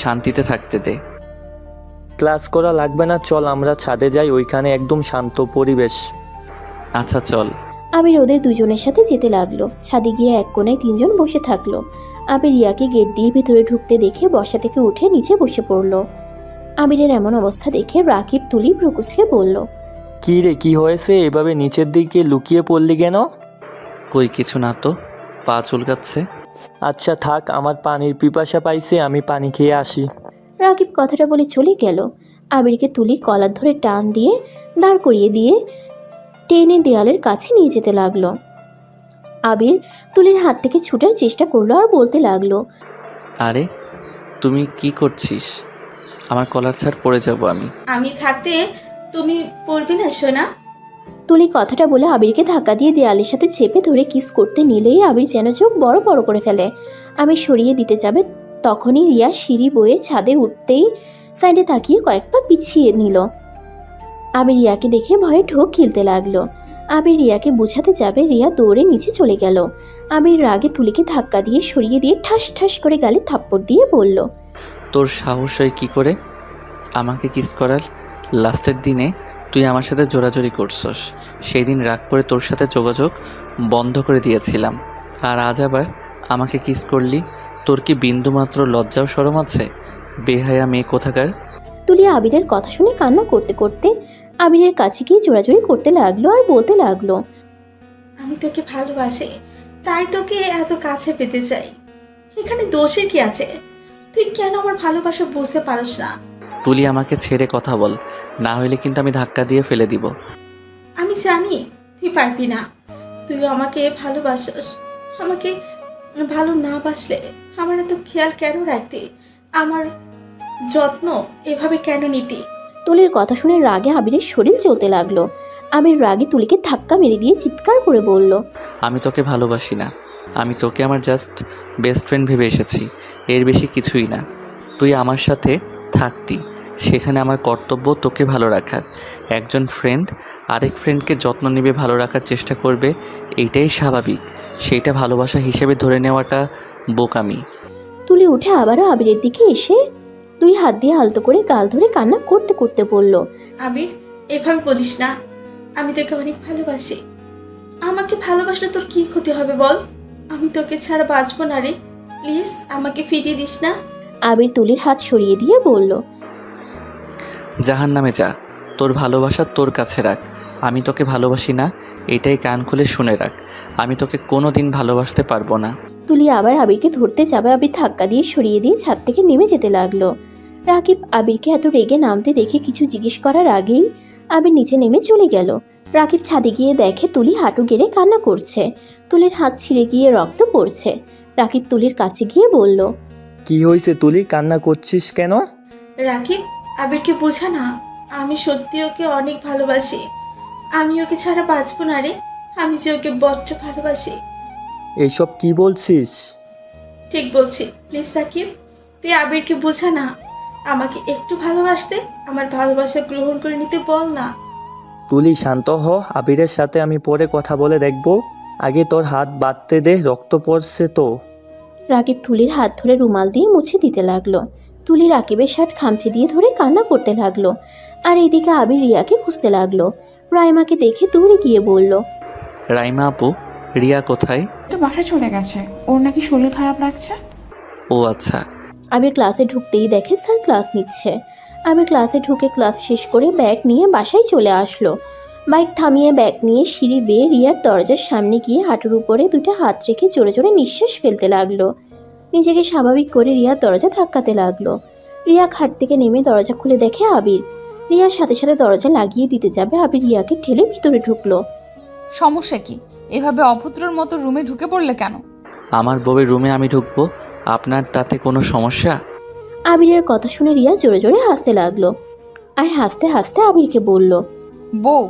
শান্তিতে থাকতে দে। ক্লাস করা লাগবে না, চল আমরা ছাদে যাই, ওইখানে একদম শান্ত পরিবেশ। আচ্ছা চল। আবির ওদের দুজনের সাথে যেতে লাগলো। ছাদে গিয়ে এক কোণায় তিনজন বসে থাকলো। আবির রিয়াকে গেট দিয়ে ভেতরে ঢুকতে দেখে বসা থেকে উঠে নিচে বসে পড়লো। আবিরের এমন অবস্থা দেখে রাকিব তুলি ভ্রুকুচকে বলল, কী রে, কি হয়েছে? এভাবে নিচের দিকে লুকিয়ে পড়লি কেন? কই কিছু না তো, পা চুলকাচ্ছে। আচ্ছা থাক, আমার পানির পিপাসা পাইছে, আমি পানি খেয়ে আসি। রাকিব কথাটা বলে চলে গেল। আবিরকে তুলি কলার ধরে টান দিয়ে দাঁড় করিয়ে দিয়ে টেনে দেয়ালের কাছে নিয়ে যেতে লাগলো। আবির তুলির হাত থেকে ছুটার চেষ্টা করলো আর বলতে লাগলো, আরে তুমি কি করছিস? আমার কলার ছাড় পড়ে যাব আমি। আমি থাকতে তুমি পড়বে না সোনা? তুলি কথাটা বলে আবিরকে ধাক্কা দিয়ে দেয়ালের সাথে চেপে ধরে কিস করতে নিলেই আবির যেন চোখ বড় বড় করে ফেলে। আবির সরিয়ে দিতে যাবে, তখনই রিয়া সিঁড়ি বয়ে ছাদে উঠতেই সাইডে তাকিয়ে কয়েক পা পিছিয়ে নিল। আবির রিয়াকে দেখে ভয়ে ঢোক গিলতে লাগলো। আবির রিয়াকে বুঝাতে যাবে, রিয়া দৌড়ে নিচে চলে গেল। আবির রাগে তুলিকে ধাক্কা দিয়ে সরিয়ে দিয়ে ঠাস ঠাস করে গালে থাপ্পড় দিয়ে বলল, তোর সাহস হয় কি করে আমাকে কিস করার? লাস্টের দিনে তুই আমার সাথে জোরাজোরি করছস, সেই দিন রাগ করে তোর সাথে যোগাযোগ বন্ধ করে দিয়েছিলাম, আর আজ আবার আমাকে কিস করলি? তোর কি বিন্দুমাত্র লজ্জাও শরম আছে? বেহায়া মেয়ে কোথাকার। তুলি আবিরের কথা শুনে কান্না করতে করতে আবিরের কাছে গিয়ে জোরাজোরি করতে লাগলো আর বলতে লাগলো, আমি তোকে ভালোবাসি, তাই তোকে এত কাছে পেতে চাই। এখানে দোষের কি আছে? তুই কেন আমার ভালোবাসা বুঝতে পারস না? তুলি আমাকে ছেড়ে কথা বল, না হলে কিন্তু আমি ধাক্কা দিয়ে ফেলে দিব। আমি জানি তুই পারবি না। তুই আমাকে ভালোবাসস। আমাকে ভালো না বাসলে আমার এত খেয়াল কেন রাখতি? আমার যত্ন এভাবে কেন নিতি? তুলির কথা শুনে রাগে আবিরের শরীর চলতে লাগলো। আবির রাগে তুলিকে ধাক্কা মেরে দিয়ে চিৎকার করে বলল, আমি তোকে ভালোবাসি না, আমি তোকে আমার জাস্ট বেস্ট ফ্রেন্ড ভেবে এসেছি, এর বেশি কিছুই না। তুই আমার সাথে থাকতি, সেখানে আমার কর্তব্য তোকে ভালো রাখার। একজন ফ্রেন্ড আরেক ফ্রেন্ডকে যত্ন নেবে, ভালো রাখার চেষ্টা করবে, এইটাই স্বাভাবিক। সেইটা ভালোবাসা হিসেবে ধরে নেওয়াটা বোকামি। তুলি উঠে আবারও আবিরের দিকে এসে দুই হাত দিয়ে আলতো করে গাল ধরে কান্না করতে করতে বলল, আবির, এভাবে বলিস না। আমি তোকে অনেক ভালোবাসি। আমাকে ভালোবাসলে তোর কি ক্ষতি হবে বল? আমি তোকে ছাড়া বাঁচবো না রে। প্লিজ আমাকে ফিরিয়ে দিস না। আবির তুলির হাত সরিয়ে দিয়ে বলল, জাহান্নামে যা, তোর ভালোবাসা তোর কাছে রাখ। আমি তোকে ভালোবাসি না, এটাই কান খুলে শুনে রাখ। আমি তোকে কোনো দিন ভালোবাসতে পারবো না। তুলি আবার আবিরকে ধরতে যাবে, আবির ধাক্কা দিয়ে সরিয়ে দিয়ে ছাদ থেকে নেমে যেতে লাগলো। রাকিব আবিরকে এত রেগে নামতে দেখে কিছু জিজ্ঞেস করার আগেই আবির নিচে নেমে চলে গেল। রাকিব ছাদে গিয়ে দেখে তুলি হাঁটু গেড়ে কান্না করছে। তুলির হাত ছিঁড়ে গিয়ে রক্ত পড়ছে। রাকিব তুলির কাছে গিয়ে বলল, কি হয়েছে তুলি, কান্না করছিস কেন? রাকিব, আবিরকে বোঝা না। আমি সত্যি ওকে অনেক ভালোবাসি। আমি ওকে ছাড়া বাঁচবো না রে। আমি যে ওকে বড্ড ভালোবাসি। এইসব কি বলছিস? ঠিক বলছি। প্লিজ রাকিব, তুই আবিরকে বোঝা না। আমাকে একটু ভালোবাসতে, আমার ভালোবাসা গ্রহণ করে নিতে বল না। তুলি শান্ত হ, আবিরের সাথে আমি পরে কথা বলে দেখব। আগে তোর হাত বাঁধতে দে, রক্ত পড়ছে তো। রাকিব তুলির হাত ধরে রুমাল দিয়ে মুছে দিতে লাগলো। তুলি রাকিবের শার্ট খামচে দিয়ে ধরে কান্না করতে লাগলো। আর এদিকে আবির রিয়াকে খুঁজতে লাগলো। রাইমাকে দেখে দৌড়ে গিয়ে বলল, রাইমা আপু, রিয়া কোথায়? তো বাসায় চলে গেছে, ওর নাকি শরীর খারাপ লাগছে। ও আচ্ছা। আবির ক্লাসে ঢুকতেই দেখে স্যার ক্লাস নিচ্ছে। আবির ক্লাসে ঢুকে ক্লাস শেষ করে ব্যাগ নিয়ে বাসায় চলে আসলো। বাইক থামিয়ে ব্যাগ নিয়ে সিঁড়ি বেয়ে রিয়ার দরজার সামনে গিয়ে হাঁটুর উপরে দুটো হাত রেখে জোরে জোরে নিঃশ্বাস ফেলতে লাগলো। নিজেকে স্বাভাবিক করে রিয়ার দরজা ধাক্কাতে লাগলো। রিয়া খাট থেকে নেমে দরজা খুলে দেখে আবির। রিয়ার সাথে সাথে দরজা লাগিয়ে দিতে যাবে, আবির রিয়াকে ঠেলে ভিতরে ঢুকলো। সমস্যা কি? এভাবে অভদ্রর মতো রুমে ঢুকে পড়লে কেন? আমার বউয়ের রুমে আমি ঢুকবো, আপনার তাতে কোনো সমস্যা? আবিরের কথা শুনে রিয়া জোরে জোরে হাসতে লাগলো। আর হাসতে হাসতে আবিরকে বলল, বউ?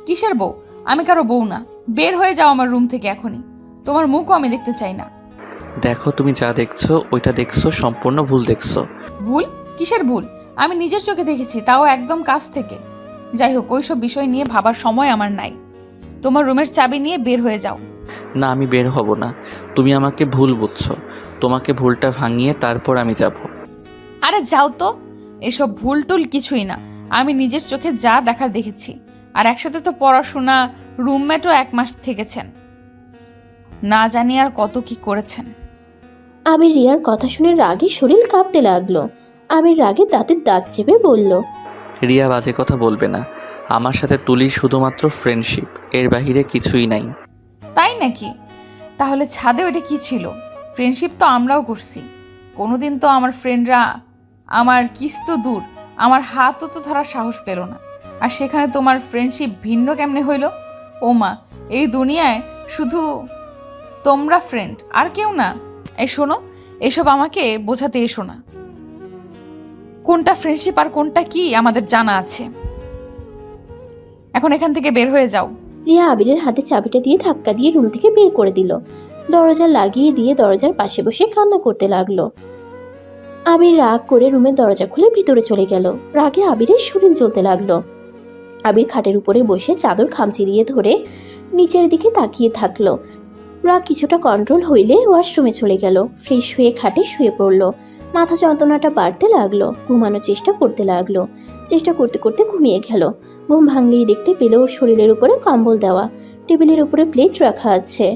কিসের বউ? আমি কারো বউ না। বের হয়ে যাও আমার রুম থেকে এখনই। তোমার মুখও আমি দেখতে চাই না। দেখো, তুমি যা দেখছো ওইটা দেখছো সম্পূর্ণ ভুল দেখছো। ভুল? কিসের ভুল? আমি নিজের চোখে দেখেছি, তাও একদম কাছ থেকে। যাই হোক, ওইসব বিষয় নিয়ে ভাবার সময় আমার নাই। তোমার রুমের চাবি নিয়ে বের হয়ে যাও। না, আমি বের হব না। তুমি আমাকে ভুল বুঝছো। তোমাকে ভুলটা ভাঙিয়ে তারপর আমি যাব। আরে যাও তো। এসব ভুল টুল কিছুই না। আমি নিজের চোখে যা দেখার দেখেছি। আর একসাথে তো পড়াশোনা, রুমমেটও 1 মাস থেকেছেন। না জানি আর কত কি করেছেন। আবির রিয়ার কথা শুনে রাগে শরীর কাঁপতে লাগলো। আবির রাগে দাঁতের দাঁত চেপে বলল, রিয়া, বাজে কথা বলবে না। আমার সাথে তুলির শুধুমাত্র ফ্রেন্ডশিপ, এর বাহিরে কিছুই নাই। তাই নাকি? তাহলে ছাদে ওটা কি ছিল? ফ্রেন্ডশিপ তো আমরাও করছি। কোনোদিন তো আমার ফ্রেন্ডরা আমার কিস তো দূর, আমার হাতও তো ধরার সাহস পেল না। আর সেখানে তোমার ফ্রেন্ডশিপ ভিন্ন কেমনে হইল? ও মা, এই দুনিয়ায় শুধু তোমরা ফ্রেন্ড, আর কেউ না? এই শোনো, এসব আমাকে বোঝাতে এসো না। কোনটা ফ্রেন্ডশিপ আর কোনটা কি আমাদের জানা আছে। এখন এখান থেকে বের হয়ে যাও। রিয়া আবিরের হাতে চাবিটা দিয়ে ধাক্কা দিয়ে রুম থেকে বের করে দিল। দরজা লাগিয়ে দিয়ে দরজার পাশে বসে কান্না করতে লাগলো। আবির রাগ করে রুমের দরজা খুলে ভিতরে চলে গেল। রাগে আবিরের শরীর জ্বলতে লাগলো। আবির খাটের উপরে বসে চাদর খামচি দিয়ে ধরে নিচের দিকে তাকিয়ে থাকলো। রাগ কিছুটা কন্ট্রোল হইলে ওয়াশরুমে চলে গেল। ফ্রেশ হয়ে খাটে শুয়ে পড়লো। মাথা যন্ত্রণাটা বাড়তে লাগলো। ঘুমানোর চেষ্টা করতে লাগলো। চেষ্টা করতে করতে ঘুমিয়ে গেল। ঘুম ভাঙলেই দেখতে পেল ওর শরীরের উপরে কম্বল দেওয়া, টেবিলের উপরে প্লেট রাখা আছে।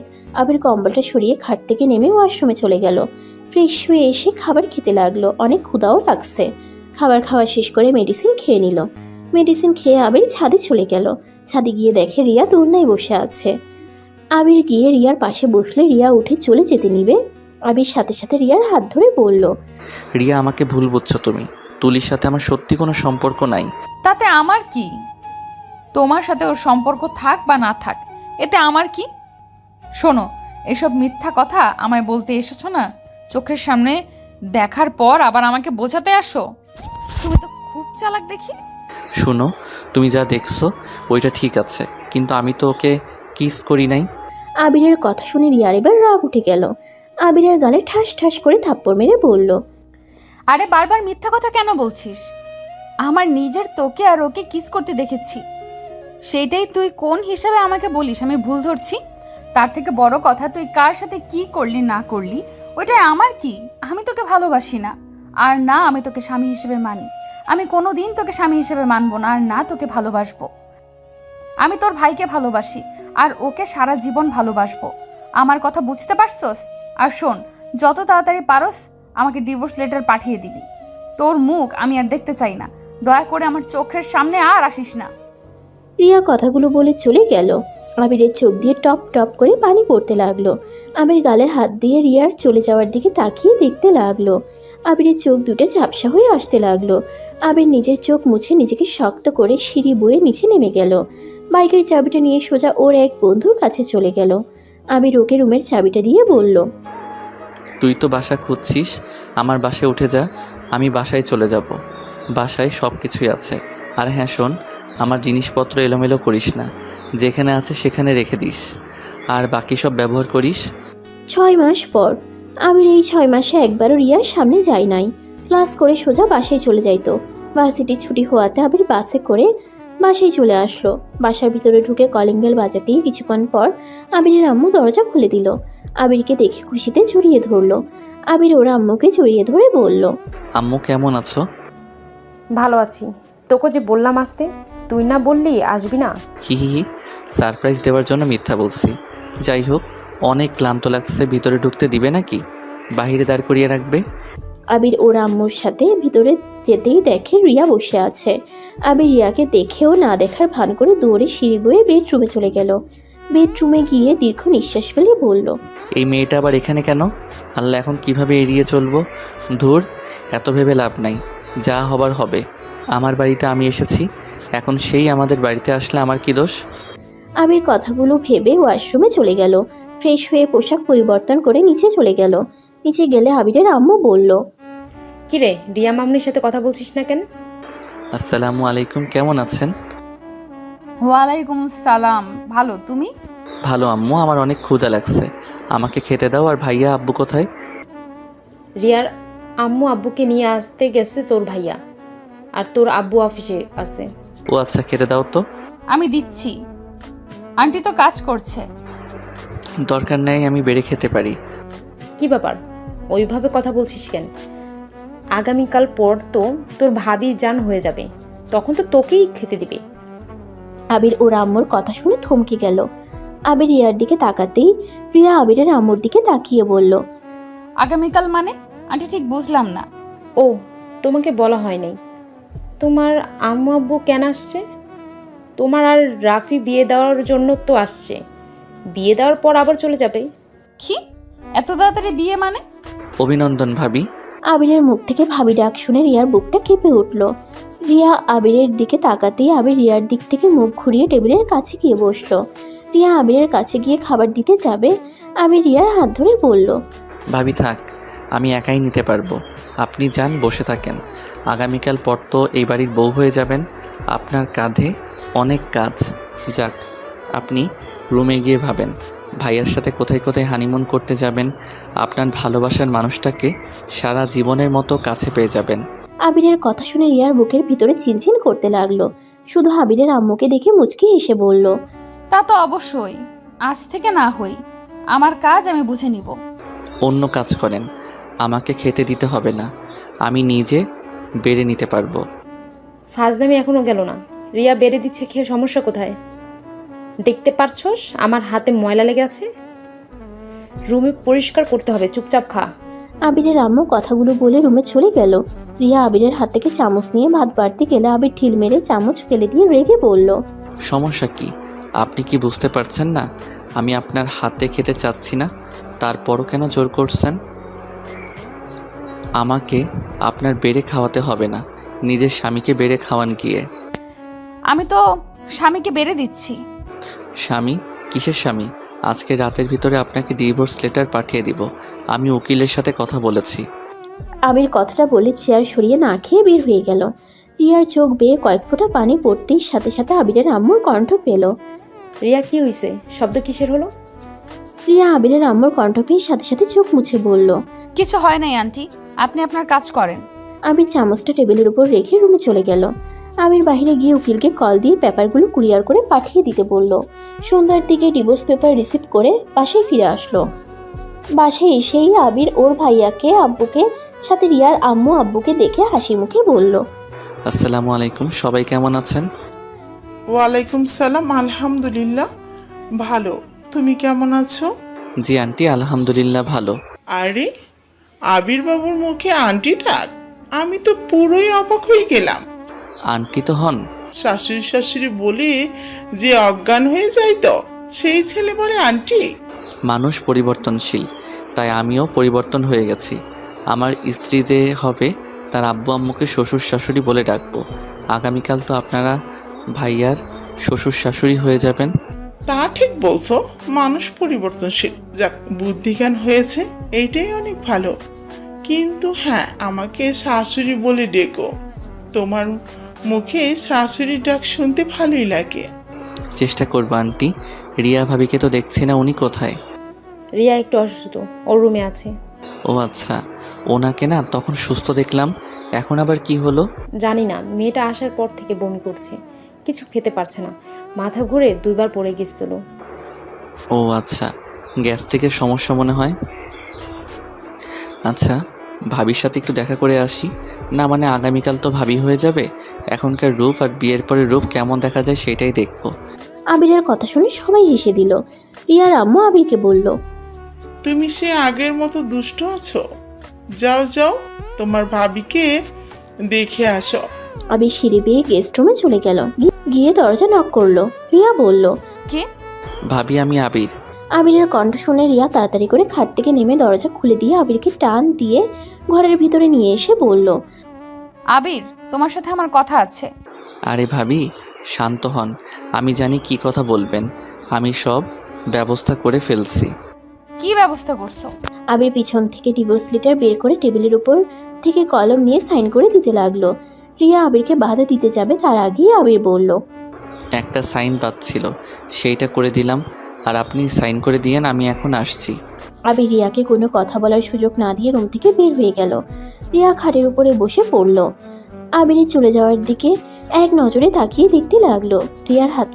আবির কম্বলটা সরিয়ে খাট থেকে নেমে ওয়াশরুমে চলে গেল। ফ্রেশ হয়ে এসে খাবার খেতে লাগলো। অনেক ক্ষুধাও লাগছে। খাবার খাওয়া শেষ করে মেডিসিন খেয়ে নিল। মেডিসিন খেয়ে আবির ছাদে চলে গেল। ছাদে গিয়ে দেখে রিয়া দোলনায় বসে আছে। আবির গিয়ে রিয়ার পাশে বসলে রিয়া উঠে চলে যেতে নিবে। আবির সাথে সাথে রিয়ার হাত ধরে বলল, রিয়া, আমাকে ভুল বুঝছো তুমি। তুলির সাথে আমার সত্যি কোনো সম্পর্ক নাই। তাতে আমার কি? তোমার সাথে ওর সম্পর্ক থাক বা না থাক, এতে আমার কি? শোনো, এসব মিথ্যা কথা আমায় বলতে এসেছো না? চোখের সামনে দেখার পর আবার আমাকে বোঝাতে আসো? তুমি তো খুব চালাক দেখি। শুনো, তুমি যা দেখছো ওইটা ঠিক আছে, কিন্তু আমি তো ওকে কিস করি নাই। আবিরের কথা শুনে রিয়ার এবার রাগ উঠে গেল। আবিরের গালে ঠাস ঠাস করে থাপ্পড় মেরে বলল, আরে বারবার মিথ্যা কথা কেন বলছিস? আমার নিজের তোকে আর ওকে কিস করতে দেখেছি। সেইটাই তুই কোন হিসাবে আমাকে বলিস আমি ভুল ধরছি? তার থেকে বড় কথা, তুই কার সাথে কি করলি না করলি ওইটাই আমার কি? আমি তোকে ভালোবাসি না, আর না আমি তোকে স্বামী হিসেবে মানি। আমি কোনো দিন তোকে স্বামী হিসেবে মানবো না, আর না তোকে ভালোবাসবো। আমি তোর ভাইকে ভালোবাসি, আর ওকে সারা জীবন ভালোবাসবো। আমার কথা বুঝতে পারছস? আর শোন, যত তাড়াতাড়ি পারস আমাকে ডিভোর্স লেটার পাঠিয়ে দিবি। তোর মুখ আমি আর দেখতে চাই না। দয়া করে আমার চোখের সামনে আর আসিস না। রিয়া কথাগুলো বলে চলে গেল। আবিরের চোখ দিয়ে টপ টপ করে পানি পড়তে লাগলো। আবির গালে হাত দিয়ে রিয়ার চলে যাওয়ার দিকে তাকিয়ে দেখতে লাগলো। আবিরের চোখ দুটো ঝাপসা হয়ে আসতে লাগলো। আবির নিজের চোখ মুছে নিজেকে শক্ত করে সিঁড়ি বয়ে নিচে নেমে গেল। বাইকের চাবিটা নিয়ে সোজা ওর এক বন্ধুর কাছে চলে গেল। আবির ওকে রুমের চাবিটা দিয়ে বলল, তুই তো বাসা খুঁজছিস, আমার বাসায় উঠে যা, আমি বাসায় চলে যাব। বাসায় সব কিছুই আছে। আর হ্যাঁ শোন, আমার জিনিসপত্র এলোমেলো করিস না, যেখানে আছে সেখানে রেখে দিস, আর বাকি সব ব্যবহার করিস। 6 মাস পর। আবির এই 6 মাসে একবারও রিয়ার সামনে যায় নাই। ক্লাস করে সোজা বাসায় চলে যাইতো। ভার্সিটির ছুটি হওয়াতে আবির বাসে করে বাসায় চলে আসলো। বাসার ভিতরে ঢুকে কলিং বেল বাজাতেই কিছুক্ষণ পর আবিরের আম্মু দরজা খুলে দিল। আবিরকে দেখে খুশিতে জড়িয়ে ধরলো। আবির ওর আম্মুকে জড়িয়ে ধরে বলল, আম্মু কেমন আছো? ভালো আছি। তোকে যে বললাম আসতে, তুই না বললি আসবি না? হি হি হি, সারপ্রাইজ দেওয়ার জন্য মিথ্যা বলছি। যাই হোক, অনেক ক্লান্ত লাগছে, ভিতরে ঢুকতে দিবে নাকি বাইরে দাঁড় করিয়ে রাখবে? আবির ওর আম্মুর সাথে ভিতরে যেতেই দেখে রিয়া বসে আছে। আবির রিয়াকে দেখেও না দেখার ভান করে দৌড়ে সিঁড়ি বয়ে বেডরুমে চলে গেল। বেডরুমে গিয়ে দীর্ঘ নিঃশ্বাস ফেলে বলল, এই মেয়েটা আবার এখানে কেন? আল্লাহ, এখন কিভাবে এড়িয়ে চলবো? ধুর, এত ভেবে লাভ নাই, যা হবার হবে। আমার বাড়িতে আমি এসেছি, এখন সেই আমাদের বাড়িতে আসলে আমার কি দোষ? আবির কথাগুলো ভেবে ওয়াশরুমে চলে গেল। ফ্রেশ হয়ে পোশাক পরিবর্তন করে নিচে চলে গেল। নিচে গেলে আবিরের আম্মু বলল, কিরে, রিয়া মামনির সাথে কথা বলছিস না কেন? আসসালামু আলাইকুম, কেমন আছেন? ওয়ালাইকুম সালাম, ভালো, তুমি? ভালো আম্মু, আমার অনেক ক্ষুধা লাগছে, আমাকে খেতে দাও। আর ভাইয়া আব্বু কোথায়? রিয়ার আম্মু আব্বুকে নিয়ে আসতে গেছে তোর ভাইয়া, আর তোর আব্বু অফিসে আছে। ও আচ্ছা, খেতে দাও তো। আমি দিচ্ছি, আন্টি তো কাজ করছে। দরকার নেই, আমি বেড়ে খেতে পারি। কি ব্যাপার, ওইভাবে কথা বলছিস কেন? আগামীকাল পর তো তোর ভাবি জান হয়ে যাবে, তখন তো তোকেই খেতে দিবে। আবির ওর আম্মুর কথা শুনে থমকে গেল। আবির রিয়ার দিকে তাকাতেই রিয়া আবিরের আম্মুর দিকে তাকিয়ে বলল, আগামীকাল মানে? আন্টি ঠিক বুঝলাম না। ও, তোমাকে বলা হয় নাই। তোমার আম্মু আব্বু কেন আসছে? তোমার আর রাফি বিয়ে দেওয়ার জন্য তো আসছে। বিয়ে দেওয়ার পর আবার চলে যাবে। কি, এত তাড়াতাড়ি বিয়ে মানে? অভিনন্দন ভাবি। আবিরের মুখ থেকে ভাবি ডাক শুনে রিয়ার বুকটা কেঁপে উঠল। রিয়া আবিরের দিকে তাকাতেই আবির রিয়ার দিক থেকে মুখ ঘুরিয়ে টেবিলের কাছে গিয়ে বসলো। রিয়া আবিরের কাছে গিয়ে খাবার দিতে যাবে, আবির রিয়ার হাত ধরে বলল, ভাবি থাক, আমি একাই নিতে পারবো। আপনি যান, বসে থাকেন। আগামীকাল পর তো এই বাড়ির বউ হয়ে যাবেন, আপনার কাঁধে অনেক কাজ। যাক, আপনি রুমে গিয়ে ভাবেন ভাইয়ার সাথে কোথায় কোথায় হানিমুন করতে যাবেন। আপনার ভালোবাসার মানুষটাকে সারা জীবনের মতো কাছে পেয়ে যাবেন। আবিরের কথা শুনে রিয়ার বুকের ভিতরে চিনচিন করতে লাগলো। শুধু আবিরের আম্মুকে দেখে মুচকি হেসে বলল, তা তো অবশ্যই, আজ থেকে না হই, আমার কাজ আমি বুঝে নিব। অন্য কাজ করেন, আমাকে খেতে দিতে হবে না, আমি নিজে বেড়ে নিতে পারবো। ফাজদামি এখনো গেল না। রিয়া বেড়ে দিচ্ছে, খেয়ে সমস্যা কোথায়? দেখতে পারছস আমার হাতে ময়লা লেগে আছে, রুমে পরিষ্কার করতে হবে, চুপচাপ খা। আবিরের আম্মু কথাগুলো বলে রুমে চলে গেল। রিয়া আবিরের হাত থেকে চামচ নিয়ে ভাত বাড়তে গেলে আবির ঢিল মেরে চামচ ফেলে দিয়ে রেগে বলল, সমস্যা কি? আপনি কি বুঝতে পারছেন না আমি আপনার হাতে খেতে চাচ্ছি না? তারপরও কেন জোর করছেন? আমাকে আপনার বেড়ে খাওয়াতে হবে না, নিজের স্বামীকে বেড়ে খাওয়ান গিয়ে। আমি তো স্বামীকে বেড়ে দিচ্ছি। স্বামী? কিসের স্বামী? আজকে রাতের ভিতরে আপনাকে ডিভোর্স লেটার পাঠিয়ে দিব। আমি উকিলের সাথে কথা বলেছি। আবির কথাটা বলে চেয়ার সরিয়ে না খেয়ে বের হয়ে গেল। রিয়ার চোখ বেয়ে কয়েক ফোঁটা পানি পড়তেই সাথে সাথে আবিরের আম্মুর কণ্ঠ পেল। রিয়া, কি হইছে? শব্দ কিসের হলো? রিয়া আবিরের আম্মুর কণ্ঠ পেয়ে সাথে সাথে চোখ মুছে বলল, কিছু হয় নাই আন্টি, আপনি আপনার কাজ করেন। আবির চামচটা টেবিলের উপর রেখে রুমে চলে গেল। আবির বাইরে গিয়ে উকিলকে কল দিয়ে পেপারগুলো কুরিয়ার করে পাঠিয়ে দিতে বলল। সন্ধ্যার দিকে ডিভোর্স পেপার রিসিভ করে বাসায় ফিরে আসলো। বাসায় এসেই আবির ওর ভাইয়াকে আব্বুকে সাথে রিয়ার আম্মু আব্বুকে দেখে হাসি মুখে বলল, আসসালামু আলাইকুম, সবাই কেমন আছেন? ওয়ালাইকুম সালাম, আলহামদুলিল্লাহ ভালো। তুমি কেমন আছো? জি আন্টি, আলহামদুলিল্লাহ ভালো। আরে, আবির বাবুর মুখে আন্টি ডাক, আমি তো পুরোই অবাক হয়ে গেলাম। আন্টি তো হন? শাশুড়ি শাশুড়ি বলে যে অজ্ঞান হয়ে যায় তো সেই ছেলে বলে আন্টি? মানুষ পরিবর্তনশীল, তাই আমিও পরিবর্তন হয়ে গেছি। আমার স্ত্রী যে হবে তার আব্বু আম্মুকে শ্বশুর শাশুড়ি বলে ডাকবো। আগামীকাল তো আপনারা ভাইয়ার শ্বশুর শাশুড়ি হয়ে যাবেন। তা ঠিক বলছো, মানুষ পরিবর্তনশীল, যাক বুদ্ধিজ্ঞান হয়েছে, এইটাই অনেক ভালো। কিন্তু হ্যাঁ, আমাকে শাশুড়ি বলে ডেকো। তোমার মুখে শাশুড়ি ডাক শুনতে ভালোই লাগে। চেষ্টা করবো আন্টি। রিয়া ভাবিকে তো দেখছি না, উনি কোথায়? রিয়া একটু অসুস্থ, ওর রুমে আছে। ও আচ্ছা, ওনাকে না তখন সুস্থ দেখলাম, এখন আবার কি হলো? জানি না, মেয়েটা আসার পর থেকে বমি করছে, কিছু খেতে পারছে না, মাথা ঘুরে 2বার পড়ে গেছিল। ও আচ্ছা, গ্যাস্ট্রিকের সমস্যা মনে হয়। আচ্ছা, ভাবির সাথে একটু দেখা করে আসি না, মানে আগামীকাল তো ভাবি হয়ে যাবে। এখনকার রূপ আর বিয়ের পরে রূপ কেমন দেখা যায় সেটাই দেখবো। আবিরের কথা শুনে সবাই হেসে দিল। রিয়ার আম্মু আবিরকে বলল, তুমি সে আগের মতো দুষ্ট আছো? যাও যাও, তোমার ভাবিকে দেখে আসো। আবির সিঁড়ি বেয়ে গেস্ট রুমে চলে গেল। গিয়ে দরজা নক করলো। রিয়া বলল, কে? ভাবি, আমি আবির। আবিরের কণ্ঠ শুনে রিয়া তাড়াতাড়ি করে খাট থেকে নেমে দরজা খুলে দিয়ে আবিরকে টান দিয়ে ঘরের ভিতরে নিয়ে এসে বলল, আবির, তোমার সাথে আমার কথা আছে। আরে ভাবি, শান্ত হন, আমি জানি কি কথা বলবেন। আমি সব ব্যবস্থা করে ফেলছি। কি ব্যবস্থা করছো? আবির পিছন থেকে ডিভোর্স লেটার বের করে টেবিলের উপর থেকে কলম নিয়ে সাইন করে দিতে লাগলো। রিয়া আবিরকে বাধা দিতে যাবে তার আগেই আবির বলল, একটা সাইন পাচ্ছিল, সেইটা করে দিলাম, আর আপনি সাইন করে দিয়েন, আমি এখন আসছি। আবির রিয়াকে কোনো কথা বলার সুযোগ না দিয়ে রুম থেকে বের হয়ে গেল। রিয়া খাটের উপরে বসে পড়ল। আবিরের চলে যাওয়ার দিকে এক নজরে তাকিয়ে দেখতে লাগলো। রিয়ার হাত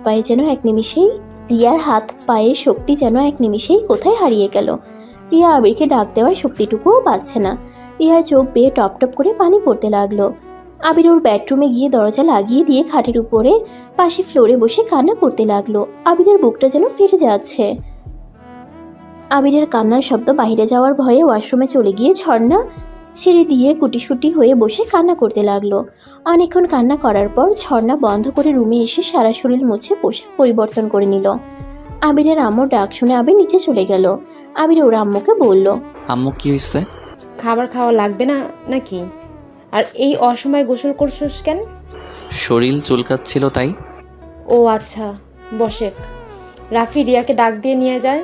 পায়ের শক্তি যেন এক নিমিষেই কোথায় হারিয়ে গেল। রিয়া আবিরকে ডাক দেওয়ার শক্তিটুকুও পাচ্ছে না। রিয়ার চোখ বেয়ে টপ টপ করে পানি পড়তে লাগলো। আবির ওর বেডরুমে গিয়ে দরজা লাগিয়ে দিয়ে খাটের উপরে পাশে ফ্লোরে বসে কান্না করতে লাগলো। আবিরের বুকটা যেন ফেটে যাচ্ছে। আবিরের কান্নার শব্দ বাইরে যাওয়ার ভয়ে ওয়াশরুমে চলে গিয়ে ঝর্ণা ছেড়ে দিয়ে গুটিসুটি হয়ে বসে কান্না করতে লাগলো। অনেকক্ষণ কান্না করার পর ঝর্ণা বন্ধ করে রুমে এসে সারা শরীর মুছে পোশাক পরিবর্তন করে নিল। আবিরের আম্মুর ডাক শুনে আবির নিচে চলে গেল। আবির ওর আম্মুকে বলল, আম্মু, কি হয়েছে? খাবার খাওয়া লাগবে না নাকি? আর এই অসময়ে গোসল করছিস কেন? শরীর চুলকাচ্ছিল তাই। ও আচ্ছা, বসে। রাফি রিয়াকে ডাক দিয়ে নিয়ে যায়।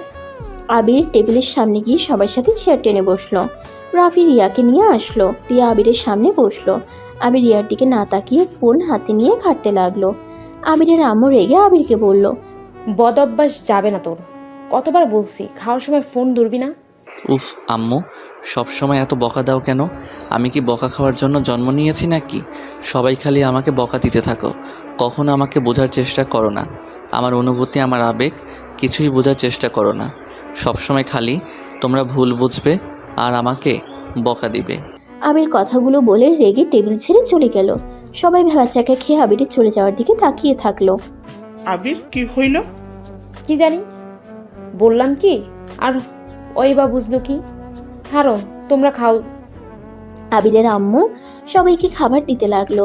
আবির টেবিলের সামনে গিয়ে সবার সাথে চেয়ার টেনে বসলো। রাফি রিয়াকে নিয়ে আসলো। রিয়া আবিরের সামনে বসলো। আবির রিয়ার দিকে না তাকিয়ে ফোন হাতে নিয়ে ঘাঁটতে লাগলো। আবিরের আম্মু রেগে আবিরকে বলল, বদ অভ্যাস যাবে না তোর, কতবার বলছি খাওয়ার সময় ফোন ধরবি না। উফ আম্মু, সবসময় এত বকা দাও কেন? আমি কি বকা খাওয়ার জন্য জন্ম নিয়েছি নাকি? সবাই খালি আমাকে বকা দিতে থাকো, কখনো আমাকে বোঝার চেষ্টা করো না। আমার অনুভূতি, আমার আবেগ কিছুই বোঝার চেষ্টা করো না। সবসময় খালি তোমরা ভুল বুঝবে আর আমাকে বকা দিবে। আবির কথাগুলো বলে রেগে টেবিল ছেড়ে চলে গেল। সবাই ভেবাচাকা খেয়ে আবিরের চলে যাওয়ার দিকে তাকিয়ে থাকলো। আবির, কি হইল? কি জানি, বললাম কি আর ওই বা বুঝলো কি। ছাড়ো, তোমরা খাও। আবিরের আম্মু সবাইকে খাবার দিতে লাগলো।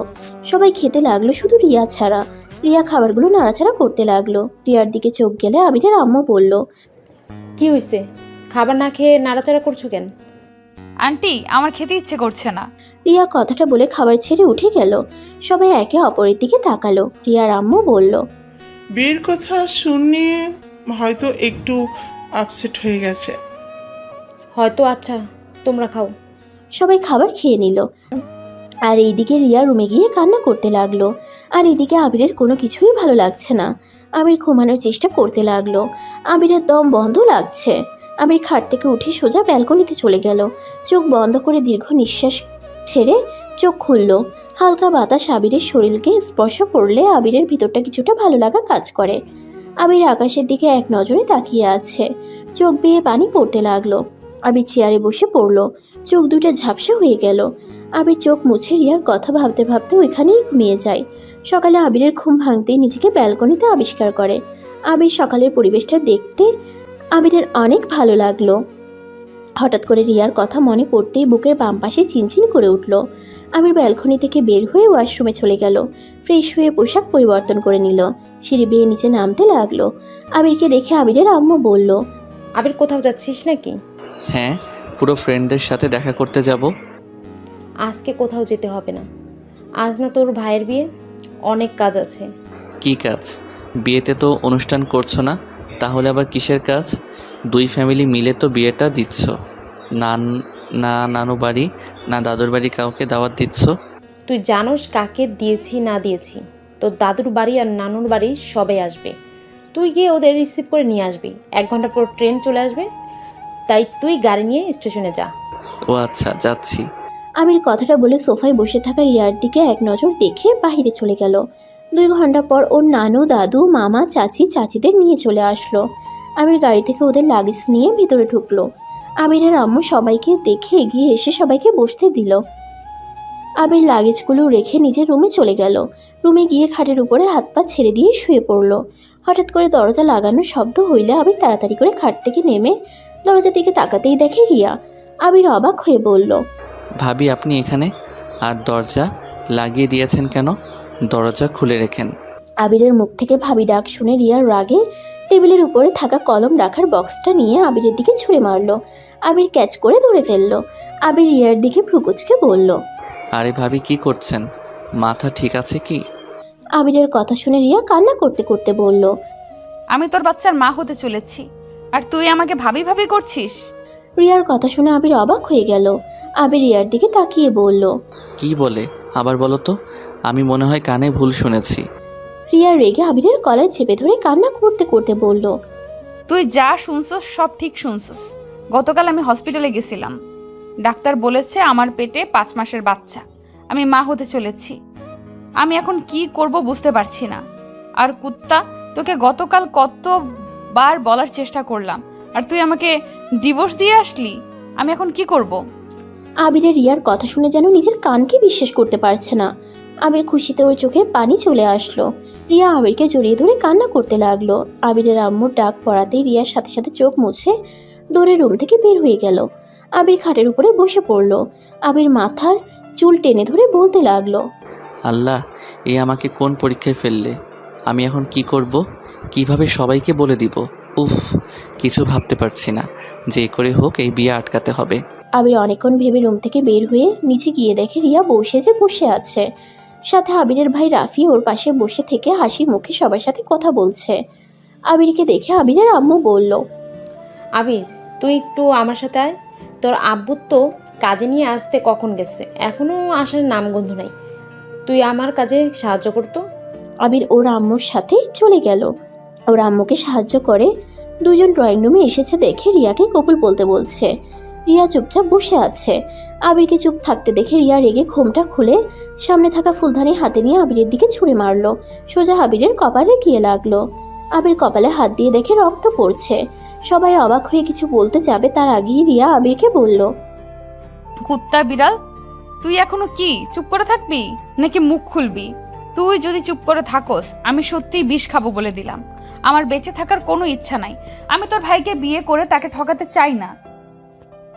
সবাই খেতে লাগলো, শুধু রিয়া ছাড়া। রিয়া খাবারগুলো নাড়াচাড়া করতে লাগলো। রিয়ার দিকে চোখ গেলে আবিরের আম্মু বলল, কি হয়েছে? খাবার না খেয়ে নাড়াচাড়া করছো কেন? আন্টি, আমার খেতে ইচ্ছে করছে না। রিয়া কথাটা বলে খাবার ছেড়ে উঠে গেল। সবাই একে অপরের দিকে তাকালো। রিয়ার আম্মু বলল, বিয়ের কথা শুনে হয়তো একটু আপসেট হয়ে গেছে। হয়তো। আচ্ছা, তোমরা খাও। সবাই খাবার খেয়ে নিল। আর এইদিকে রিয়া রুমে গিয়ে কান্না করতে লাগলো। আর এদিকে আবিরের কোনো কিছুই ভালো লাগছে না। আবির ঘুমানোর চেষ্টা করতে লাগলো। আবিরের দম বন্ধ লাগছে। আবির খাট থেকে উঠে সোজা ব্যালকনিতে চলে গেল। চোখ বন্ধ করে দীর্ঘ নিঃশ্বাস ছেড়ে চোখ খুলল। হালকা বাতাস আবিরের শরীরকে স্পর্শ করলে আবিরের ভিতরটা কিছুটা ভালো লাগা কাজ করে। আবির আকাশের দিকে এক নজরে তাকিয়ে আছে। চোখ বেয়ে পানি পড়তে লাগলো। আবির চেয়ারে বসে পড়ল। চোখ দুটো ঝাপসা হয়ে গেল। আবির চোখ মুছে রিয়ার কথা ভাবতে ভাবতে ওইখানেই ঘুমিয়ে যায়। সকালে আবিরের ঘুম ভাঙতেই নিজেকে ব্যালকনিতে আবিষ্কার করে। আবির সকালের পরিবেশটা দেখতে আবিরের অনেক ভালো লাগলো। হঠাৎ করে রিয়ার কথা মনে পড়তেই বুকের বাম পাশে চিনচিন করে উঠল। আবির ব্যালকনি থেকে বের হয়ে ওয়াশরুমে চলে গেল। ফ্রেশ হয়ে পোশাক পরিবর্তন করে নিল। সিঁড়ি বেয়ে নিচে নামতে লাগলো। আবিরকে দেখে আবিরের আম্মু বলল, আবির, কোথাও যাচ্ছিস নাকি? হ্যাঁ, পুরো ফ্রেন্ডদের সাথে দেখা করতে যাব। আজকে কোথাও যেতে হবে না। আজ না তোর ভাইয়ের বিয়ে, অনেক কাজ আছে। কি কাজ? বিয়েতে তো অনুষ্ঠান করছো না, তাহলে আবার কিসের কাজ? দুই ফ্যামিলি মিলে তো বিয়েটা দিচ্ছ, না নানু বাড়ি না দাদুর বাড়ি কাউকে দাওয়াত দিচ্ছ? তুই জানোস কাকে দিয়েছি না দিয়েছি? তোর দাদুর বাড়ি আর নানুর বাড়ি সবাই আসবে। তুই গিয়ে ওদের রিসিভ করে নিয়ে আসবি। 1 ঘন্টা পর ট্রেন চলে আসবে, তাই তুই গাড়ি নিয়ে স্টেশনে যা। ও আচ্ছা, যাচ্ছি। আবির কথাটা বলে সোফায় বসে থাকা রিয়ার দিকে এক নজর দেখে বাইরে চলে গেল। 2 ঘন্টা পর ওর নানু, দাদু, মামা, চাচি, চাচিদের নিয়ে চলে আসলো। আবির গাড়ি থেকে ওদের লাগেজ নিয়ে ভিতরে ঢুকলো। আবিরের আম্মু সবাইকে দেখে এগিয়ে এসে সবাইকে বসতে দিল। আবির লাগেজগুলো রেখে নিজের রুমে চলে গেল। রুমে গিয়ে খাটের উপরে হাত পা ছেড়ে দিয়ে শুয়ে পড়ল। হঠাৎ করে দরজা লাগানোর শব্দ হইলে আবির তাড়াতাড়ি করে খাট থেকে নেমে দরজার দিকে তাকাতেই দেখে রিয়া। আবির অবাক হয়ে বলল, ভাবি আপনি এখানে? আর দরজা লাগিয়ে দিয়েছেন কেন? দরজা খুলে রেখেন। আবিরের মুখ থেকে ভাবি ডাক শুনে রিয়ার রাগে টেবিলের উপরে থাকা কলম রাখার বক্সটা নিয়ে আবিরের দিকে ছুঁড়ে মারল। আবির ক্যাচ করে ধরে ফেলল। আবির রিয়ার দিকে ভ্রুকুচকে বলল, আরে ভাবি কি করছেন? মাথা ঠিক আছে কি? আবিরের কথা শুনে রিয়া কান্না করতে করতে বলল, আমি তোর বাচ্চার মা হতে চলেছি, আর তুই আমাকে ভাবি ভাবি করছিস? রিয়ার কথা শুনে আবির অবাক হয়ে গেল। আবির রিয়ার দিকে তাকিয়ে বলল, কি বলে আবার বলো তো, আমি মনে হয় কানে ভুল শুনেছি। রিয়া রেগে আবিরের কলার চেপে ধরে কান্না করতে করতে বলল, তুই যা শুনছস সব ঠিক শুনছস। গতকাল আমি হসপিটালে গেছিলাম। ডাক্তার বলেছে আমার পেটে 5 মাসের বাচ্চা, আমি মা হতে চলেছি। আমি এখন কি করব বুঝতে পারছি না। আর কুত্তা, তোকে গতকাল কতবার বলার চেষ্টা করলাম, আর তুই আমাকে ডিভোর্স দিয়ে আসলি। আমি এখন কি করব? আবিরের রিয়ার কথা শুনে যেন নিজের কানকে বিশ্বাস করতে পারছে না। আবির খুশিতে ওর চোখের পানি চলে আসলো। রিয়া আবিরকে জড়িয়ে ধরে কান্না করতে লাগলো। আবিরের আম্মুর ডাক পড়াতেই রিয়ার সাথে সাথে চোখ মুছে দৌড়ে রুম থেকে বের হয়ে গেল। আবির খাটের উপরে বসে পড়ল। আবির মাথার চুল টেনে ধরে বলতে লাগলো, আল্লাহ, এ আমাকে কোন পরীক্ষায় ফেললে? আমি এখন কি করব? কিভাবে সবাইকে বলে দিব? উফ, কিছু ভাবতে পারছি না। যে করে হোক এই বিয়ে আটকাতে হবে। আবির অনেকক্ষণ ভেবে রুম থেকে বের হয়ে নিচে গিয়ে দেখে রিয়া বসে আছে। সাথে আবিরের ভাই রাফি ওর পাশে বসে থেকে হাসি মুখে সবার সাথে কথা বলছে। আবিরকে দেখে আবিরের আম্মু বলল, আবির, তুই একটু আমার সাথে আয়। তোর আব্বু তো কাজে নিয়ে আসতে কখন গেছে, এখনও আসার নামগন্ধ নাই। তুই আমার কাজে সাহায্য করতো। আবির ওর আম্মুর সাথে চলে গেল। ওর আম্মুকে সাহায্য করে। দুজন ড্রয়িং রুমে এসেছে দেখে রিয়াকে কবুল বলতে বলছে। রিয়া চুপচাপ বসে আছে। আবিরকে চুপ থাকতে দেখে রিয়া রেগে ঘোমটা খুলে সামনে থাকা ফুলদানি হাতে নিয়ে আবিরের দিকে ছুঁড়ে মারলো। সোজা আবিরের কপালে গিয়ে লাগলো। আবির কপালে হাত দিয়ে দেখে রক্ত পড়ছে। সবাই অবাক হয়ে কিছু বলতে যাবে তার আগেই রিয়া আবিরকে বলল, কুত্তা বিড়াল, তুই এখনো কি চুপ করে থাকবি নাকি মুখ খুলবি? তুই যদি চুপ করে থাকোস আমি সত্যিই বিষ খাবো বলে দিলাম। আমার বেঁচে থাকার কোনো ইচ্ছা নাই। আমি তোর ভাইকে বিয়ে করে তাকে ঠকাতে চাই না।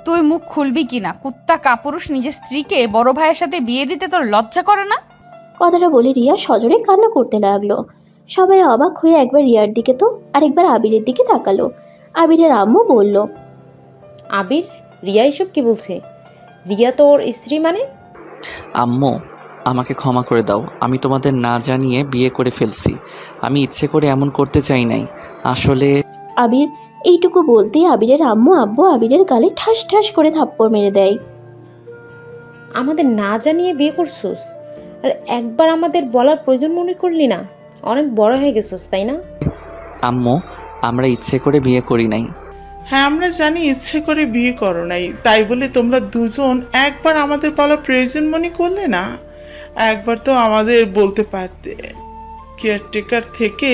তুই মুখ খুলবি কিনা? কুত্তা কাপুরুষ, নিজের স্ত্রীকে বড় ভাইয়ের সাথে বিয়ে দিতে তোর লজ্জা করে না? কথাটা বলে রিয়া সজোরে কান্না করতে লাগলো। সবাই অবাক হয়ে একবার রিয়ার দিকে তো আরেকবার আবিরের দিকে তাকালো। আবিরের আম্মু বলল, আবির, রিয়া এসব কি বলছে? রিয়া তোর স্ত্রী মানে? আম্মু, আমাকে ক্ষমা করে দাও। আমি তোমাদের না জানিয়ে বিয়ে করে ফেলছি। আমি ইচ্ছে করে এমন করতে চাই নাই। আসলে আবির এইটুকু বলতে আবিরের আম্মু আব্বু আবিরের গালে ঠাস ঠাস করে থাপ্পড় মেরে দেয়। আমাদের না জানিয়ে বিয়ে করছোস, আর একবার আমাদের বলার প্রয়োজন মনে করলি না? অনেক বড় হয়ে গেছোস, তাই না? আম্মু, আমরা ইচ্ছে করে বিয়ে করি নাই। হ্যাঁ, আমরা জানি ইচ্ছে করে বিয়ে করো নাই, তাই বলে তোমরা দুজন একবার আমাদের বলার প্রয়োজন মনে করলে না? একবার তো আমাদের বলতে পারতে। কেয়ারটেকার থেকে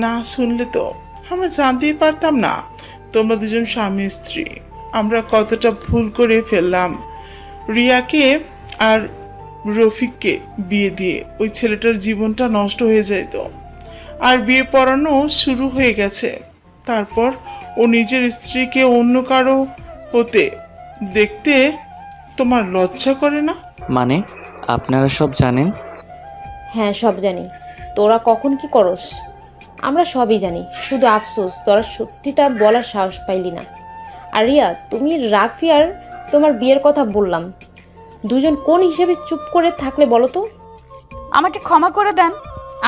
না শুনলে তো আমরা জানতেই পারতাম না তোমরা দুজন স্বামী স্ত্রী। আমরা কতটা ভুল করে ফেললাম। রিয়াকে আর রফিককে বিয়ে দিয়ে ওই ছেলেটার জীবনটা নষ্ট হয়ে যেত। আর বিয়ে পড়ানো শুরু হয়ে গেছে। তারপর ও নিজের স্ত্রীকে অন্য কারো হতে দেখতে তোমার লজ্জা করে না? মানে আপনারা সব জানেন? হ্যাঁ, সব জানি। তোরা কখন কি করস আমরা সবই জানি। শুধু আফসোস তোরা সত্যিটা বলার সাহস পাইলি না। আর রিয়া, তুমি রাফি আর তোমার বিয়ের কথা বললাম, দুজন কোন হিসেবে চুপ করে থাকলে বলো তো? আমাকে ক্ষমা করে দেন।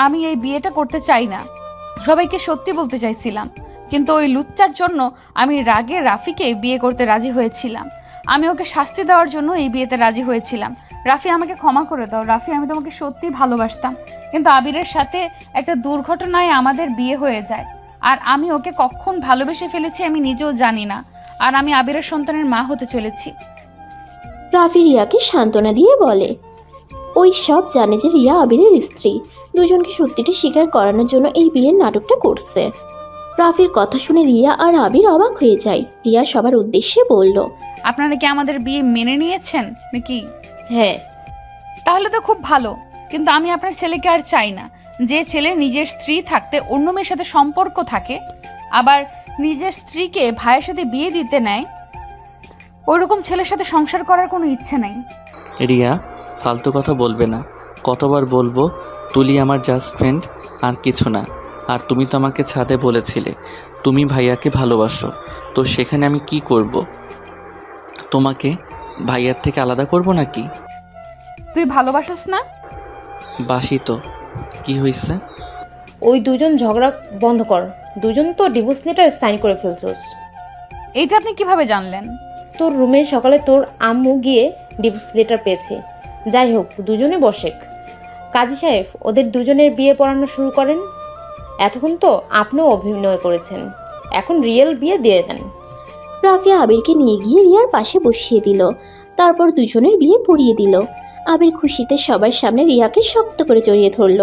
আমি এই বিয়েটা করতে চাই না। সবাইকে সত্যি বলতে চাইছিলাম, কিন্তু ওই লুচ্চার জন্য আমি রাগে রাফিকে বিয়ে করতে রাজি হয়েছিলাম। আমি ওকে শাস্তি দেওয়ার জন্য এই বিয়েতে রাজি হয়েছিলাম। রাফি, আমাকে ক্ষমা করে দাও। রাফি, আমি তোমাকে সত্যি ভালোবাসতাম, কিন্তু আবিরের সাথে একটা দুর্ঘটনায় আমাদের বিয়ে হয়ে যায়। আর আমি ওকে কখন ভালোবেসে ফেলেছি আমি নিজেও জানি না। আর আমি আবিরের সন্তানের মা হতে চলেছি। রাফি রিয়াকে সান্ত্বনা দিয়ে বলে, ওই সব জানে যে রিয়া আবিরের স্ত্রী। দুজনকে সত্যিটা স্বীকার করানোর জন্য এই বিয়ের নাটকটা করছে। রাফির কথা শুনে রিয়া আর আবির অবাক হয়ে যায়। রিয়া সবার উদ্দেশ্যে বলল, আপনারা কি আমাদের বিয়ে মেনে নিয়েছেন নাকি? হ্যাঁ। তাহলে তো খুব ভালো, কিন্তু আমি আপনার ছেলেকে আর চাই না। যে ছেলে নিজের স্ত্রী থাকতে অন্য মেয়ের সাথে সম্পর্ক থাকে, আবার নিজের স্ত্রীকে ভাইয়ের সাথে বিয়ে দিতে নেয়, ওইরকম ছেলের সাথে সংসার করার কোনো ইচ্ছে নেই। রিয়া, ফালতু কথা বলবে না। কতবার বলবো, তুলি আমার জাস্ট ফ্রেন্ড, আর কিছু না। আর তুমি তো আমাকে ছাদে বলেছিলে তুমি ভাইয়াকে ভালোবাসো, তো সেখানে আমি কি করব? তোমাকে ভাইয়ার থেকে আলাদা করব নাকি? তুই ভালোবাসিস না? বাসি তো, কি হয়েছে? ওই দুজন ঝগড়া বন্ধ কর। দুজন তো ডিভোর্স লেটার সাইন করে ফেলছোস। এইটা আপনি কিভাবে জানলেন? তোর রুমে সকালে তোর আম্মু গিয়ে ডিভোর্স লেটার পেয়েছে। যাই হোক, দুজনে বসেক। কাজী সাহেব, ওদের দুজনের বিয়ে পড়ানো শুরু করেন। এতক্ষণ তো আপনিও অভিনয় করেছেন, এখন রিয়েল বিয়ে দিয়ে দেন। রাফি আবিরকে নিয়ে গিয়ে রিয়ার পাশে বসিয়ে দিল। তারপর দুজনের বিয়ে পড়িয়ে দিল। আবির খুশিতে সবার সামনে রিয়াকে শক্ত করে জড়িয়ে ধরল।